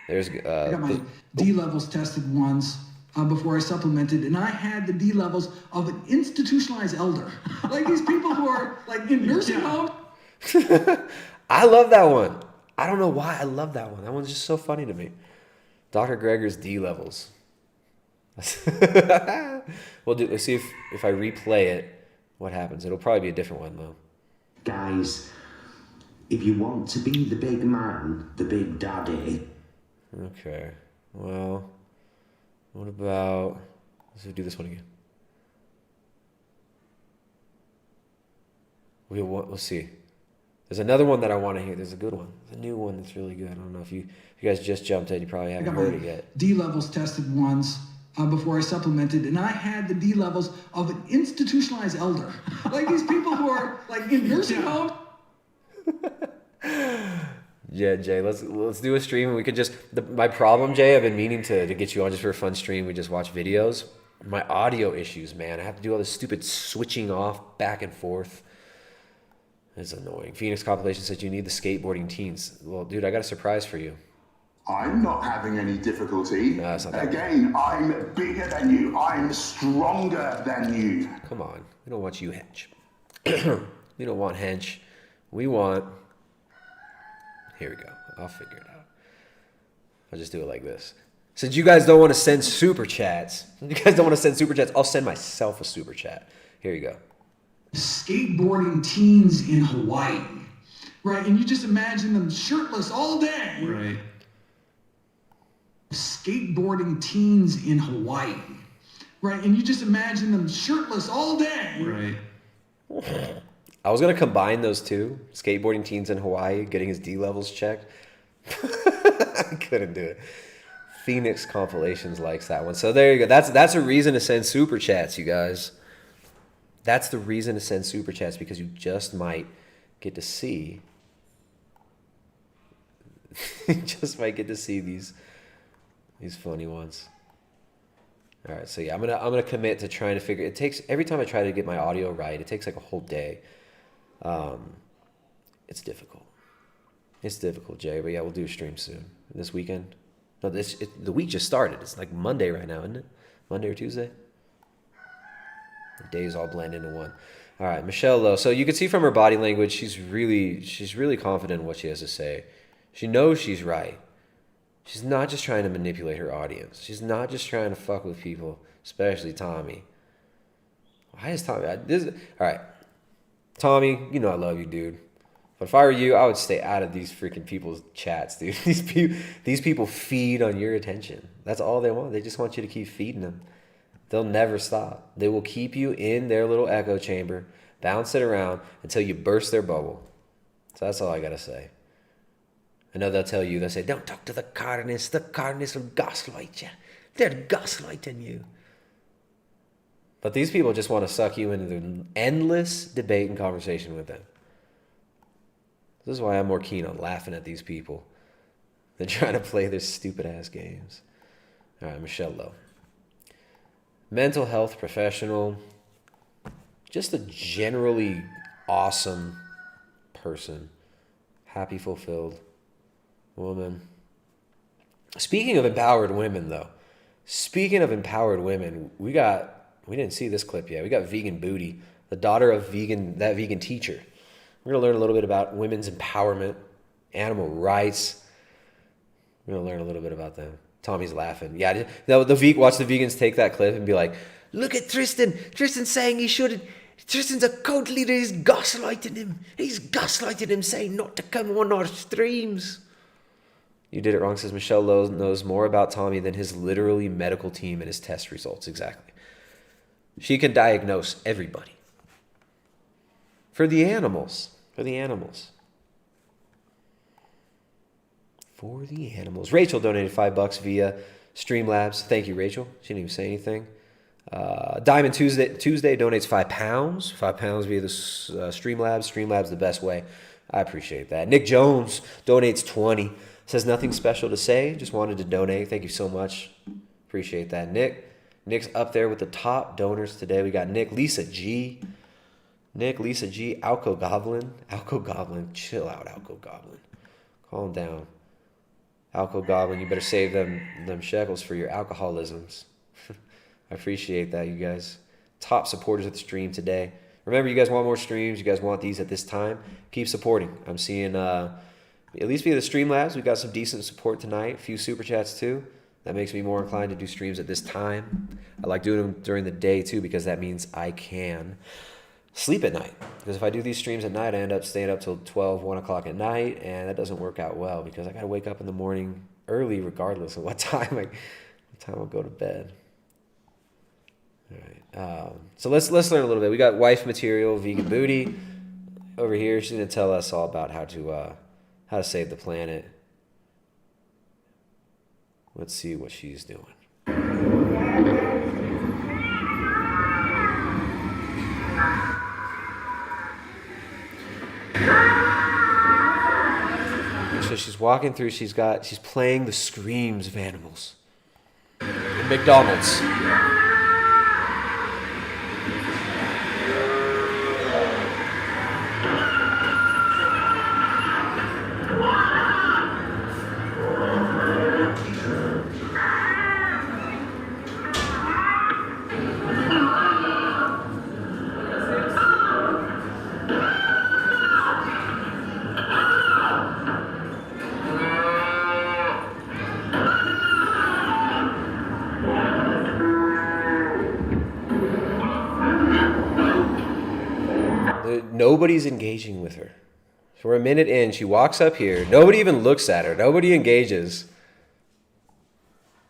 There's I got my D levels tested once before I supplemented, and I had the D levels of an institutionalized elder. Like these people who are like in nursing homes. I love that one. I don't know why I love that one. That one's just so funny to me. Dr. Greger's D levels. Let's see if I replay it, what happens. It'll probably be a different one though. Guys, if you want to be the big man, the big daddy. Okay. Well, what about... Let's do this one again. Let's see. There's another one that I want to hear. There's a good one. There's a new one that's really good. I don't know if you guys just jumped in. You probably haven't heard it yet. D levels tested once before I supplemented, and I had the D levels of an institutionalized elder. Like these people who are like in nursing homes. Yeah, Jay, let's do a stream. We could just... my problem, Jay, I've been meaning to get you on just for a fun stream. We just watch videos. My audio issues, man. I have to do all this stupid switching off back and forth. It's annoying. Phoenix Compilation says you need the skateboarding teens. Well, dude, I got a surprise for you. I'm not having any difficulty. No, it's not that Again, I'm bigger than you. I'm stronger than you. Come on. We don't want you hench. We don't want hench. We want... Here we go. I'll figure it out. I'll just do it like this. Since you guys don't want to send super chats, I'll send myself a super chat. Here you go. Skateboarding teens in Hawaii, right? And you just imagine them shirtless all day. Right. Skateboarding teens in Hawaii, right? And you just imagine them shirtless all day. Right. I was going to combine those two. Skateboarding teens in Hawaii, getting his D levels checked. I couldn't do it. Phoenix Compilations likes that one. So there you go. That's a reason to send super chats, you guys. That's the reason to send super chats, because you just might get to see these funny ones. All right, so yeah, I'm gonna commit to trying to figure. It takes, every time I try to get my audio right, it takes like a whole day. It's difficult. It's difficult, Jay. But yeah, we'll do a stream soon this weekend. No, the week just started. It's like Monday right now, isn't it? Monday or Tuesday. The days all blend into one. All right, Michelle Lowe. So you can see from her body language, she's really confident in what she has to say. She knows she's right. She's not just trying to manipulate her audience. She's not just trying to fuck with people, especially Tommy. Why is Tommy? All right, Tommy, you know I love you, dude. But if I were you, I would stay out of these freaking people's chats, dude. These people feed on your attention. That's all they want. They just want you to keep feeding them. They'll never stop. They will keep you in their little echo chamber, bounce it around until you burst their bubble. So that's all I got to say. I know they'll tell you, they'll say, don't talk to the carnists. The carnists will gaslight you. They're gaslighting you. But these people just want to suck you into the endless debate and conversation with them. This is why I'm more keen on laughing at these people than trying to play their stupid ass games. All right, Michelle Lowe. Mental health professional. Just a generally awesome person. Happy, fulfilled woman. Speaking of empowered women, though. Speaking of empowered women, we didn't see this clip yet. We got Vegan Booty, the daughter of that vegan teacher. We're going to learn a little bit about women's empowerment, animal rights. We're going to learn a little bit about them. Tommy's laughing. Yeah, watch the vegans take that clip and be like, look at Tristan. Tristan's saying he shouldn't. Tristan's a cult leader. He's gaslighting him. He's gaslighting him, saying not to come on our streams. You did it wrong, says Michelle Lowe knows more about Tommy than his literally medical team and his test results. Exactly. She can diagnose everybody. For the animals. For the animals. For the animals. Rachel donated $5 via Streamlabs. Thank you, Rachel. She didn't even say anything. Diamond Tuesday donates £5. £5 via the Streamlabs. Streamlabs the best way. I appreciate that. Nick Jones donates $20. Says nothing special to say. Just wanted to donate. Thank you so much. Appreciate that, Nick. Nick's up there with the top donors today. We got Nick, Lisa G. Alco Goblin. Chill out, Alco Goblin. Calm down. Alco Goblin, you better save them shekels for your alcoholisms. I appreciate that, you guys. Top supporters of the stream today. Remember, you guys want more streams. You guys want these at this time. Keep supporting. I'm seeing, at least via the Streamlabs, we got some decent support tonight. A few super chats too. That makes me more inclined to do streams at this time. I like doing them during the day too, because that means I can sleep at night. Because if I do these streams at night, I end up staying up till 12, 1 o'clock at night, and that doesn't work out well because I got to wake up in the morning early regardless of what time I'll go to bed. All right. So let's learn a little bit. We got wife material, Vegan Booty over here. She's going to tell us all about how to save the planet. Let's see what she's doing. So she's walking through, she's playing the screams of animals. In McDonald's. nobody's engaging with her. So we're a minute in, she walks up here, nobody even looks at her, nobody engages.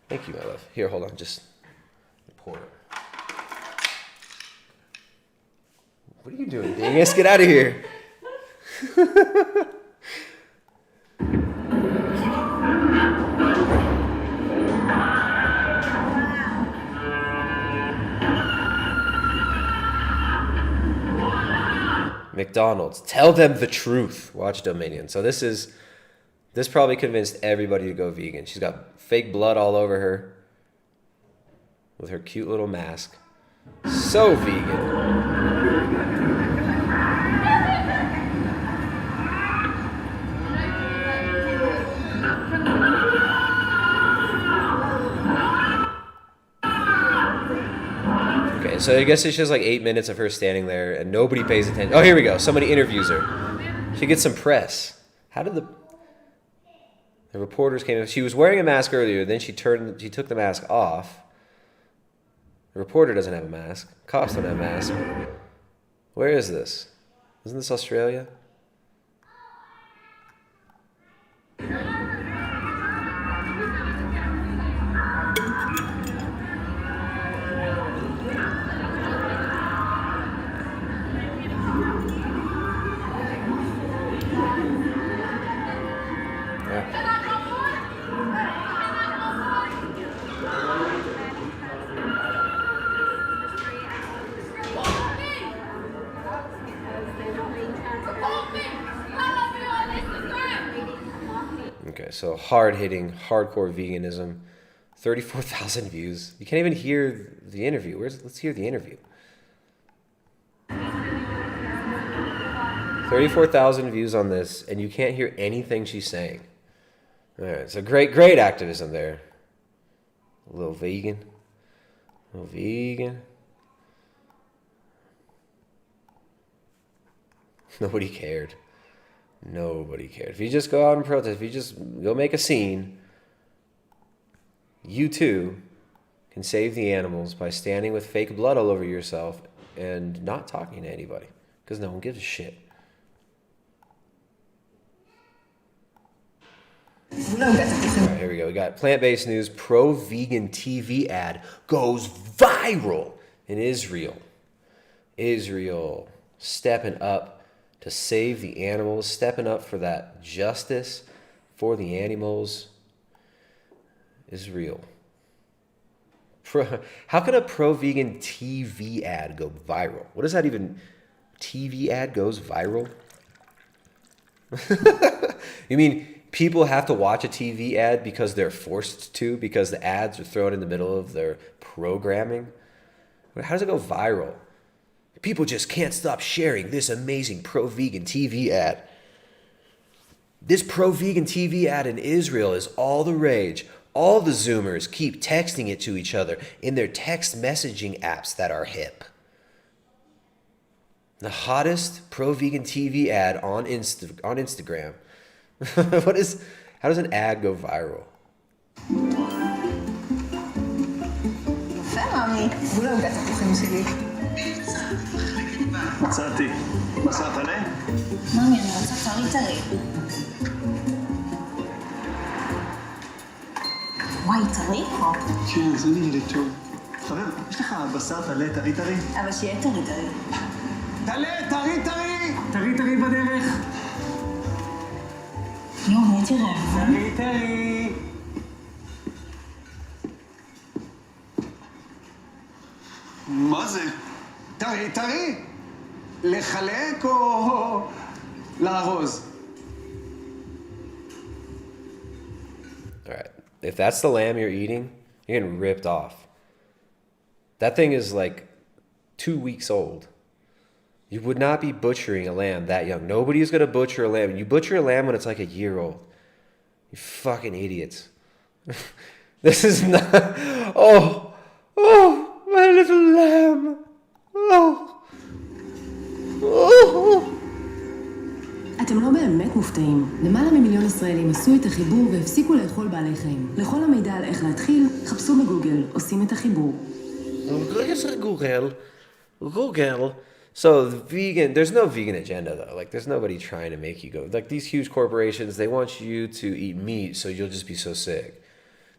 Thank you, my love. Here, hold on, just pour it. What are you doing, dingus? Get out of here. McDonald's, tell them the truth. Watch Dominion. So this probably convinced everybody to go vegan. She's got fake blood all over her with her cute little mask. So vegan. So I guess it's just like 8 minutes of her standing there and nobody pays attention. Oh, here we go. Somebody interviews her. She gets some press. How did the reporters came in? She was wearing a mask earlier. Then she took the mask off. The reporter doesn't have a mask. Cops don't have a mask. Where is this? Isn't this Australia? Okay, so hard-hitting, hardcore veganism, 34,000 views. You can't even hear the interview. Let's hear the interview. 34,000 views on this, and you can't hear anything she's saying. All right, so great activism there. A little vegan. Nobody cared. Nobody cared. If you just go out and protest, if you just go make a scene, you too can save the animals by standing with fake blood all over yourself and not talking to anybody, because no one gives a shit. All right, here we go. We got plant-based news. Pro-vegan TV ad goes viral in Israel. Israel stepping up to save the animals, stepping up for that justice for the animals. Israel. How can a pro-vegan TV ad go viral? What does that even... TV ad goes viral? You mean people have to watch a TV ad because they're forced to, because the ads are thrown in the middle of their programming? How does it go viral? People just can't stop sharing this amazing pro-vegan TV ad. This pro-vegan TV ad in Israel is all the rage. All the Zoomers keep texting it to each other in their text messaging apps that are hip. The hottest pro-vegan TV ad on Instagram. How does an ad go viral? מצאתי. מצאת לי? מאמי, אני רוצה טרי. וואי, טרי פה. כן, זה נראה טוב. חבר, יש לך בשר טלה טרי? אבל שיהיה טרי. טלה טרי בדרך. יואו, נהייתי רעבה. טרי. מה זה? טרי. לחלק או לארוז? All right. If that's the lamb you're eating, you're getting ripped off. That thing is like 2 weeks old. You would not be butchering a lamb that young. Nobody is going to butcher a lamb. You butcher a lamb when it's like a year old. You fucking idiots. This is not... Oh, my little lamb. אתם לא באמת מופתעים. למעלה ממיליון ישראלים עשו את החיבור והפסיקו לאכול בעלי חיים. לכל המידע על איך להתחיל, חפשו בגוגל, עושים את החיבור. גוגל. So there's no vegan agenda though. Like there's nobody trying to make you go. Like these huge corporations, they want you to eat meat so you'll just be so sick.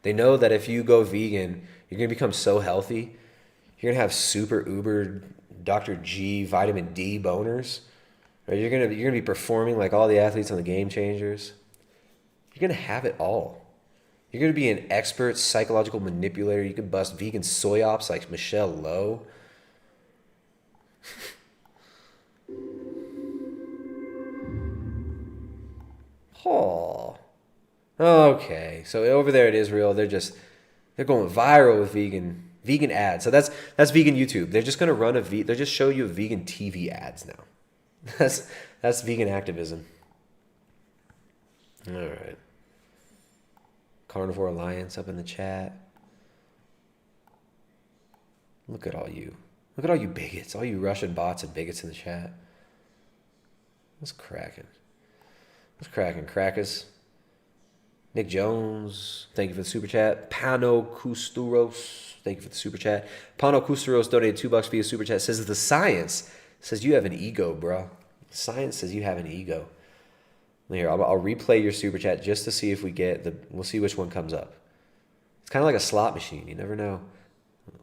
They know that if you go vegan, you're going to become so healthy. You're going to have super uber Dr. G vitamin D boners. Right? You're going to be performing like all the athletes on the Game Changers. You're going to have it all. You're going to be an expert psychological manipulator. You can bust vegan soy ops like Michelle Lowe. Oh. Okay. So over there in Israel, they're going viral with vegan ads. So that's vegan YouTube. They're just going to run they're just show you vegan TV ads now. That's vegan activism. All right. Carnivore Alliance up in the chat. Look at all you. Look at all you bigots. All you Russian bots and bigots in the chat. What's cracking? What's cracking, crackers? Nick Jones, thank you for the super chat. Pano Kusturos, thank you for the super chat. Pano Kusturos donated $2 via super chat. Says the science says you have an ego, bro. Science says you have an ego. Here, I'll replay your super chat just to see if we'll see which one comes up. It's kind of like a slot machine. You never know.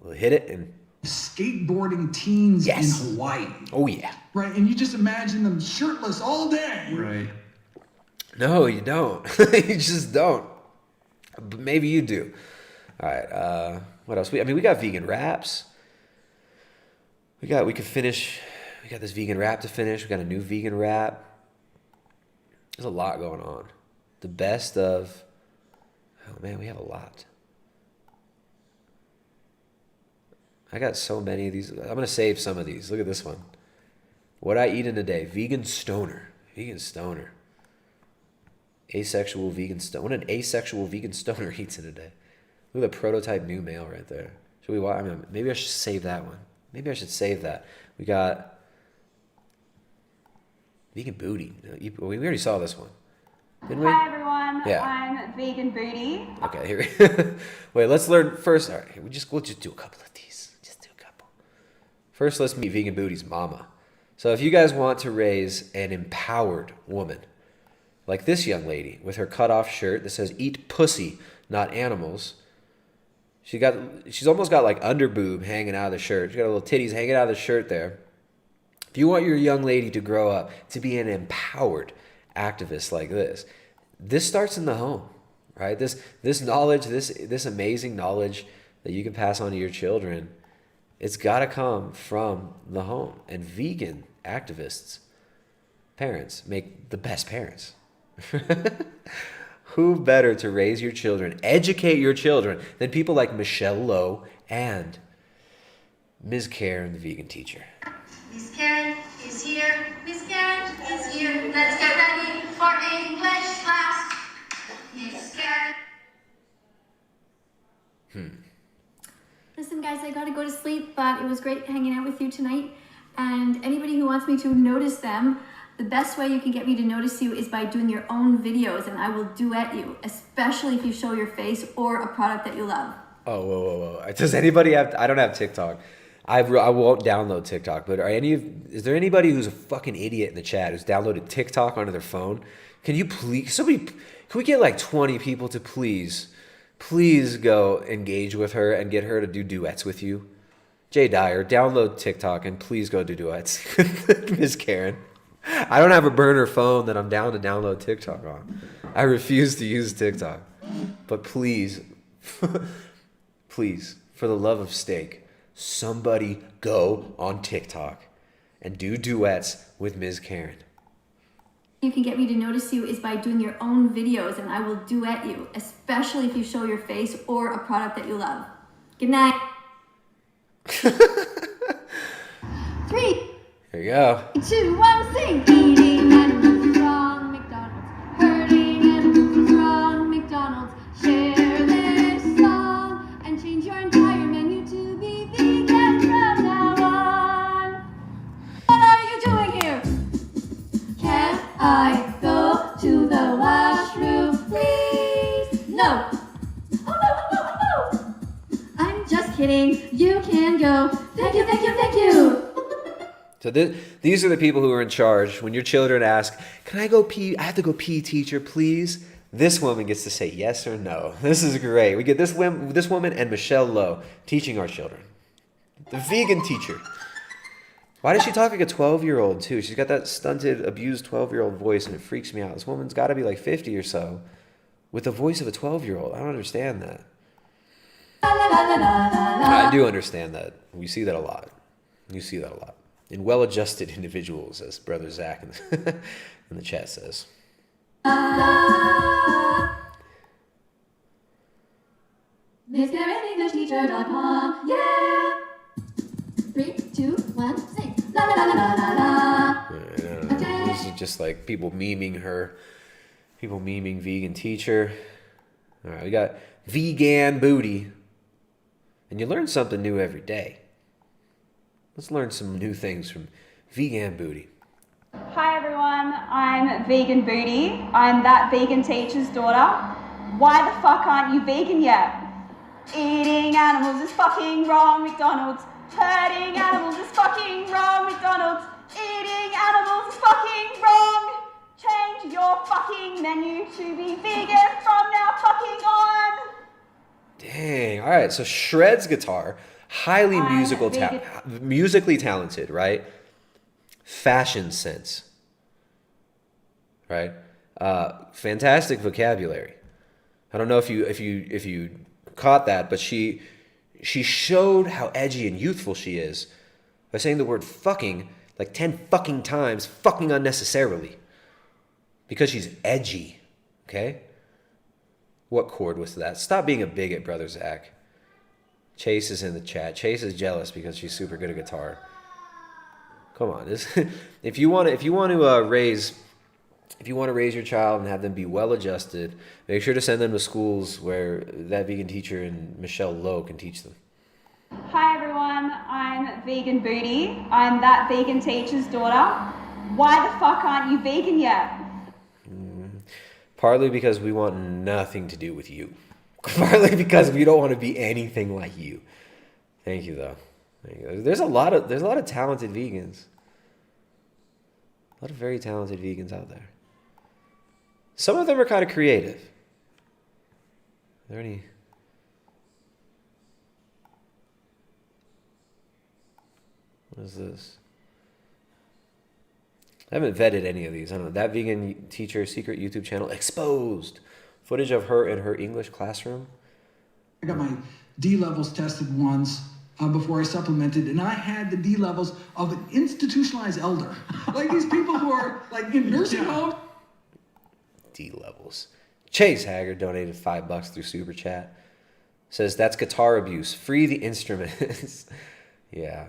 We'll hit it and skateboarding teens in Hawaii. Oh yeah. Right, and you just imagine them shirtless all day. Right. No, you don't. You just don't. But maybe you do. All right. What else? We got vegan wraps. We got this vegan wrap to finish. We got a new vegan wrap. There's a lot going on. The best of. Oh man, we have a lot. I got so many of these. I'm gonna save some of these. Look at this one. What I eat in a day. Vegan stoner. Vegan stoner. Asexual vegan stoner. What an asexual vegan stoner eats in a day. Look at the prototype new male right there. Should we watch? Maybe I should save that one. Maybe I should save that. We got vegan booty. We already saw this one, didn't we? Hi everyone. Yeah. I'm Vegan Booty. Okay, here. Wait, let's learn first. All right, we'll just do a couple of these. Just do a couple. First, let's meet Vegan Booty's mama. So if you guys want to raise an empowered woman, like this young lady with her cut-off shirt that says "Eat pussy, not animals." She's almost got like under boob hanging out of the shirt. She's got little titties hanging out of the shirt there. If you want your young lady to grow up to be an empowered activist like this starts in the home, right? This knowledge, this amazing knowledge that you can pass on to your children, it's got to come from the home. And vegan activists, parents, make the best parents. Who better to raise your children, educate your children, than people like Michelle Lowe and Ms. Karen, the vegan teacher. Miss Karen is here. Miss Karen is here. Let's get ready for English class. Miss Karen. Listen, guys, I gotta go to sleep, but it was great hanging out with you tonight. And anybody who wants me to notice them, the best way you can get me to notice you is by doing your own videos, and I will duet you, especially if you show your face or a product that you love. Oh, whoa. Does anybody have, I don't have TikTok. I won't download TikTok, but is there anybody who's a fucking idiot in the chat who's downloaded TikTok onto their phone? Can you please, can we get like 20 people to please go engage with her and get her to do duets with you? Jay Dyer, download TikTok and please go do duets. Miss Karen. I don't have a burner phone that I'm down to download TikTok on. I refuse to use TikTok. But please, please, for the love of steak, somebody go on TikTok and do duets with Ms. Karen. You can get me to notice you is by doing your own videos, and I will duet you, especially if you show your face or a product that you love. Good night. 3, Here you go. 2, 1, sing. Eating animals from McDonald's, hurting animals from McDonald's. Share this song and change your entire menu to be vegan from now on. What are you doing here? Can I go to the washroom, please? No. I'm just kidding. You can go. Thank you. So these are the people who are in charge. When your children ask, can I go pee? I have to go pee, teacher, please. This woman gets to say yes or no. This is great. We get this woman and Michelle Lowe teaching our children. The vegan teacher. Why does she talk like a 12-year-old too? She's got that stunted, abused 12-year-old voice, and it freaks me out. This woman's got to be like 50 or so with the voice of a 12-year-old. I don't understand that. I do understand that. We see that a lot. You see that a lot. In well-adjusted individuals, as Brother Zach in the chat says. MissKarenEnglishTeacher.com. Yeah! 3, 2, 1, sing. La la la la la la. This is just like people memeing her. People memeing vegan teacher. All right, we got vegan booty. And you learn something new every day. Let's learn some new things from vegan booty. Hi everyone, I'm Vegan Booty. I'm that vegan teacher's daughter. Why the fuck aren't you vegan yet? Eating animals is fucking wrong, McDonald's. Hurting animals is fucking wrong, McDonald's. Eating animals is fucking wrong. Change your fucking menu to be vegan from now fucking on. Dang. All right, so shreds guitar, highly musically talented, right? Fashion sense, right? Fantastic vocabulary. I don't know if you caught that, but she showed how edgy and youthful she is by saying the word fucking like 10 fucking times, fucking unnecessarily, because she's edgy. Okay. What chord was that? Stop being a bigot, Brother Zach. Chase is in the chat. Chase is jealous because she's super good at guitar. Come on, if you want to raise your child and have them be well adjusted, make sure to send them to schools where that vegan teacher and Michelle Lowe can teach them. Hi everyone, I'm Vegan Booty. I'm that vegan teacher's daughter. Why the fuck aren't you vegan yet? Partly because we want nothing to do with you. Partly because we don't want to be anything like you. Thank you, though. Thank you. There's a lot of talented vegans. A lot of very talented vegans out there. Some of them are kind of creative. Are there any? What is this? I haven't vetted any of these. I don't know. That vegan teacher secret YouTube channel exposed. Footage of her in her English classroom. I got my D levels tested once before I supplemented, and I had the D levels of an institutionalized elder. Like these people who are like in nursing homes. D levels. Chase Haggard donated $5 through Super Chat. Says that's guitar abuse. Free the instruments. Yeah.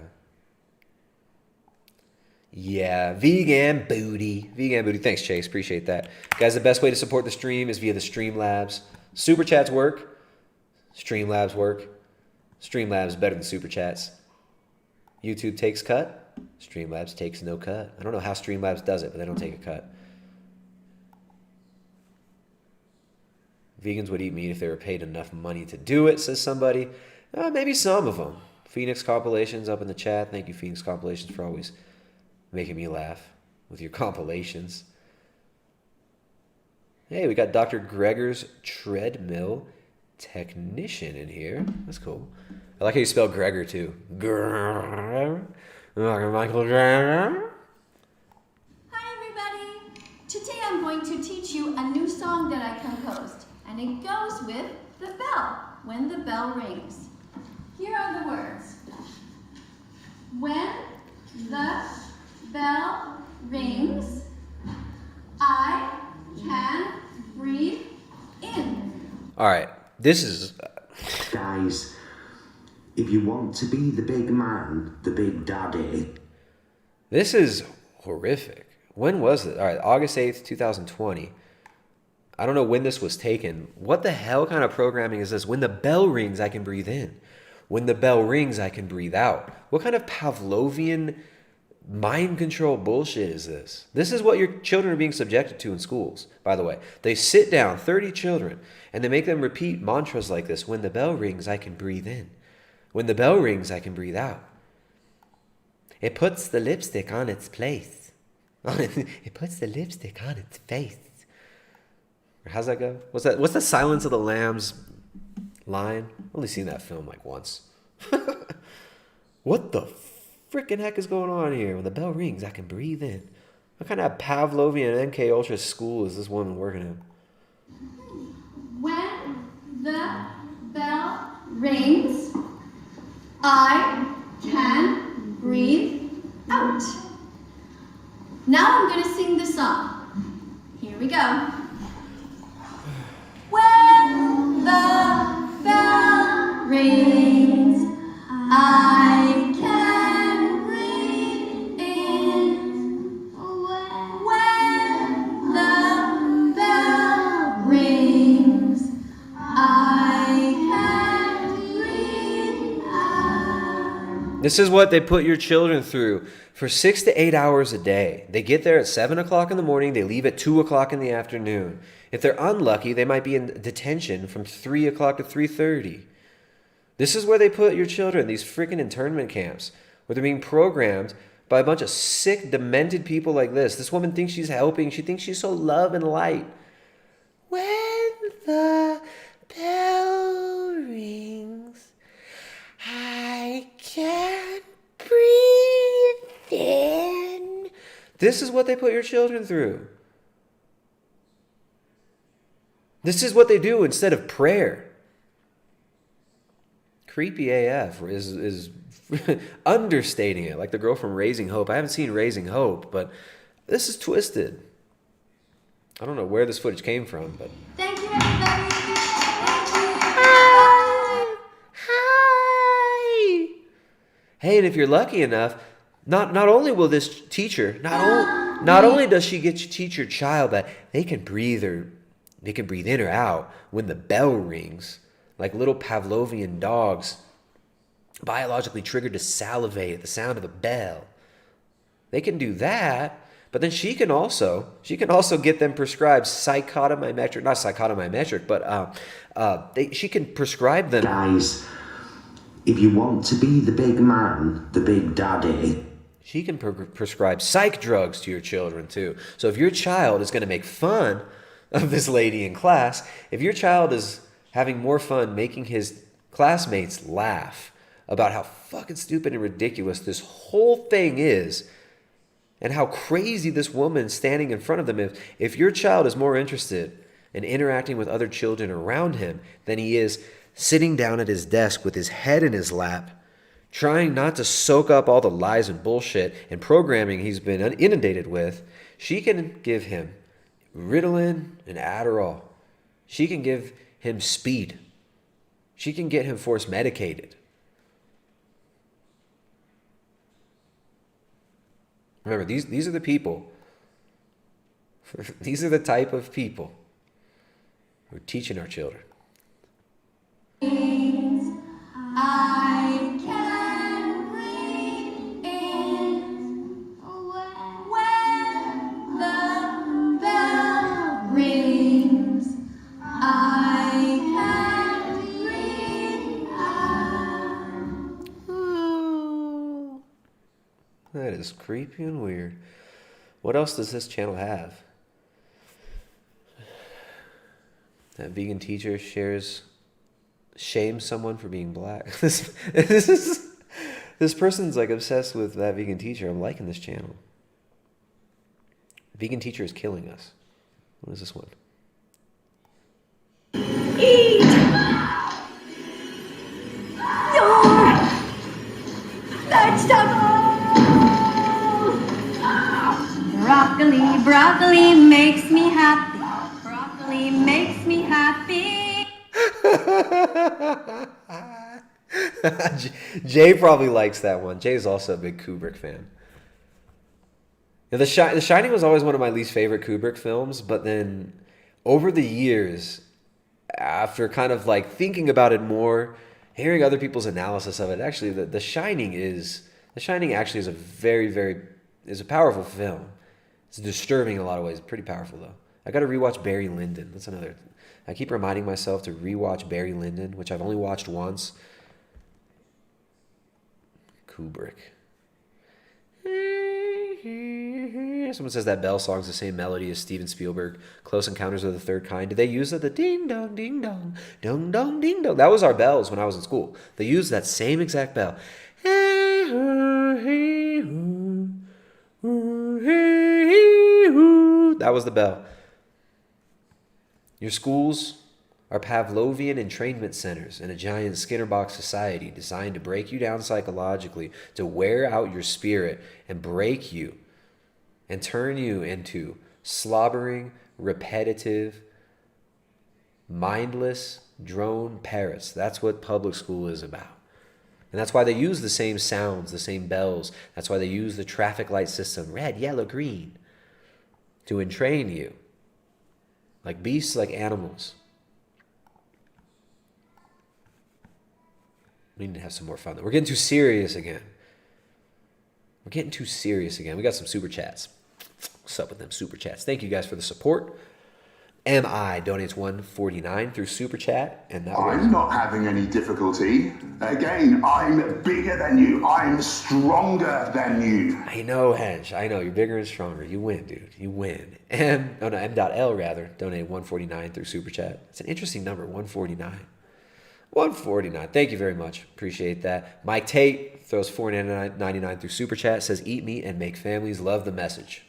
Yeah, vegan booty. Vegan booty. Thanks, Chase. Appreciate that. Guys, the best way to support the stream is via the Streamlabs. Super Chats work. Streamlabs work. Streamlabs better than Super Chats. YouTube takes cut. Streamlabs takes no cut. I don't know how Streamlabs does it, but they don't take a cut. Vegans would eat meat if they were paid enough money to do it, says somebody. Maybe some of them. Phoenix Compilations up in the chat. Thank you, Phoenix Compilations, for always making me laugh with your compilations. Hey, we got Dr. Gregor's Treadmill Technician in here. That's cool. I like how you spell Gregor, too. Gregor. Michael Gregor. Hi everybody! Today I'm going to teach you a new song that I composed, and it goes with the bell, when the bell rings. Here are the words. When the bell rings, I can breathe in. All right, this is... Guys, if you want to be the big man, the big daddy... This is horrific. When was it? All right, August 8th, 2020. I don't know when this was taken. What the hell kind of programming is this? When the bell rings, I can breathe in. When the bell rings, I can breathe out. What kind of Pavlovian mind control bullshit is this? This is what your children are being subjected to in schools, by the way. They sit down, 30 children, and they make them repeat mantras like this. When the bell rings, I can breathe in. When the bell rings, I can breathe out. It puts the lipstick on its place. It puts the lipstick on its face. How's that go? What's the Silence of the Lambs line? I've only seen that film like once. What the freaking heck is going on here? When the bell rings, I can breathe in. What kind of Pavlovian MK Ultra school is this woman working in? When the bell rings, I can breathe out. Now I'm gonna sing the song. Here we go. When the bell rings, I can breathe in. When the bell rings, I can breathe out. This is what they put your children through for 6 to 8 hours a day. They get there at 7 o'clock in the morning. They leave at 2 o'clock in the afternoon. If they're unlucky, they might be in detention from 3 o'clock to 3:30. This is where they put your children, these freaking internment camps, where they're being programmed by a bunch of sick, demented people like this. This woman thinks she's helping. She thinks she's so love and light. When the bell rings, I can breathe in. This is what they put your children through. This is what they do instead of prayer. Creepy AF is understating it, like the girl from Raising Hope. I haven't seen Raising Hope, but this is twisted. I don't know where this footage came from, but... Thank you, everybody. Hi. Hey, and if you're lucky enough, not only will this teacher, not only does she get to teach your child that they can breathe in or out when the bell rings, like little Pavlovian dogs, biologically triggered to salivate at the sound of the bell. They can do that, but then she can also get them prescribed she can prescribe them. Guys, if you want to be the big man, the big daddy, she can prescribe psych drugs to your children too. So if your child is going to make fun of this lady in class, if your child is having more fun making his classmates laugh about how fucking stupid and ridiculous this whole thing is, and how crazy this woman standing in front of them is, if your child is more interested in interacting with other children around him than he is sitting down at his desk with his head in his lap, trying not to soak up all the lies and bullshit and programming he's been inundated with, she can give him Ritalin and Adderall. She can give him speed. She can get him force medicated. Remember, these are the people. These are the type of people who are teaching our children. I can breathe in. When the bell rings, I can breathe out. That is creepy and weird. What else does this channel have? That vegan teacher shames someone for being black. This person's like obsessed with that vegan teacher. I'm liking this channel. Vegan teacher is killing us. What is this one? Eat your vegetables. Broccoli makes me happy. Broccoli makes me happy. Jay probably likes that one. Jay's also a big Kubrick fan. Now, The Shining was always one of my least favorite Kubrick films, but then over the years, after kind of like thinking about it more, hearing other people's analysis of it, actually The Shining actually is a is a powerful film. It's disturbing in a lot of ways. Pretty powerful though. I got to rewatch Barry Lyndon. That's another. I keep reminding myself to rewatch Barry Lyndon, which I've only watched once. Kubrick. Someone says that Bell song's the same melody as Steven Spielberg, Close Encounters of the Third Kind. Did they use the ding dong, ding dong, dong dong, ding dong? That was our bells when I was in school. They used that same exact bell. That was the bell. Your schools are Pavlovian entrainment centers in a giant Skinner box society designed to break you down psychologically, to wear out your spirit and break you and turn you into slobbering, repetitive, mindless drone parrots. That's what public school is about. And that's why they use the same sounds, the same bells. That's why they use the traffic light system, red, yellow, green, to entrain you like beasts, like animals. We need to have some more fun. We're getting too serious again. We got some super chats. What's up with them super chats? Thank you guys for the support. MI donates $1.49 through super chat, and that I'm not having any difficulty. Again, I'm bigger than you. I'm stronger than you. I know, Hench. I know, you're bigger and stronger. You win, dude. You win. M.L rather donated $1.49 through super chat. It's an interesting number, 149. 149. Thank you very much. Appreciate that. Mike Tate throws $4.99 through super chat. Says eat meat and make families love the message.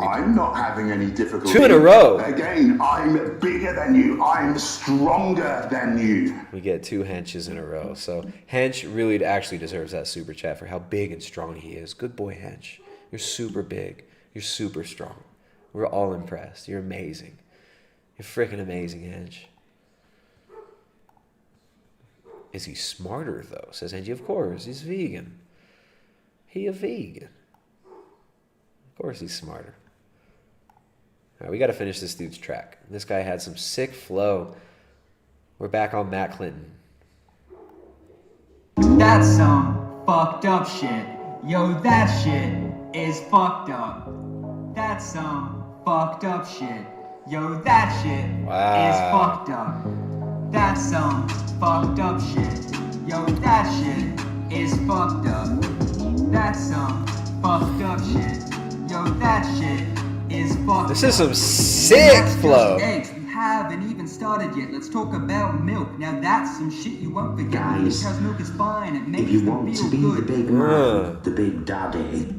I'm not having any difficulty. 2 in a row. Again, I'm bigger than you. I'm stronger than you. We get 2 henches in a row. So Hench really actually deserves that super chat for how big and strong he is. Good boy, Hench. You're super big. You're super strong. We're all impressed. You're amazing. You're freaking amazing, Hench. Is he smarter, though? Says Hench. Of course. He's vegan. He a vegan. Of course he's smarter. All right, we got to finish this dude's track. This guy had some sick flow. We're back on Matt Clinton. That's some fucked up shit. Yo, that shit is fucked up. That's some fucked up shit. Yo, that shit is fucked up. That's some fucked up shit. Yo, that shit is fucked up. That's some fucked up shit. Yo, that shit is fucked up. This is some sick flow. Eggs, we haven't even started yet. Let's talk about milk. Now that's some shit you won't forget. Guys, because milk is fine. It makes if you them want feel to be good. the big man, the big daddy.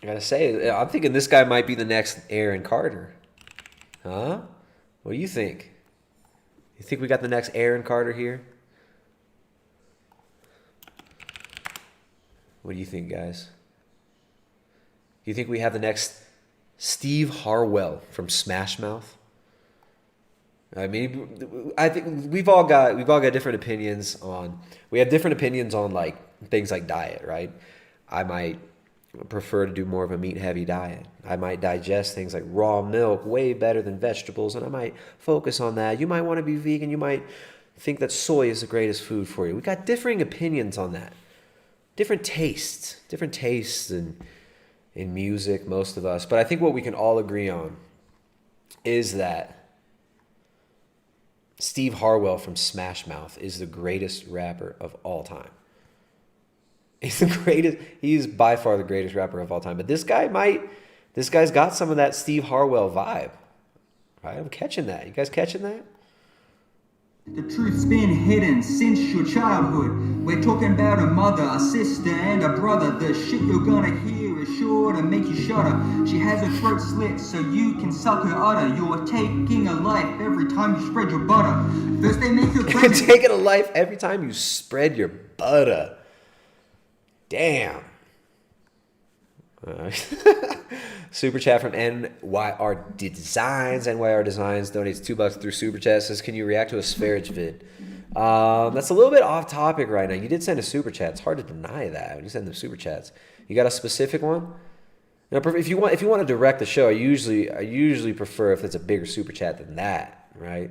I gotta say, I'm thinking this guy might be the next Aaron Carter. Huh? What do you think? You think we got the next Aaron Carter here? What do you think, guys? Do you think we have the next Steve Harwell from Smash Mouth? I mean, I think we've all got different opinions on. We have different opinions on like things like diet, right? I might prefer to do more of a meat-heavy diet. I might digest things like raw milk way better than vegetables, and I might focus on that. You might want to be vegan. You might think that soy is the greatest food for you. We got differing opinions on that. Different tastes in music, most of us. But I think what we can all agree on is that Steve Harwell from Smash Mouth is the greatest rapper of all time. He's the greatest. He's by far the greatest rapper of all time. But this guy's got some of that Steve Harwell vibe. Right? I'm catching that. You guys catching that? The truth's been hidden since your childhood. We're talking about a mother, a sister, and a brother. The shit you're gonna hear is sure to make you shudder. She has her throat slit so you can suck her udder. You're taking a life every time you spread your butter. First they make you You're taking a life every time you spread your butter. Damn. Super chat from NYR Designs. NYR Designs donates $2 through Super Chat. Says, can you react to a spherage vid? That's a little bit off topic right now. You did send a Super Chat. It's hard to deny that when you send them Super Chats. You got a specific one? Now, if you want to direct the show, I usually prefer if it's a bigger Super Chat than that, right?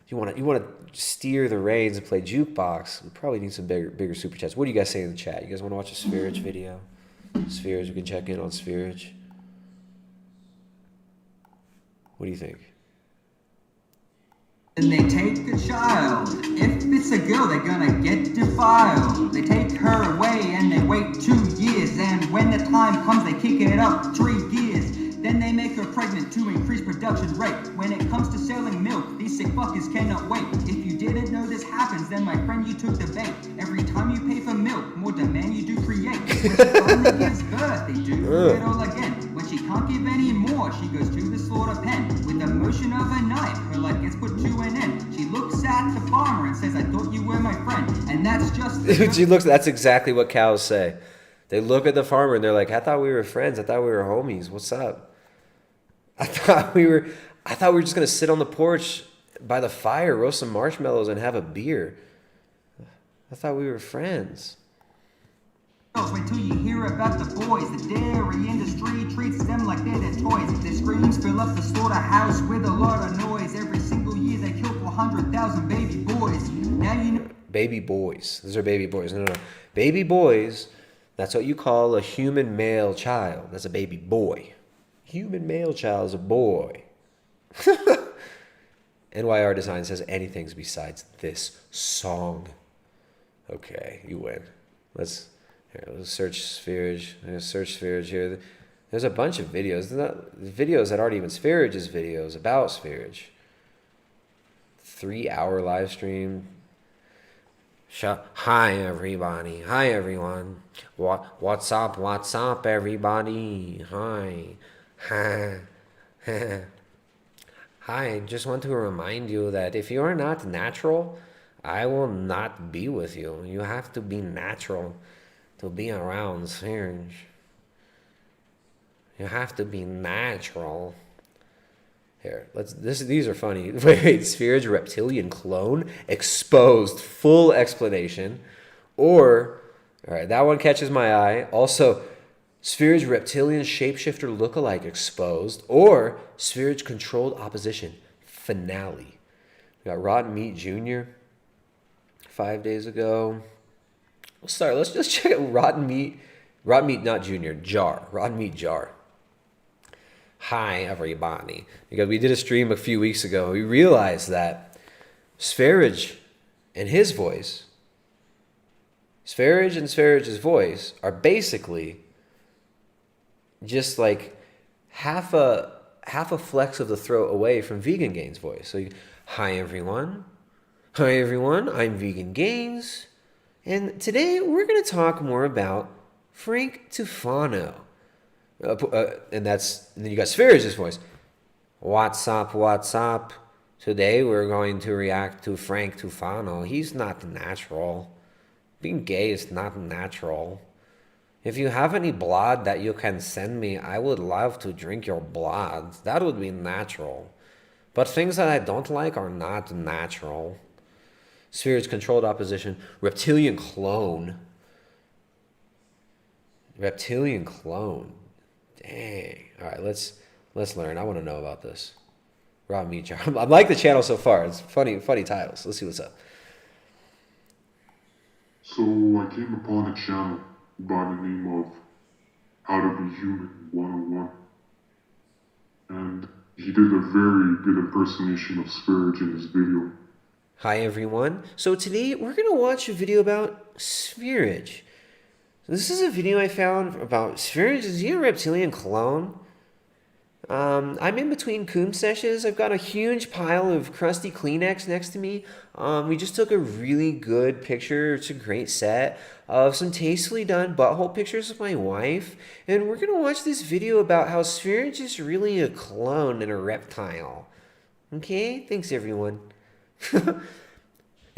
You want to steer the reins and play jukebox, we probably need some bigger Super Chats. What do you guys say in the chat? You guys want to watch a spherage video? Spherage, we can check in on spherage. What do you think? And they take a child. If it's a girl, they're gonna get defiled. They take her away and they wait 2 years. And when that time comes, they kick it up 3 gears. Then they make her pregnant to increase production rate. When it comes to selling milk, these sick fuckers cannot wait. If you didn't know this happens, then my friend, you took the bait. Every time you pay for milk, more demand you do create. When she finally gives birth, they do it all again. When she can't give any more, she goes to the slaughter pen. With the motion of a knife, her life gets put to an end. She looks at the farmer and says, I thought you were my friend. And that's just... That's exactly what cows say. They look at the farmer and they're like, I thought we were friends. I thought we were homies. What's up? I thought we were just gonna sit on the porch by the fire, roast some marshmallows, and have a beer. I thought we were friends. Wait till you hear about the boys. The dairy industry treats them like they're their toys. Their screams fill up the slaughterhouse with a lot of noise. Every single year they kill 400,000 baby boys. Now you know. Baby boys. Those are baby boys. No. Baby boys, that's what you call a human male child. That's a baby boy. Human male child is a boy. NYR Design says anything besides this song. Okay, you win. Let's search Spherage. Search Spherage here. There's a bunch of videos. Videos that aren't even Spherage's videos about Spherage. 3-hour live stream. Hi everybody. Hi everyone. What's up? What's up everybody? Hi. Hi, just want to remind you that if you are not natural, I will not be with you. You have to be natural to be around Spherage. You have to be natural. Here, these are funny. Wait, Spherage reptilian clone exposed, full explanation. Or, all right, that one catches my eye. Also, Spherage reptilian shapeshifter lookalike exposed, or Spherage controlled opposition finale. We got Rotten Meat Jr. 5 days ago. We'll start. Let's just check out Rotten Meat, not Jr. Jar. Rotten Meat Jar. Hi everybody. Because we did a stream a few weeks ago, we realized that Spherage and his voice, Spherage and Spherage's voice are basically just like half a flex of the throat away from Vegan Gains' voice. So, hi everyone, I'm Vegan Gains, and today we're going to talk more about Frank Tufano. And then you got Spherage's voice. What's up? Today we're going to react to Frank Tufano. He's not natural. Being gay is not natural. If you have any blood that you can send me, I would love to drink your blood. That would be natural. But things that I don't like are not natural. Spherage controlled opposition. Reptilian clone. Reptilian clone. Dang. All right, let's learn. I want to know about this. Raw Meat Jar. I like the channel so far. It's funny titles. Let's see what's up. So I came upon a channel by the name of How to Be Human 101. And he did a very good impersonation of Spherage in his video. Hi everyone. So today we're going to watch a video about Spherage. This is a video I found about Spherage. Is he a reptilian clone? I'm in between coom sessions. I've got a huge pile of crusty Kleenex next to me. We just took a really good picture. It's a great set of some tastefully done butthole pictures of my wife. And we're going to watch this video about how Spherage is really a clone and a reptile. Okay? Thanks, everyone. The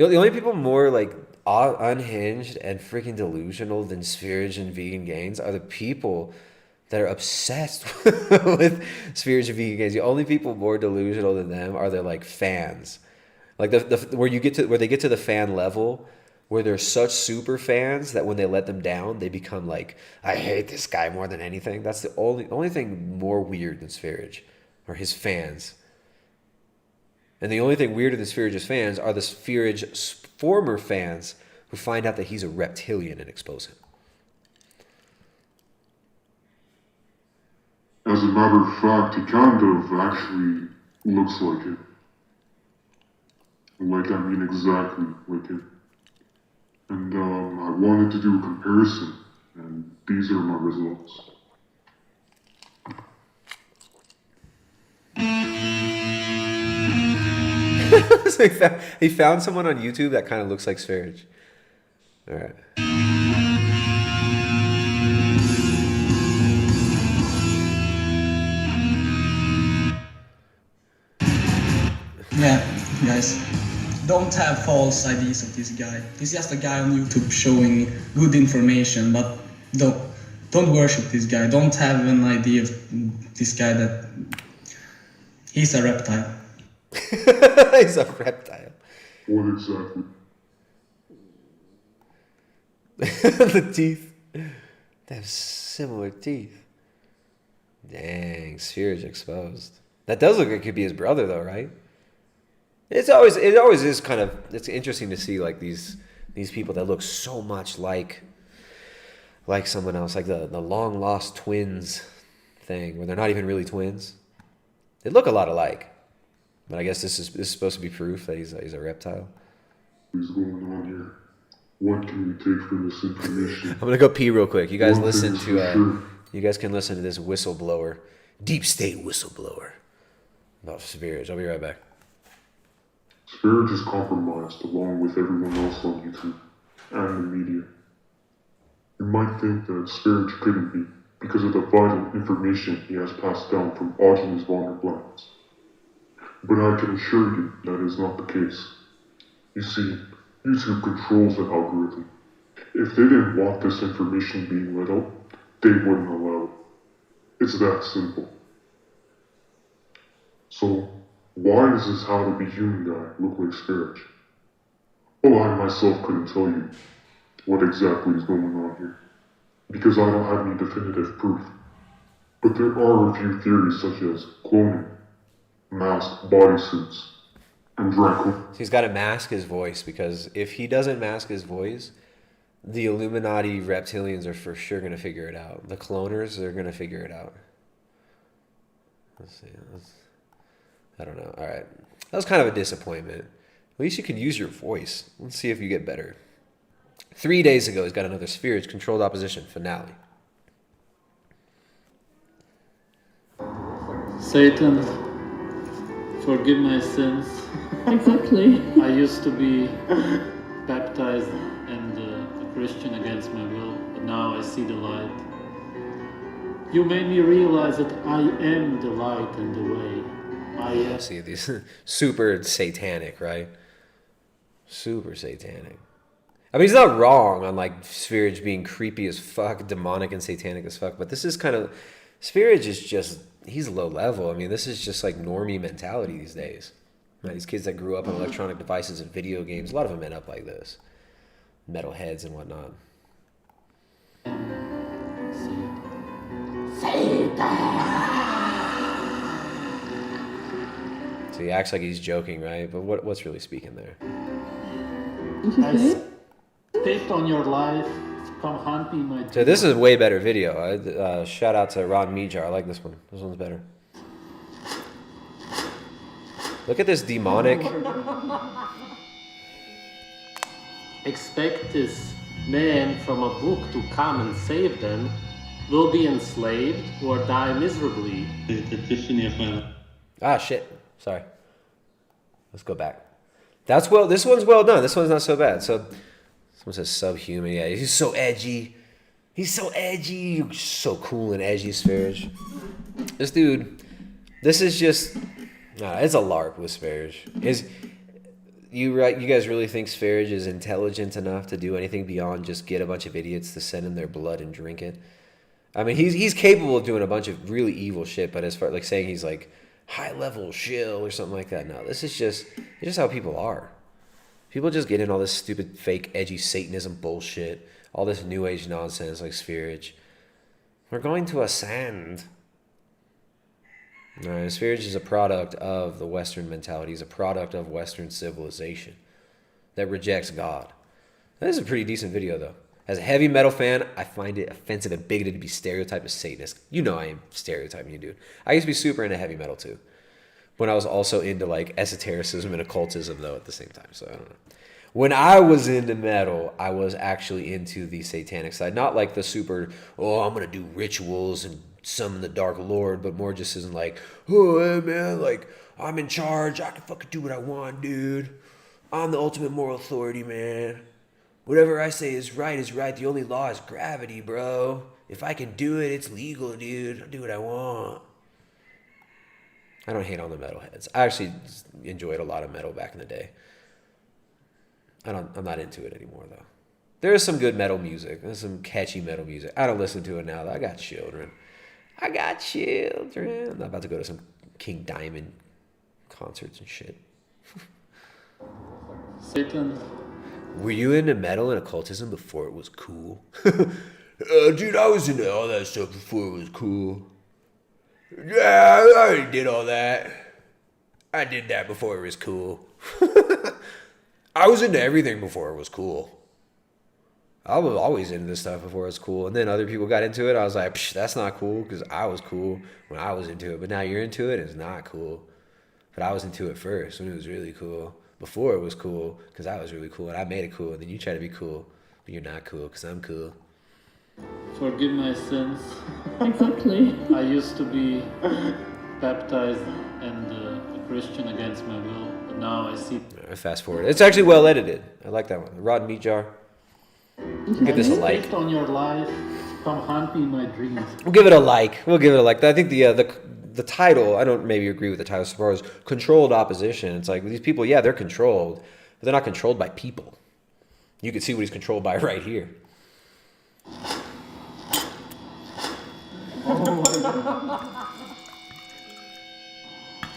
only people more like unhinged and freaking delusional than Spherage and Vegan Gains are the people that are obsessed with Spherage and Vegan Gains. The only people more delusional than them are their like fans, like where they get to the fan level where they're such super fans that when they let them down, they become like, I hate this guy more than anything. That's the only thing more weird than Spherage, or his fans. And the only thing weirder than Spherage's fans are the Spherage former fans who find out that he's a reptilian and expose him. As a matter of fact, he kind of actually looks like it. Exactly like it. And I wanted to do a comparison, and these are my results. So he found someone on YouTube that kind of looks like Sverige. All right. Yeah, guys, don't have false ideas of this guy. He's just a guy on YouTube showing good information, but don't worship this guy. Don't have an idea of this guy that he's a reptile. He's a reptile. What exactly? The teeth. They have similar teeth. Dang, Sverige exposed. That does look like it could be his brother, though, right? It always is kind of, it's interesting to see like these people that look so much like someone else, like the long lost twins thing, where they're not even really twins. They look a lot alike, but I guess this is supposed to be proof that he's a reptile. What's going on here? What can we take from this information? I'm gonna go pee real quick. You guys listen to you guys can listen to this whistleblower, deep state whistleblower about Sverige. I'll be right back. Sverige is compromised along with everyone else on YouTube and the media. You might think that Sverige couldn't be because of the vital information he has passed down from Audrey's Vonderblans. But I can assure you that is not the case. You see, YouTube controls the algorithm. If they didn't want this information being let out, they wouldn't allow it. It's that simple. So, why does this how to be human guy look like Sverige? Well, I myself couldn't tell you what exactly is going on here, because I don't have any definitive proof. But there are a few theories such as cloning, masked bodysuits, and Draco. So he's got to mask his voice, because if he doesn't mask his voice, the Illuminati reptilians are for sure going to figure it out. The cloners, they're going to figure it out. Let's see. I don't know. All right. That was kind of a disappointment. At least you can use your voice. Let's see if you get better. 3 days ago, he's got another Sverige Controlled Opposition finale. Satan, forgive my sins. Exactly. I used to be baptized and a Christian against my will, but now I see the light. You made me realize that I am the light and the way. I am. See, these super satanic, right? Super satanic. I mean, he's not wrong on like Sverige being creepy as fuck, demonic and satanic as fuck, but this is kind of, Sverige is just, he's low level. I mean, this is just like normie mentality these days. Right? These kids that grew up on electronic devices and video games, a lot of them end up like this. Metalheads and whatnot. So he acts like he's joking, right? But what's really speaking there? I spit on your life. Come hunt me, my. So this is a way better video. Shout out to Ron Mejar. I like this one. This one's better. Look at this demonic. Expect this man from a book to come and save them, will be enslaved or die miserably. Ah, shit. Sorry. Let's go back. That's well. This one's well done. This one's not so bad. So, someone says subhuman. Yeah, he's so edgy. He's so edgy. So cool and edgy, Sverige. This dude. This is just. It's a LARP with Sverige. You guys really think Sverige is intelligent enough to do anything beyond just get a bunch of idiots to send him their blood and drink it? I mean, he's capable of doing a bunch of really evil shit, but as far like saying he's like high level shill or something like that, no. This is just how people are. People just get in all this stupid fake edgy Satanism bullshit, all this new age nonsense like Sverige. We're going to ascend. No, Sverige is a product of the Western mentality. He's a product of Western civilization that rejects God. That is a pretty decent video, though. As a heavy metal fan, I find it offensive and bigoted to be stereotyped as Satanist. You know I am stereotyping you, dude. I used to be super into heavy metal, too. When I was also into, like, esotericism and occultism, though, at the same time. So, I don't know. When I was into metal, I was actually into the satanic side. Not like the super, I'm going to do rituals and summon the Dark Lord, but more just isn't like, oh, hey, man, like, I'm in charge. I can fucking do what I want, dude. I'm the ultimate moral authority, man. Whatever I say is right is right. The only law is gravity, bro. If I can do it, it's legal, dude. I'll do what I want. I don't hate on the metalheads. I actually enjoyed a lot of metal back in the day. I'm not into it anymore, though. There is some good metal music. There's some catchy metal music. I don't listen to it now, though. I got children. I'm not about to go to some King Diamond concerts and shit. Satan. Were you into metal and occultism before it was cool? Dude, I was into all that stuff before it was cool. Yeah, I already did all that. I did that before it was cool. I was into everything before it was cool. I was always into this stuff before it was cool. And then other people got into it. I was like, psh, that's not cool because I was cool when I was into it. But now you're into it, it's not cool. But I was into it first when it was really cool. Before it was cool because I was really cool and I made it cool. And then you try to be cool, but you're not cool because I'm cool. Forgive my sins. Exactly. I used to be baptized and a Christian against my will, but now I see. Fast forward. It's actually well edited. I like that one. The Rotten Meat Jar. Give this a like. Reflect on your life. Come haunt me in my dreams. We'll give it a like. I think the title, I don't maybe agree with the title as far as controlled opposition. It's like these people, yeah, they're controlled, but they're not controlled by people. You can see what he's controlled by right here.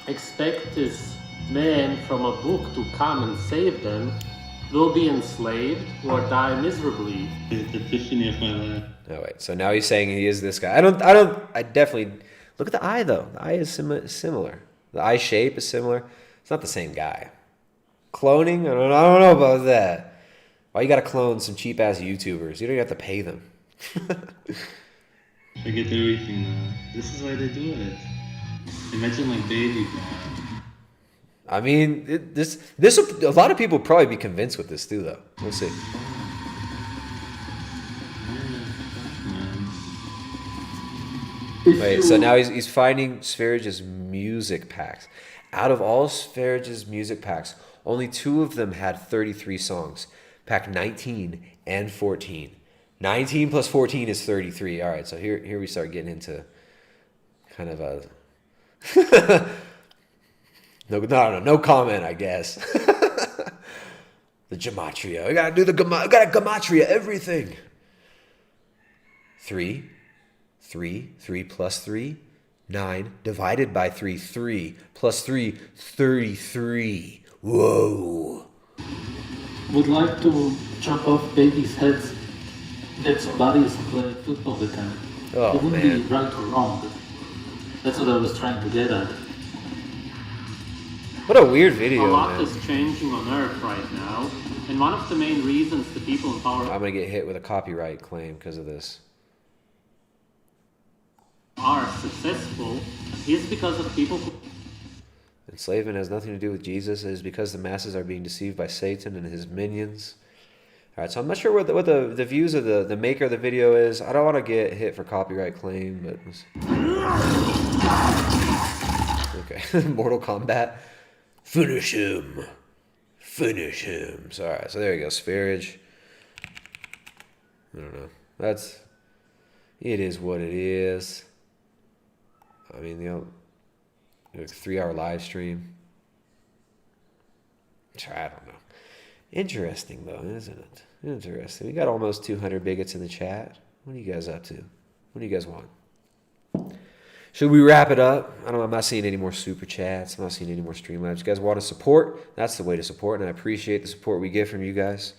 Expect this man from a book to come and save them, will be enslaved or die miserably. The epiphany of my life. Oh wait, so now he's saying he is this guy. I definitely look at the eye though. The eye is similar. The eye shape is similar. It's not the same guy. Cloning? I don't know about that. Why you gotta clone some cheap ass YouTubers? You don't even have to pay them. I get everything now. This is why they do it. Imagine like baby. I mean, this a lot of people will probably be convinced with this too, though. We'll see. Wait, so now he's finding Spherage's music packs. Out of all Spherage's music packs, only 2 of them had 33 songs. Pack 19 and 14. 19 plus 14 is 33. All right, so here we start getting into kind of a no comment, I guess. The gematria. We gotta do gotta gematria everything. 3 plus 3, 9 divided by 3, 3 plus 3, 33. Whoa. Would like to chop off babies' heads. That's bodies play football the time. Oh, it wouldn't man. be right or wrong. That's what I was trying to get at. What a weird video, A lot man. is changing on Earth right now, and one of the main reasons the people in power I'm gonna get hit with a copyright claim because of this. are successful is because of people who... Enslavement has nothing to do with Jesus. It is because the masses are being deceived by Satan and his minions. All right, so I'm not sure what the views of the maker of the video is. I don't want to get hit for copyright claim, but... Okay, Mortal Kombat. Finish him. Finish him. So, all right, so there you go, Spherage. I don't know. It is what it is. I mean, a 3-hour live stream. I don't know. Interesting, though, isn't it? Interesting. We got almost 200 bigots in the chat. What are you guys up to? What do you guys want? Should we wrap it up? I'm not seeing any more super chats. I'm not seeing any more Streamlabs. You guys want to support? That's the way to support, and I appreciate the support we get from you guys.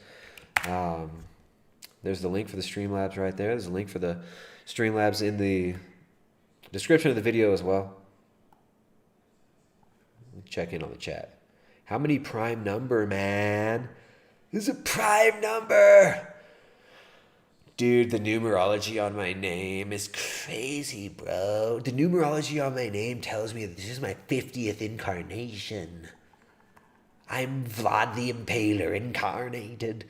There's the link for the Streamlabs right there. There's a link for the Streamlabs in the description of the video as well. Check in on the chat. How many prime number, man? This is a prime number. Dude, the numerology on my name is crazy, bro. The numerology on my name tells me that this is my 50th incarnation. I'm Vlad the Impaler incarnated.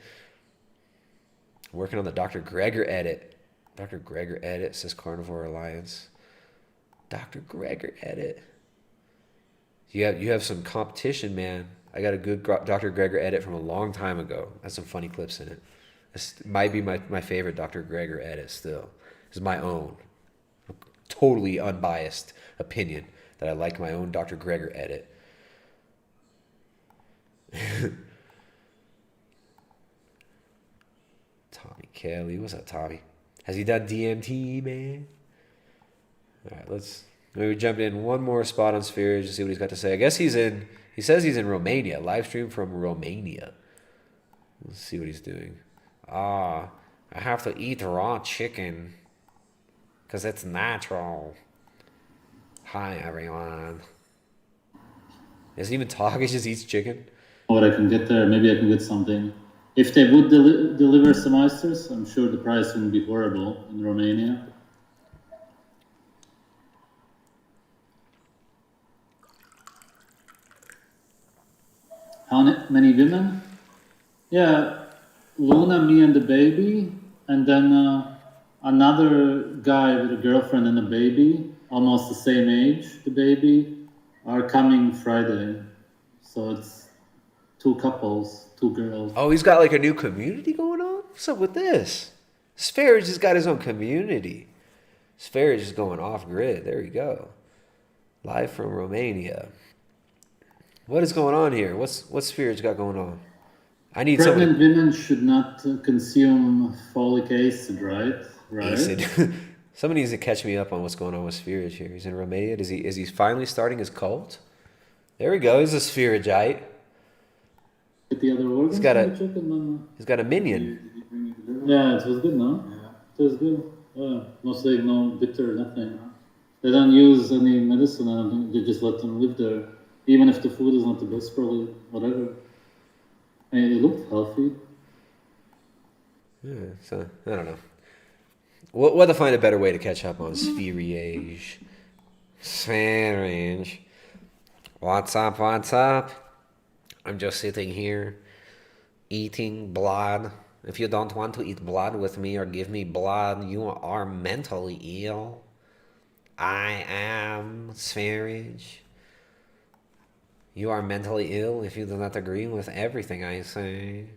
Working on the Dr. Gregor edit. Dr. Gregor edit, says Carnivore Alliance. Dr. Gregor edit. You have some competition, man. I got a good Dr. Gregor edit from a long time ago. Has some funny clips in it. This might be my favorite Dr. Gregor edit still. This is my own, totally unbiased opinion that I like my own Dr. Gregor edit. Tommy Kelly, what's up, Tommy? Has he done DMT, man? All right, let's maybe jump in one more spot on Spherage to see what he's got to say. I guess he says he's in Romania, live stream from Romania. Let's see what he's doing. I have to eat raw chicken because it's natural. Hi, everyone. Does he even talk? He just eats chicken? What I can get there, maybe I can get something. If they would deliver some oysters, I'm sure the price wouldn't be horrible in Romania. How many women? Yeah, Luna, me and the baby, and then another guy with a girlfriend and a baby, almost the same age, the baby, are coming Friday. So it's 2 couples, 2 girls. Oh, he's got like a new community going on? What's up with this? Spherage has got his own community. Spherage is going off grid. There you go. Live from Romania. What is going on here? What's Spherage got going on? I need Pregnant women should not consume folic acid, right? Acid. Somebody needs to catch me up on what's going on with Spherage here. He's in Romania. Is he finally starting his cult? There we go. He's a Spheragite. The other organs he's got a minion. Yeah, it was good, no? Yeah. It was good. Yeah. Mostly no bitter, nothing. They don't use any medicine. I don't think. They just let them live there. Even if the food is not the best, probably, whatever. I mean, it looked healthy. Yeah, so, I don't know. We'll have to find a better way to catch up on Spherage. Spherage. What's up, what's up? I'm just sitting here eating blood. If you don't want to eat blood with me or give me blood, you are mentally ill. I am Spherage. You are mentally ill if you do not agree with everything I say.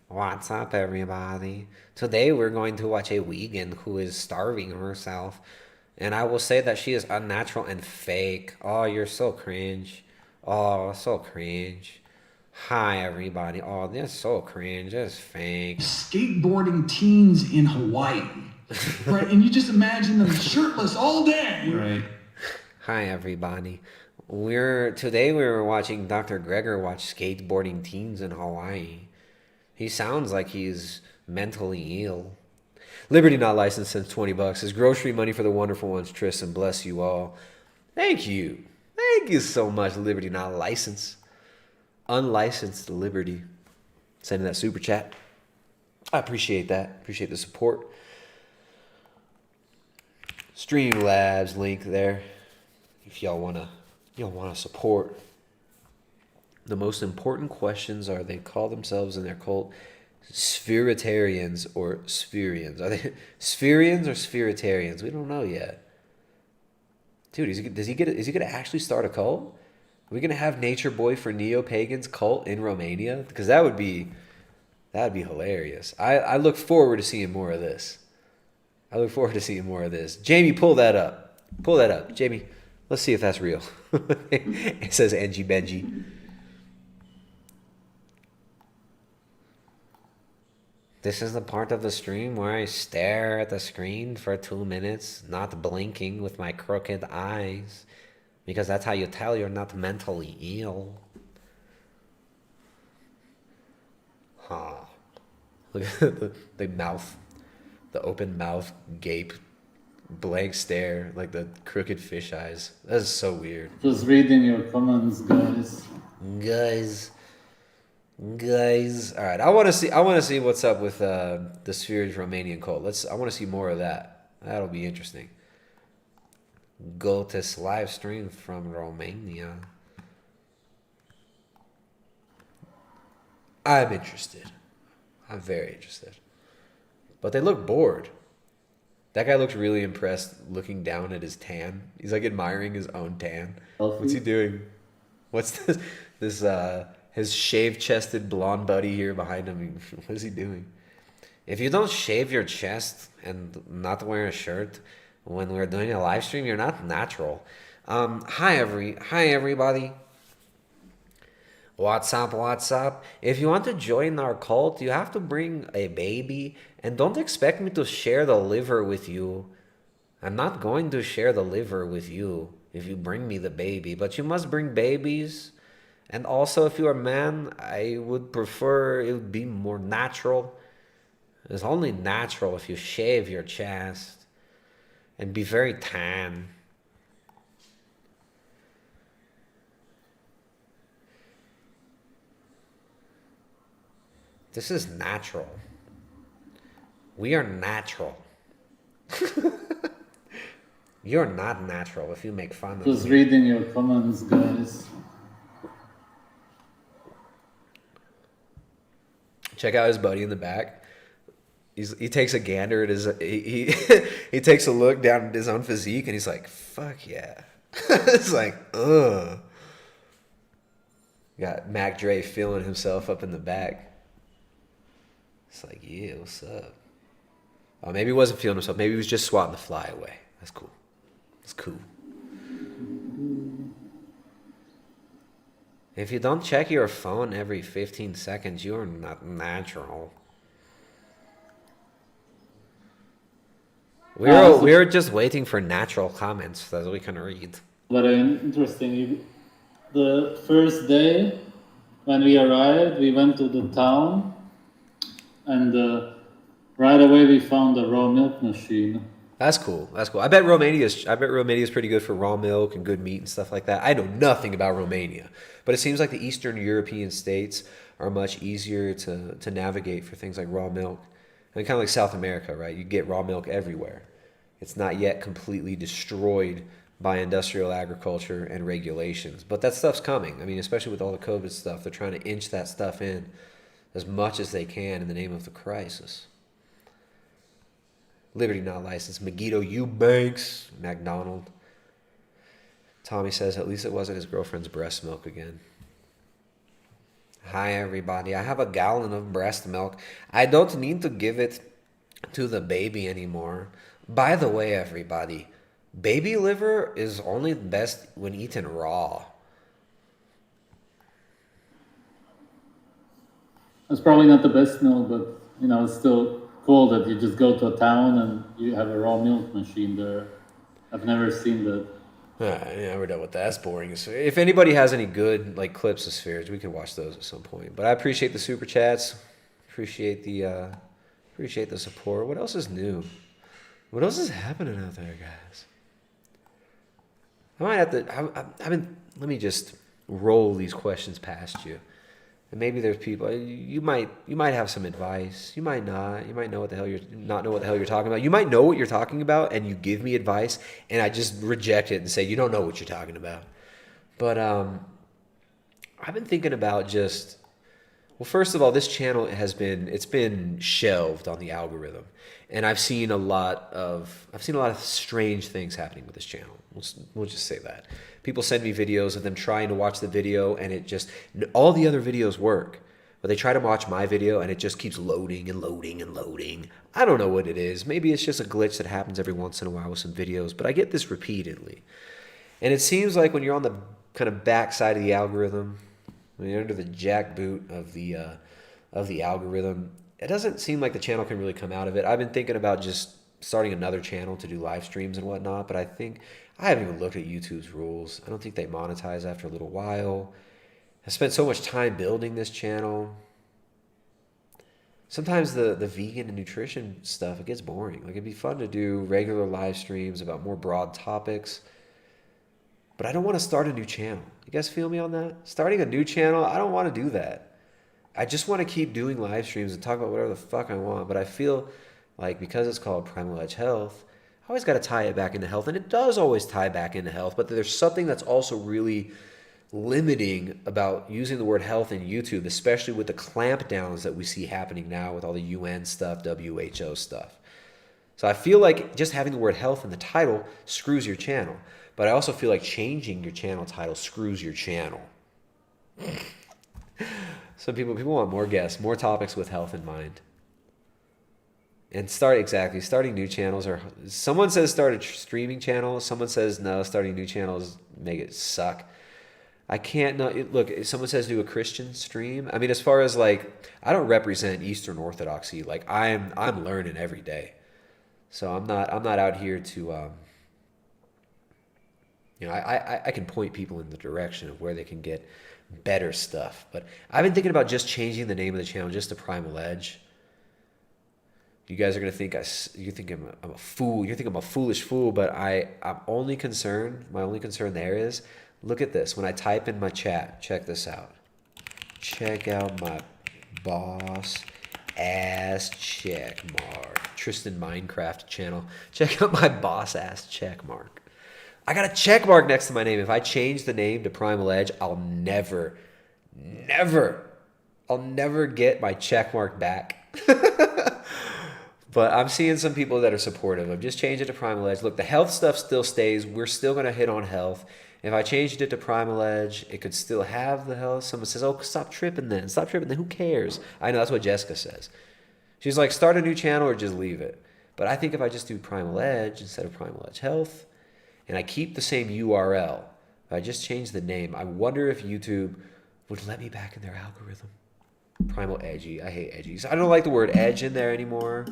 What's up, everybody? Today we're going to watch a vegan who is starving herself. And I will say that she is unnatural and fake. Oh, you're so cringe. Oh, so cringe. Hi, everybody. Oh, this is so cringe. This is fake. Skateboarding teens in Hawaii. Right? And you just imagine them shirtless all day. Right. Hi, everybody. Today we were watching Dr. Gregor watch skateboarding teens in Hawaii. He sounds like he's mentally ill. Liberty not licensed sends $20. His grocery money for the wonderful ones. Tristan, bless you all. Thank you. Thank you so much, Liberty not licensed. Unlicensed Liberty. Sending that super chat. I appreciate that. Appreciate the support. Streamlabs link there. If y'all wanna support. The most important questions are they call themselves in their cult Spheritarians or Spherians. Are they Spherians or Spheritarians? We don't know yet. Dude, is he gonna actually start a cult? Are we gonna have Nature Boy for neo-pagans cult in Romania? Because that'd be hilarious. I look forward to seeing more of this. Jamie, pull that up. Jamie, let's see if that's real. It says Angie Benji. This is the part of the stream where I stare at the screen for 2 minutes, not blinking with my crooked eyes, because that's how you tell you're not mentally ill. Huh. Look at the mouth, the open mouth, gape, blank stare, like the crooked fish eyes. That is so weird. Just reading your comments, guys. Guys, all right. I want to see what's up with the Spherage Romanian cult. I want to see more of that. That'll be interesting. Go to live stream from Romania. I'm interested. I'm very interested. But they look bored. That guy looks really impressed looking down at his tan. He's like admiring his own tan. What's he doing? What's this his shaved-chested blonde buddy here behind him? What is he doing? If you don't shave your chest and not wear a shirt when we're doing a live stream, you're not natural. Hi everybody. What's up? If you want to join our cult, you have to bring a baby, and don't expect me to share the liver with you. I'm not going to share the liver with you if you bring me the baby, but you must bring babies. And also, if you're a man, I would prefer it would be more natural. It's only natural if you shave your chest and be very tan. This is natural. We are natural. You're not natural if you make fun of Just me. reading your comments, guys. Check out his buddy in the back. He takes a gander at his he he takes a look down at his own physique and he's like, fuck yeah. It's like, ugh. Got Mac Dre feeling himself up in the back. It's like, yeah, what's up? Oh, maybe he wasn't feeling himself. Maybe he was just swatting the fly away. That's cool. That's cool. If you don't check your phone every 15 seconds, you're not natural. We're just waiting for natural comments that we can read. Very interesting. The first day when we arrived, we went to the town, and right away we found a raw milk machine. That's cool. That's cool. I bet Romania's pretty good for raw milk and good meat and stuff like that. I know nothing about Romania, but it seems like the Eastern European states are much easier to navigate for things like raw milk. I mean, kind of like South America, right? You get raw milk everywhere. It's not yet completely destroyed by industrial agriculture and regulations, but that stuff's coming. I mean, especially with all the COVID stuff, they're trying to inch that stuff in as much as they can in the name of the crisis. Liberty not licensed. Megiddo Eubanks. McDonald. Tommy says at least it wasn't his girlfriend's breast milk again. Hi everybody. I have a gallon of breast milk. I don't need to give it to the baby anymore. By the way, everybody, baby liver is only best when eaten raw. It's probably not the best milk, but it's still cool that you just go to a town and you have a raw milk machine there. I've never seen that. Yeah, we're done with that. That's boring. If anybody has any good clips of Spheres, we can watch those at some point. But I appreciate the super chats. Appreciate the support. What else is new? What else is happening out there, guys? I might have to. Let me just roll these questions past you. And maybe there's people you might have some advice. You might not. You might know what the hell you're talking about. You might know what you're talking about, and you give me advice, and I just reject it and say you don't know what you're talking about. But I've been thinking about just. Well, first of all, this channel it's been shelved on the algorithm, and I've seen a lot of strange things happening with this channel. We'll just say that. People send me videos of them trying to watch the video, and all the other videos work, but they try to watch my video, and it just keeps loading and loading and loading. I don't know what it is. Maybe it's just a glitch that happens every once in a while with some videos, but I get this repeatedly, and it seems like when you're on the kind of backside of the algorithm. When you're under the jackboot of the algorithm, it doesn't seem like the channel can really come out of it. I've been thinking about just starting another channel to do live streams and whatnot, but I haven't even looked at YouTube's rules. I don't think they monetize after a little while. I spent so much time building this channel. Sometimes the vegan and nutrition stuff, it gets boring. It'd be fun to do regular live streams about more broad topics. But I don't want to start a new channel. You guys feel me on that? Starting a new channel, I don't want to do that. I just want to keep doing live streams and talk about whatever the fuck I want. But I feel like because it's called Primal Edge Health, I always got to tie it back into health. And it does always tie back into health. But there's something that's also really limiting about using the word health in YouTube, especially with the clampdowns that we see happening now with all the UN stuff, WHO stuff. So I feel like just having the word health in the title screws your channel. But I also feel like changing your channel title screws your channel. So people want more guests, more topics with health in mind. And starting new channels, or someone says start a streaming channel. Someone says no, starting new channels make it suck. I can't look. If someone says do a Christian stream. I mean, as far as like, I don't represent Eastern Orthodoxy. Like I'm learning every day. So I'm not out here to I can point people in the direction of where they can get better stuff. But I've been thinking about just changing the name of the channel just to Primal Edge. You guys are gonna think you think I'm a fool. You think I'm a foolish fool, but my only concern there is, look at this. When I type in my chat, check this out. Check out my boss ass check mark. Tristan Minecraft channel. Check out my boss ass check mark. I got a check mark next to my name. If I change the name to Primal Edge, I'll never get my check mark back. But I'm seeing some people that are supportive of just change it to Primal Edge. Look, the health stuff still stays. We're still going to hit on health. If I changed it to Primal Edge, it could still have the health. Someone says, oh, stop tripping then. Stop tripping then. Who cares? I know, that's what Jessica says. She's like, start a new channel or just leave it. But I think if I just do Primal Edge instead of Primal Edge Health, and I keep the same URL, if I just change the name, I wonder if YouTube would let me back in their algorithm. Primal Edgy. I hate edgies. I don't like the word edge in there anymore.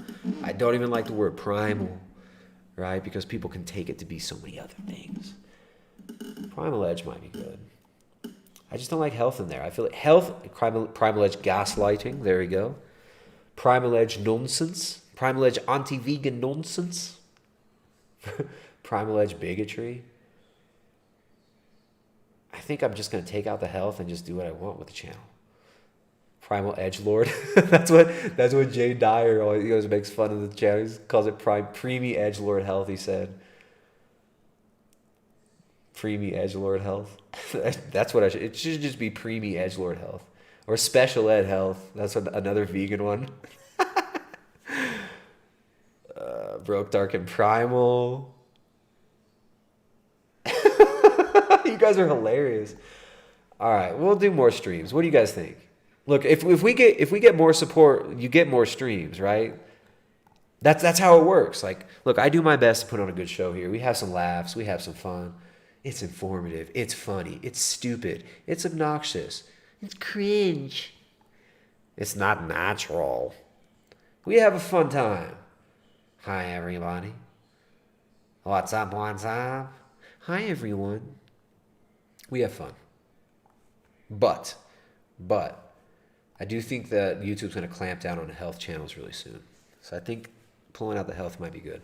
I don't even like the word primal, right? Because people can take it to be so many other things. Primal Edge might be good. I just don't like health in there. I feel like health, Primal Edge gaslighting. There we go. Primal Edge nonsense. Primal Edge anti-vegan nonsense. Primal Edge bigotry. I think I'm just going to take out the health and just do what I want with the channel. Primal Edge Lord. that's what Jay Dyer always makes fun of the channel. He calls it Preemie Edge Lord Health, he said. Preemie Edge Lord Health. That's what it should just be Preemie Edge Lord Health. Or Special Ed Health. That's another vegan one. Broke Dark and Primal. You guys are hilarious. All right, we'll do more streams. What do you guys think? Look, if we get more support, you get more streams, right? That's how it works. Like, look, I do my best to put on a good show here. We have some laughs, we have some fun. It's informative, it's funny, it's stupid, it's obnoxious, it's cringe. It's not natural. We have a fun time. Hi everybody. What's up, what's up? Hi everyone. We have fun. But I do think that YouTube's going to clamp down on health channels really soon. So I think pulling out the health might be good.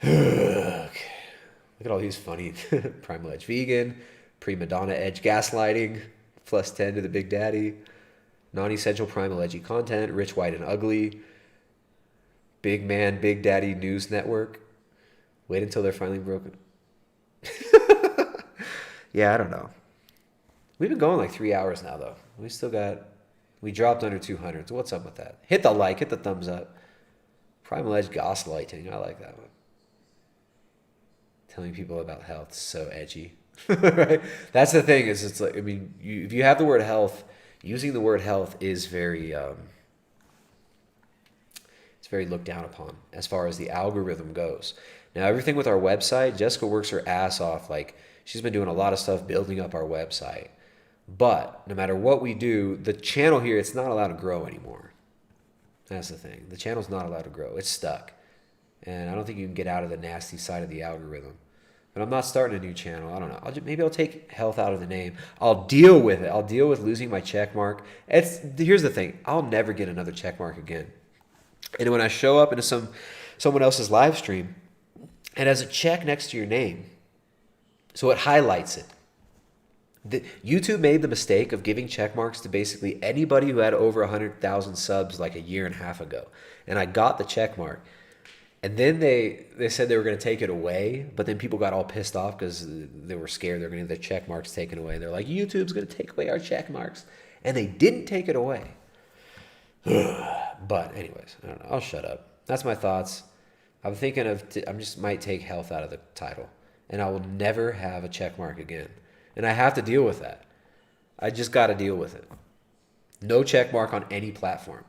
Okay. Look at all these funny Primal Edge Vegan, Prima Donna Edge Gaslighting, +10 to the Big Daddy, non-essential Primal Edgy content, Rich, White, and Ugly, Big Man, Big Daddy News Network. Wait until they're finally broken. Yeah, I don't know. We've been going like 3 hours now, though. We dropped under 200. So what's up with that? Hit the like, hit the thumbs up. Primal Edge gaslighting. I like that one. Telling people about health is so edgy. Right? That's the thing. Is it's like, I mean, if you have the word health, using the word health is very it's very looked down upon as far as the algorithm goes. Now, everything with our website, Jessica works her ass off. Like, she's been doing a lot of stuff building up our website. But no matter what we do, the channel here, it's not allowed to grow anymore. That's the thing. The channel's not allowed to grow. It's stuck. And I don't think you can get out of the nasty side of the algorithm. But I'm not starting a new channel. I don't know. Maybe I'll take health out of the name. I'll deal with it. I'll deal with losing my check mark. Here's the thing. I'll never get another check mark again. And when I show up into someone else's live stream, it has a check next to your name. So it highlights it. YouTube made the mistake of giving check marks to basically anybody who had over 100,000 subs like a year and a half ago. And I got the check mark. And then they said they were going to take it away, but then people got all pissed off because they were scared they were going to get their check marks taken away. They're like, YouTube's going to take away our check marks. And they didn't take it away. But anyways, I don't know. I'll shut up. That's my thoughts. I'm thinking of, I'm just might take health out of the title, and I will never have a check mark again. And I have to deal with that. I just got to deal with it. No check mark on any platform.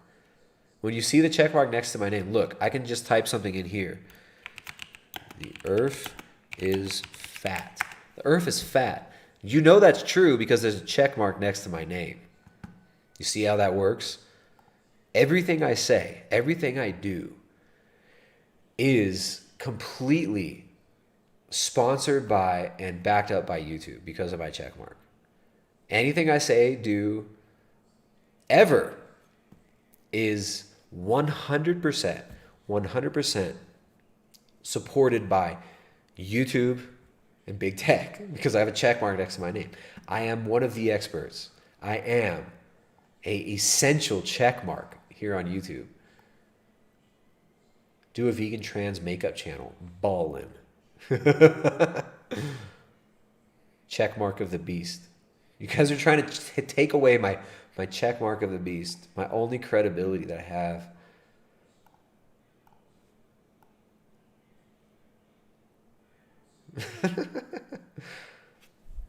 When you see the check mark next to my name, look, I can just type something in here. The earth is fat. The earth is fat. You know that's true because there's a check mark next to my name. You see how that works? Everything I say, everything I do is completely sponsored by and backed up by YouTube because of my check mark. Anything I say, do, ever is 100% supported by YouTube and big tech because I have a check mark next to my name. I am one of the experts. I am a essential check mark here on YouTube. Do a vegan trans makeup channel. Ballin'. Check mark of the beast. You guys are trying to take away my check mark of the beast. My only credibility that I have.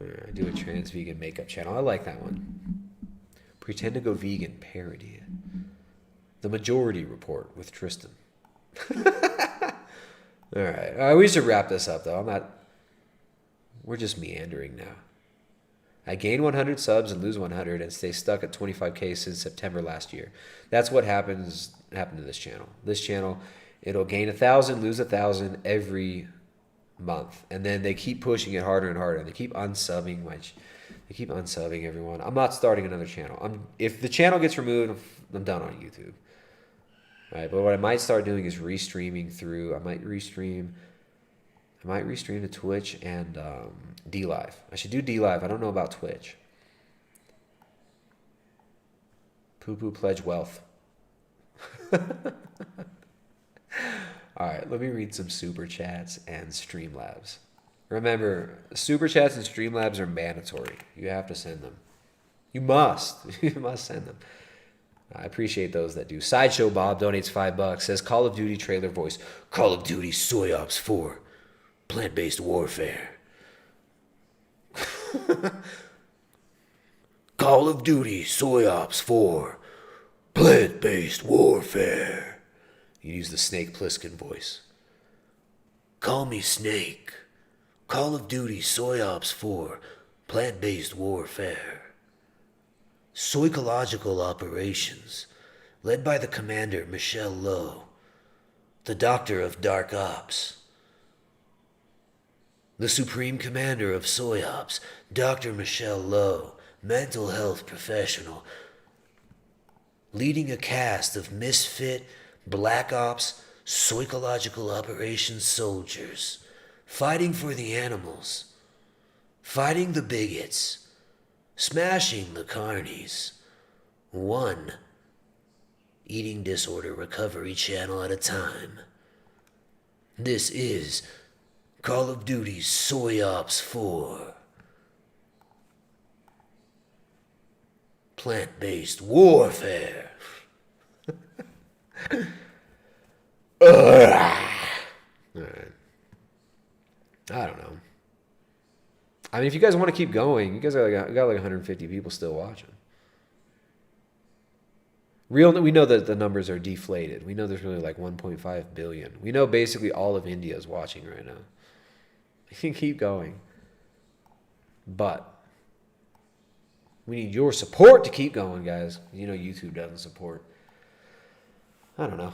I do a trans vegan makeup channel. I like that one. Pretend to go vegan, parody it. The Majority Report with Tristan. All right. We should wrap this up, though. We're just meandering now. I gain 100 subs and lose 100 and stay stuck at 25K since September last year. That's what happened to this channel. This channel, it'll gain 1,000, lose 1,000 every month. And then they keep pushing it harder and harder. They keep unsubbing everyone. I'm not starting another channel. If the channel gets removed, I'm done on YouTube. All right, but what I might start doing is restreaming through. I might restream to Twitch and DLive. I should do DLive. I don't know about Twitch. Poo-poo pledge wealth. All right, let me read some super chats and Streamlabs. Remember, super chats and Streamlabs are mandatory. You have to send them. You must. You must send them. I appreciate those that do. Sideshow Bob donates $5. Says Call of Duty trailer voice. Call of Duty Soy Ops 4. Plant-based warfare. Call of Duty Soy Ops 4. Plant-based warfare. You use the Snake Plissken voice. Call me Snake. Call of Duty Soy Ops 4. Plant-based warfare. Psychological operations, led by the commander Michelle Lowe, the doctor of dark ops. The supreme commander of Soy Ops, Dr. Michelle Lowe, mental health professional, leading a cast of misfit black ops psychological operations soldiers, fighting for the animals, fighting the bigots, smashing the carnies, one eating disorder recovery channel at a time. This is Call of Duty Soy Ops 4. Plant-based warfare. Alright. I don't know. I mean, if you guys want to keep going, you guys got like 150 people still watching. We know that the numbers are deflated. We know there's really like 1.5 billion. We know basically all of India is watching right now. You can keep going. But we need your support to keep going, guys. You know YouTube doesn't support. I don't know.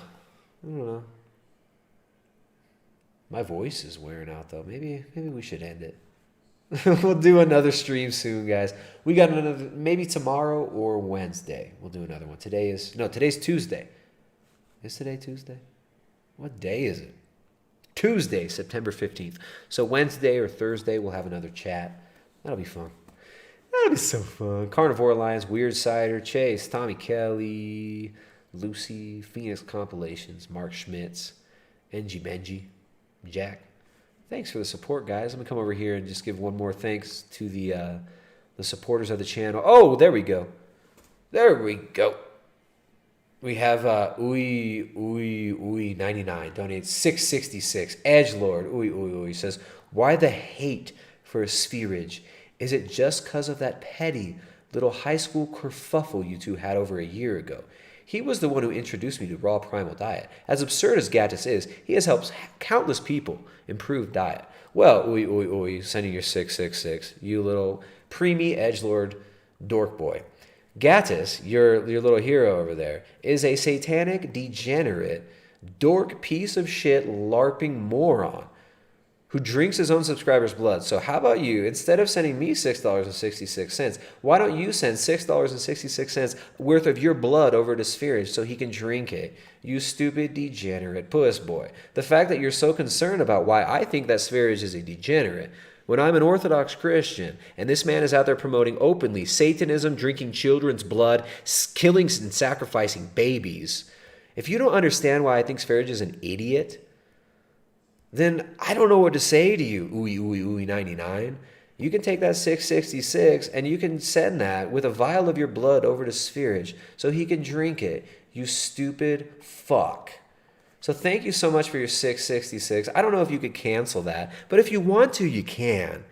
My voice is wearing out, though. Maybe we should end it. We'll do another stream soon, guys. We got another, maybe tomorrow or Wednesday. We'll do another one. Today's Tuesday. Is today Tuesday? What day is it? Tuesday, September 15th. So Wednesday or Thursday, we'll have another chat. That'll be fun. That'll be so fun. Carnivore Alliance, Weird Cider, Chase, Tommy Kelly, Lucy, Phoenix Compilations, Mark Schmitz, NG Benji, Jack. Thanks for the support, guys. Let me come over here and just give one more thanks to the supporters of the channel. Oh, there we go. We have Uy99 donates 666. Edgelord Uy says, why the hate for a spherage? Is it just because of that petty little high school kerfuffle you two had over a year ago? He was the one who introduced me to raw primal diet. As absurd as Gattis is, he has helped countless people improve diet. Well, Uy, sending your 666, you little preemie edgelord dork boy. Gattis, your little hero over there, is a satanic, degenerate, dork piece of shit LARPing moron who drinks his own subscribers' blood. So how about you, instead of sending me $6.66, why don't you send $6.66 worth of your blood over to Spherage so he can drink it? You stupid, degenerate puss boy. The fact that you're so concerned about why I think that Spherage is a degenerate, when I'm an Orthodox Christian, and this man is out there promoting openly Satanism, drinking children's blood, killing and sacrificing babies, if you don't understand why I think Spherage is an idiot, then I don't know what to say to you, Uy 99. You can take that 666 and you can send that with a vial of your blood over to Spherage so he can drink it, you stupid fuck. So thank you so much for your 666. I don't know if you could cancel that, but if you want to, you can.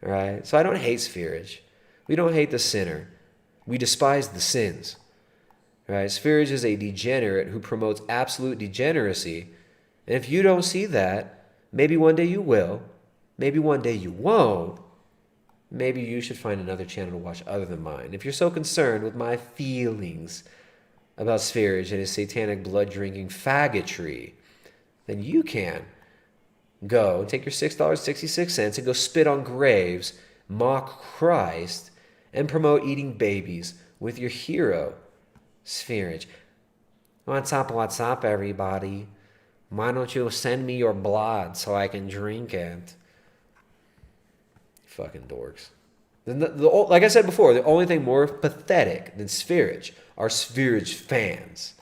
All right? So I don't hate Spherage. We don't hate the sinner. We despise the sins. All right? Spherage is a degenerate who promotes absolute degeneracy. And if you don't see that, maybe one day you will. Maybe one day you won't. Maybe you should find another channel to watch other than mine. If you're so concerned with my feelings about Spherage and his satanic blood-drinking faggotry, then you can go and take your $6.66 and go spit on graves, mock Christ, and promote eating babies with your hero, Spherage. What's up, everybody? Why don't you send me your blood so I can drink it? Fucking dorks. Like I said before, the only thing more pathetic than Spherage are Spherage fans.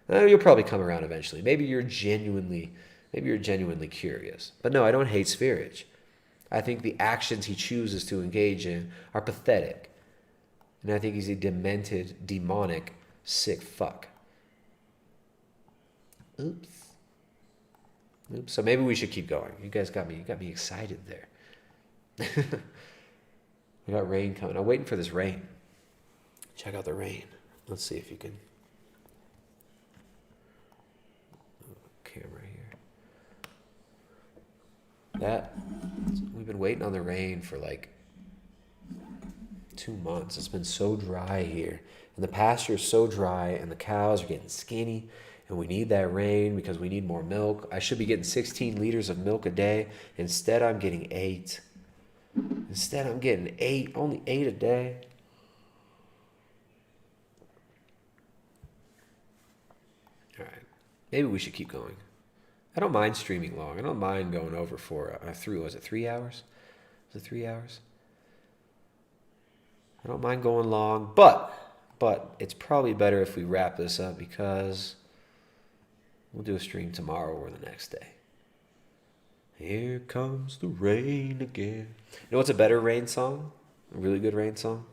You'll probably come around eventually. Maybe you're genuinely curious. But no, I don't hate Spherage. I think the actions he chooses to engage in are pathetic. And I think he's a demented, demonic, sick fuck. Oops. So maybe we should keep going. You guys got me excited there. We got rain coming. I'm waiting for this rain. Check out the rain. Let's see if you can. Camera here. We've been waiting on the rain for like 2 months. It's been so dry here. And the pasture is so dry and the cows are getting skinny. And we need that rain because we need more milk. I should be getting 16 liters of milk a day. Instead, I'm getting 8. Only 8 a day. All right. Maybe we should keep going. I don't mind streaming long. I don't mind going over for, was it 3 hours? Was it 3 hours? I don't mind going long, but it's probably better if we wrap this up because we'll do a stream tomorrow or the next day. Here comes the rain again. You know what's a better rain song? A really good rain song?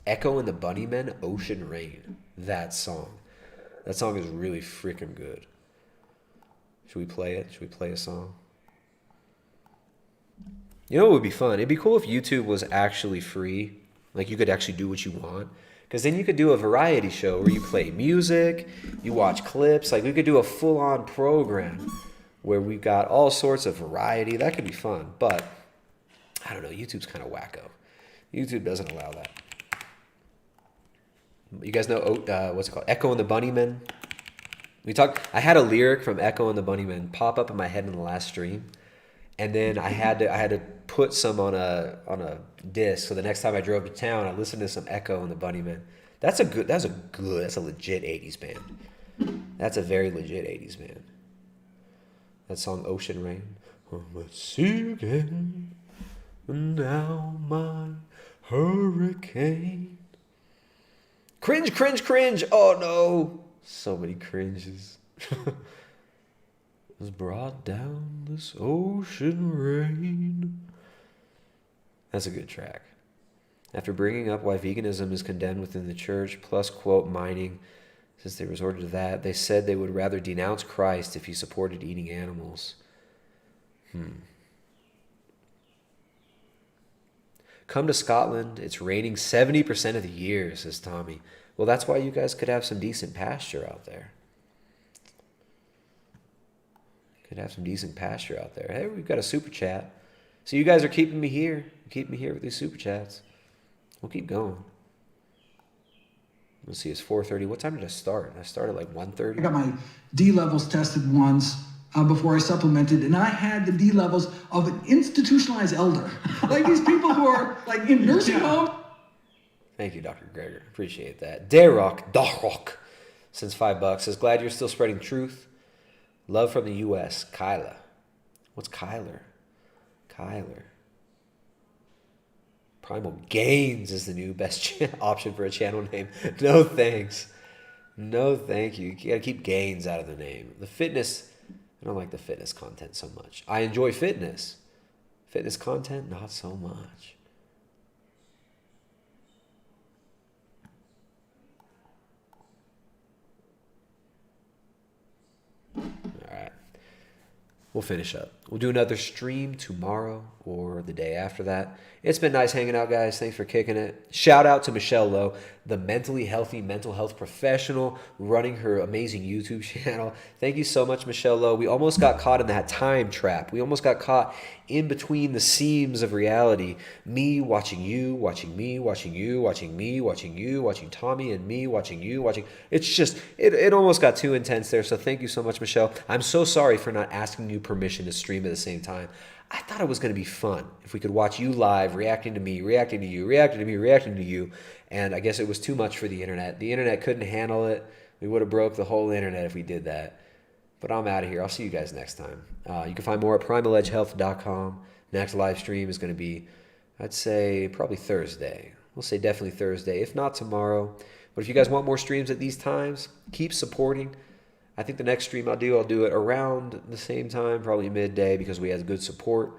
Echo and the Bunnymen, Ocean Rain. That song. That song is really freaking good. Should we play it? Should we play a song? You know what would be fun? It'd be cool if YouTube was actually free. Like you could actually do what you want. Because then you could do a variety show where you play music, you watch clips. Like we could do a full-on program where we've got all sorts of variety. That could be fun. But, I don't know, YouTube's kind of wacko. YouTube doesn't allow that. You guys know, what's it called? Echo and the Bunnymen? I had a lyric from Echo and the Bunnymen pop up in my head in the last stream. And then I had to put some on a disc. So the next time I drove to town, I listened to some Echo and the Bunnymen. That's a legit 80s band. That's a very legit 80s band. That song, Ocean Rain. I'm a sea again, and now my hurricane. Cringe, cringe, cringe. Oh no. So many cringes. Was brought down this ocean rain. That's a good track. After bringing up why veganism is condemned within the church, plus quote mining since they resorted to that. They said they would rather denounce Christ if he supported eating animals. Come to Scotland. It's raining 70% of the year, says Tommy. Well, that's why you guys could have some decent pasture out there. Could have some decent pasture out there. Hey, we've got a super chat. So you guys are keeping me here. Keep me here with these super chats. We'll keep going. Let's see, it's 4:30. What time did I start? I started like 1:30. I got my D levels tested once before I supplemented, and I had the D levels of an institutionalized elder. Like these people who are like in nursing home. Thank you, Dr. Greger. Appreciate that. Darrock, since $5 says, glad you're still spreading truth. Love from the U.S. Kyla. What's Kyler? Primal Gains is the new best option for a channel name. No thanks. No thank you. You gotta keep Gains out of the name. The fitness, I don't like the fitness content so much. I enjoy fitness. Fitness content, not so much. We'll finish up. We'll do another stream tomorrow or the day after that. It's been nice hanging out, guys. Thanks for kicking it. Shout out to Michelle Lowe, the mentally healthy mental health professional running her amazing YouTube channel. Thank you so much, Michelle Lowe. We almost got caught in that time trap. We almost got caught in between the seams of reality. Me watching you, watching me, watching you, watching me, watching you, watching Tommy and me, watching you, watching. It's just, it almost got too intense there. So thank you so much, Michelle. I'm so sorry for not asking you permission to stream at the same time. I thought it was going to be fun if we could watch you live, reacting to me, reacting to you, reacting to me, reacting to you. And I guess it was too much for the internet. The internet couldn't handle it. We would have broke the whole internet if we did that. But I'm out of here. I'll see you guys next time. You can find more at primaledgehealth.com. Next live stream is going to be, I'd say, probably Thursday. We'll say definitely Thursday, if not tomorrow. But if you guys want more streams at these times, keep supporting. I think the next stream I'll do it around the same time, probably midday, because we have good support.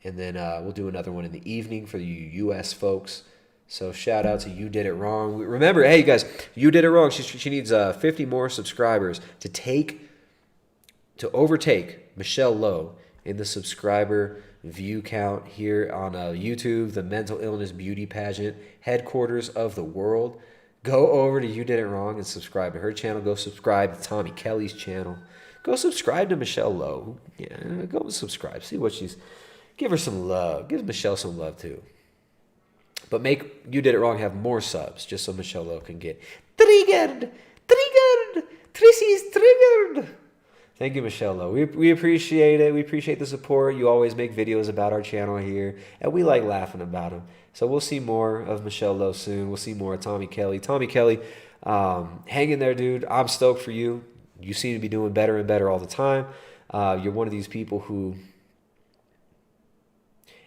And then we'll do another one in the evening for the U.S. folks. So shout out to You Did It Wrong. Remember, hey, you guys, You Did It Wrong. She needs 50 more subscribers to overtake Michelle Lowe in the subscriber view count here on YouTube, the Mental Illness Beauty Pageant, headquarters of the world. Go over to You Did It Wrong and subscribe to her channel. Go subscribe to Tommy Kelly's channel. Go subscribe to Michelle Lowe. Yeah, go and subscribe. See what give her some love. Give Michelle some love too. But make You Did It Wrong have more subs just so Michelle Lowe can get triggered. Trissy's triggered. Thank you, Michelle Lowe. We appreciate it. We appreciate the support. You always make videos about our channel here, and we like laughing about them. So we'll see more of Michelle Lowe soon. We'll see more of Tommy Kelly. Tommy Kelly, hang in there, dude. I'm stoked for you. You seem to be doing better and better all the time. You're one of these people who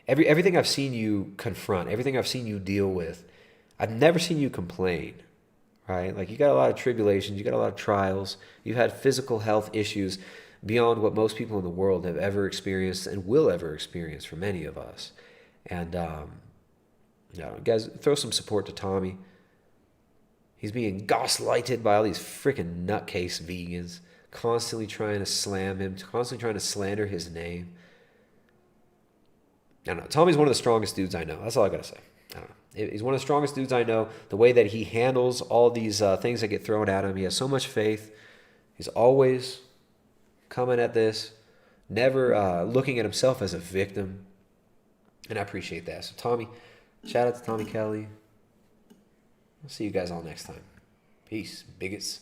everything I've seen you confront, everything I've seen you deal with, I've never seen you complain. Right? Like, you got a lot of tribulations, you got a lot of trials, you've had physical health issues beyond what most people in the world have ever experienced and will ever experience for many of us. And, guys, throw some support to Tommy. He's being gaslighted by all these freaking nutcase vegans, constantly trying to slam him, constantly trying to slander his name. I don't know. Tommy's one of the strongest dudes I know. That's all I got to say. I don't know. He's one of the strongest dudes I know. The way that he handles all these things that get thrown at him, he has so much faith. He's always coming at this, never looking at himself as a victim. And I appreciate that. So Tommy, shout out to Tommy Kelly. I'll see you guys all next time. Peace, bigots.